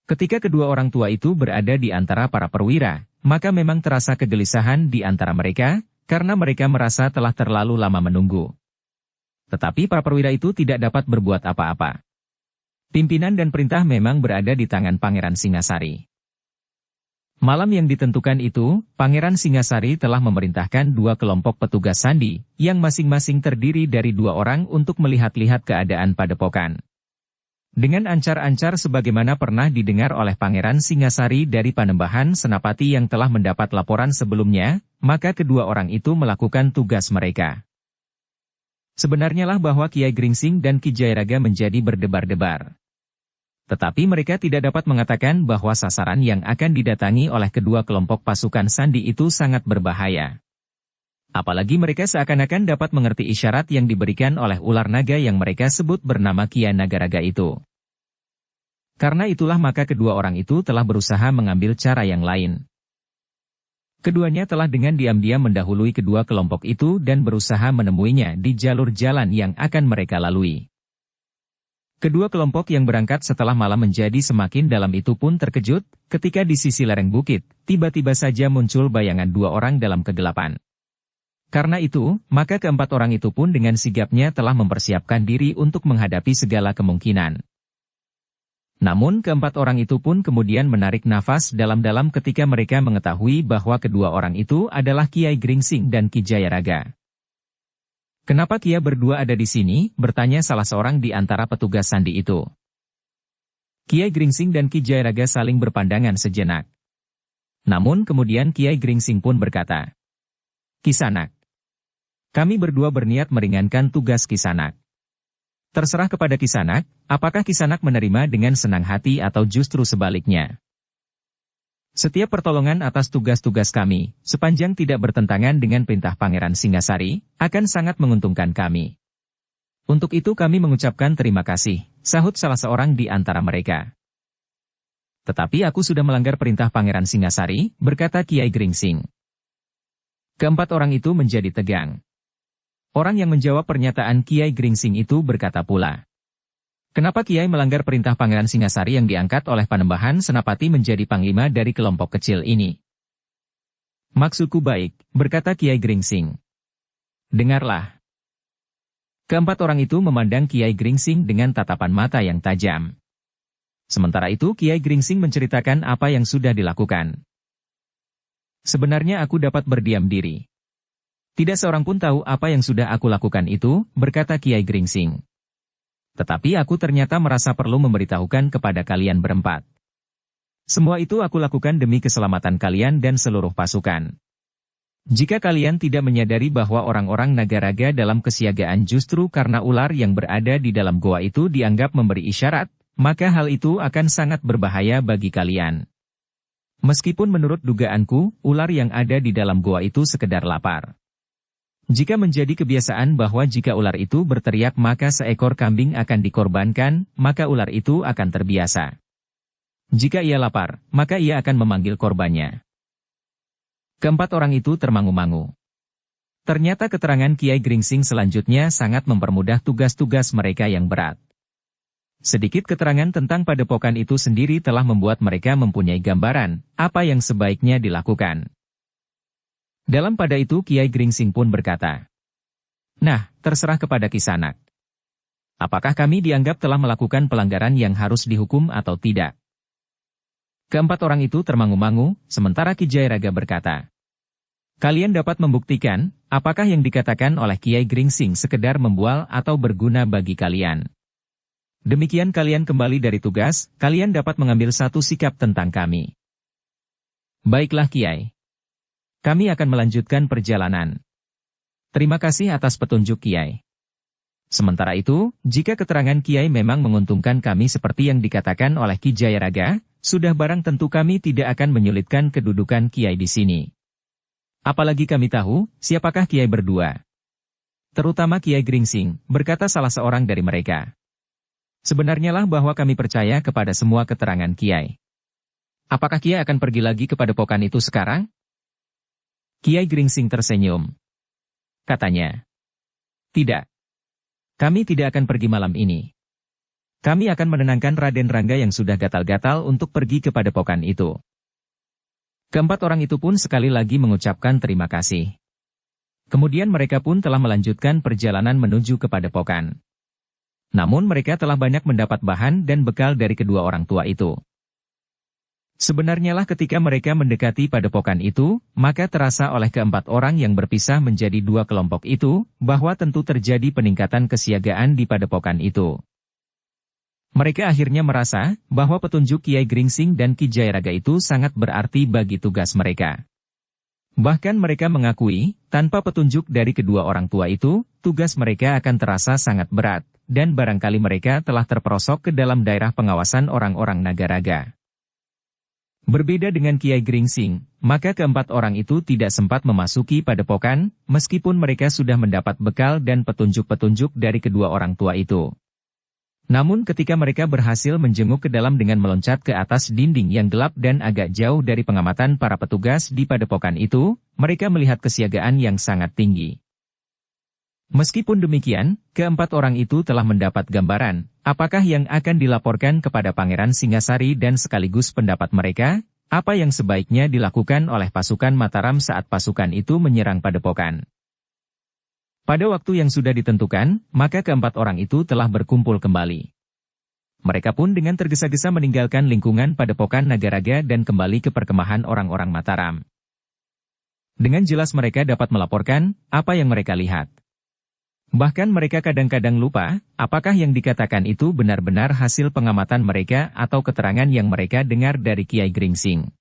Ketika kedua orang tua itu berada di antara para perwira, maka memang terasa kegelisahan di antara mereka, karena mereka merasa telah terlalu lama menunggu. Tetapi para perwira itu tidak dapat berbuat apa-apa. Pimpinan dan perintah memang berada di tangan Pangeran Singasari. Malam yang ditentukan itu, Pangeran Singasari telah memerintahkan 2 kelompok petugas sandi, yang masing-masing terdiri dari 2 orang untuk melihat-lihat keadaan padepokan. Dengan ancar-ancar sebagaimana pernah didengar oleh Pangeran Singasari dari Panembahan Senapati yang telah mendapat laporan sebelumnya, maka kedua orang itu melakukan tugas mereka. Sebenarnya lah bahwa Kiai Gringsing dan Ki Jayaraga menjadi berdebar-debar. Tetapi mereka tidak dapat mengatakan bahwa sasaran yang akan didatangi oleh kedua kelompok pasukan sandi itu sangat berbahaya. Apalagi mereka seakan-akan dapat mengerti isyarat yang diberikan oleh ular naga yang mereka sebut bernama Kiai Nagaraga itu. Karena itulah maka kedua orang itu telah berusaha mengambil cara yang lain. Keduanya telah dengan diam-diam mendahului kedua kelompok itu dan berusaha menemuinya di jalur jalan yang akan mereka lalui. Kedua kelompok yang berangkat setelah malam menjadi semakin dalam itu pun terkejut, ketika di sisi lereng bukit, tiba-tiba saja muncul bayangan dua orang dalam kegelapan. Karena itu, maka keempat orang itu pun dengan sigapnya telah mempersiapkan diri untuk menghadapi segala kemungkinan. Namun keempat orang itu pun kemudian menarik nafas dalam-dalam ketika mereka mengetahui bahwa kedua orang itu adalah Kiai Gringsing dan Ki Jayaraga. "Kenapa Kia berdua ada di sini?" bertanya salah seorang di antara petugas sandi itu. Kiai Gringsing dan Ki Jayaraga saling berpandangan sejenak. Namun kemudian Kiai Gringsing pun berkata, "Kisanak, kami berdua berniat meringankan tugas Kisanak. Terserah kepada Kisanak, apakah Kisanak menerima dengan senang hati atau justru sebaliknya. Setiap pertolongan atas tugas-tugas kami, sepanjang tidak bertentangan dengan perintah Pangeran Singasari, akan sangat menguntungkan kami. Untuk itu kami mengucapkan terima kasih," sahut salah seorang di antara mereka. "Tetapi aku sudah melanggar perintah Pangeran Singasari," berkata Kiai Gringsing. Keempat orang itu menjadi tegang. Orang yang menjawab pernyataan Kiai Gringsing itu berkata pula, "Kenapa Kiai melanggar perintah Pangeran Singasari yang diangkat oleh Panembahan Senapati menjadi panglima dari kelompok kecil ini?" "Maksudku baik," berkata Kiai Gringsing. "Dengarlah." Keempat orang itu memandang Kiai Gringsing dengan tatapan mata yang tajam. Sementara itu Kiai Gringsing menceritakan apa yang sudah dilakukan. "Sebenarnya aku dapat berdiam diri. Tidak seorang pun tahu apa yang sudah aku lakukan itu," berkata Kiai Gringsing. "Tetapi aku ternyata merasa perlu memberitahukan kepada kalian berempat. Semua itu aku lakukan demi keselamatan kalian dan seluruh pasukan. Jika kalian tidak menyadari bahwa orang-orang Nagaraga dalam kesiagaan justru karena ular yang berada di dalam goa itu dianggap memberi isyarat, maka hal itu akan sangat berbahaya bagi kalian. Meskipun menurut dugaanku, ular yang ada di dalam goa itu sekedar lapar. Jika menjadi kebiasaan bahwa jika ular itu berteriak maka seekor kambing akan dikorbankan, maka ular itu akan terbiasa. Jika ia lapar, maka ia akan memanggil korbannya." Keempat orang itu termangu-mangu. Ternyata keterangan Kiai Gringsing selanjutnya sangat mempermudah tugas-tugas mereka yang berat. Sedikit keterangan tentang padepokan itu sendiri telah membuat mereka mempunyai gambaran apa yang sebaiknya dilakukan. Dalam pada itu Kiai Gringsing pun berkata, "Nah, terserah kepada Kisanak. Apakah kami dianggap telah melakukan pelanggaran yang harus dihukum atau tidak?" Keempat orang itu termangu-mangu, sementara Ki Jayaraga berkata, "Kalian dapat membuktikan, apakah yang dikatakan oleh Kiai Gringsing sekedar membual atau berguna bagi kalian. Demikian kalian kembali dari tugas, kalian dapat mengambil satu sikap tentang kami." "Baiklah Kiai. Kami akan melanjutkan perjalanan. Terima kasih atas petunjuk Kiai. Sementara itu, jika keterangan Kiai memang menguntungkan kami seperti yang dikatakan oleh Ki Jayaraga, sudah barang tentu kami tidak akan menyulitkan kedudukan Kiai di sini. Apalagi kami tahu, siapakah Kiai berdua." "Terutama Kiai Gringsing," berkata salah seorang dari mereka. "Sebenarnya lah bahwa kami percaya kepada semua keterangan Kiai. Apakah Kiai akan pergi lagi ke padepokan itu sekarang?" Kiai Gringsing tersenyum. Katanya, "Tidak. Kami tidak akan pergi malam ini. Kami akan menenangkan Raden Rangga yang sudah gatal-gatal untuk pergi ke padepokan itu." Keempat orang itu pun sekali lagi mengucapkan terima kasih. Kemudian mereka pun telah melanjutkan perjalanan menuju ke padepokan. Namun mereka telah banyak mendapat bahan dan bekal dari kedua orang tua itu. Sebenarnya lah ketika mereka mendekati padepokan itu, maka terasa oleh keempat orang yang berpisah menjadi dua kelompok itu, bahwa tentu terjadi peningkatan kesiagaan di padepokan itu. Mereka akhirnya merasa bahwa petunjuk Kiai Gringsing dan Ki Jayaraga itu sangat berarti bagi tugas mereka. Bahkan mereka mengakui, tanpa petunjuk dari kedua orang tua itu, tugas mereka akan terasa sangat berat, dan barangkali mereka telah terperosok ke dalam daerah pengawasan orang-orang Nagaraga. Berbeda dengan Kiai Gringsing, maka keempat orang itu tidak sempat memasuki padepokan, meskipun mereka sudah mendapat bekal dan petunjuk-petunjuk dari kedua orang tua itu. Namun ketika mereka berhasil menjenguk ke dalam dengan meloncat ke atas dinding yang gelap dan agak jauh dari pengamatan para petugas di padepokan itu, mereka melihat kesiagaan yang sangat tinggi. Meskipun demikian, keempat orang itu telah mendapat gambaran, apakah yang akan dilaporkan kepada Pangeran Singasari dan sekaligus pendapat mereka, apa yang sebaiknya dilakukan oleh pasukan Mataram saat pasukan itu menyerang padepokan. Pada waktu yang sudah ditentukan, maka keempat orang itu telah berkumpul kembali. Mereka pun dengan tergesa-gesa meninggalkan lingkungan padepokan Nagaraga dan kembali ke perkemahan orang-orang Mataram. Dengan jelas mereka dapat melaporkan apa yang mereka lihat. Bahkan mereka kadang-kadang lupa, apakah yang dikatakan itu benar-benar hasil pengamatan mereka atau keterangan yang mereka dengar dari Kiai Gringsing.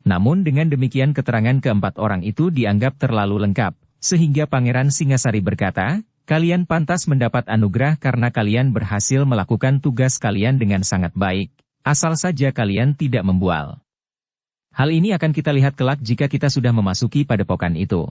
Namun dengan demikian keterangan keempat orang itu dianggap terlalu lengkap, sehingga Pangeran Singasari berkata, kalian pantas mendapat anugerah karena kalian berhasil melakukan tugas kalian dengan sangat baik, asal saja kalian tidak membual. Hal ini akan kita lihat kelak jika kita sudah memasuki padepokan itu.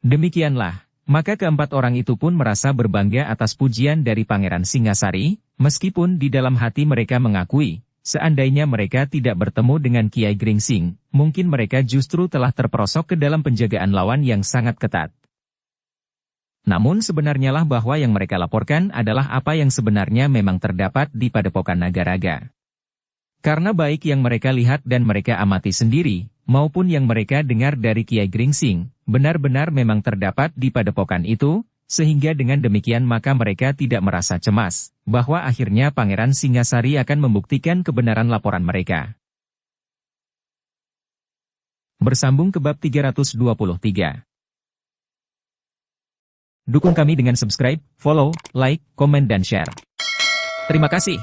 Demikianlah. Maka keempat orang itu pun merasa berbangga atas pujian dari Pangeran Singasari, meskipun di dalam hati mereka mengakui, seandainya mereka tidak bertemu dengan Kiai Gringsing, mungkin mereka justru telah terperosok ke dalam penjagaan lawan yang sangat ketat. Namun sebenarnya lah bahwa yang mereka laporkan adalah apa yang sebenarnya memang terdapat di padepokan Nagaraga. Karena baik yang mereka lihat dan mereka amati sendiri, maupun yang mereka dengar dari Kiai Gringsing, benar-benar memang terdapat di padepokan itu, sehingga dengan demikian maka mereka tidak merasa cemas, bahwa akhirnya Pangeran Singasari akan membuktikan kebenaran laporan mereka. Bersambung ke bab 323. Dukung kami dengan subscribe, follow, like, komen dan share. Terima kasih.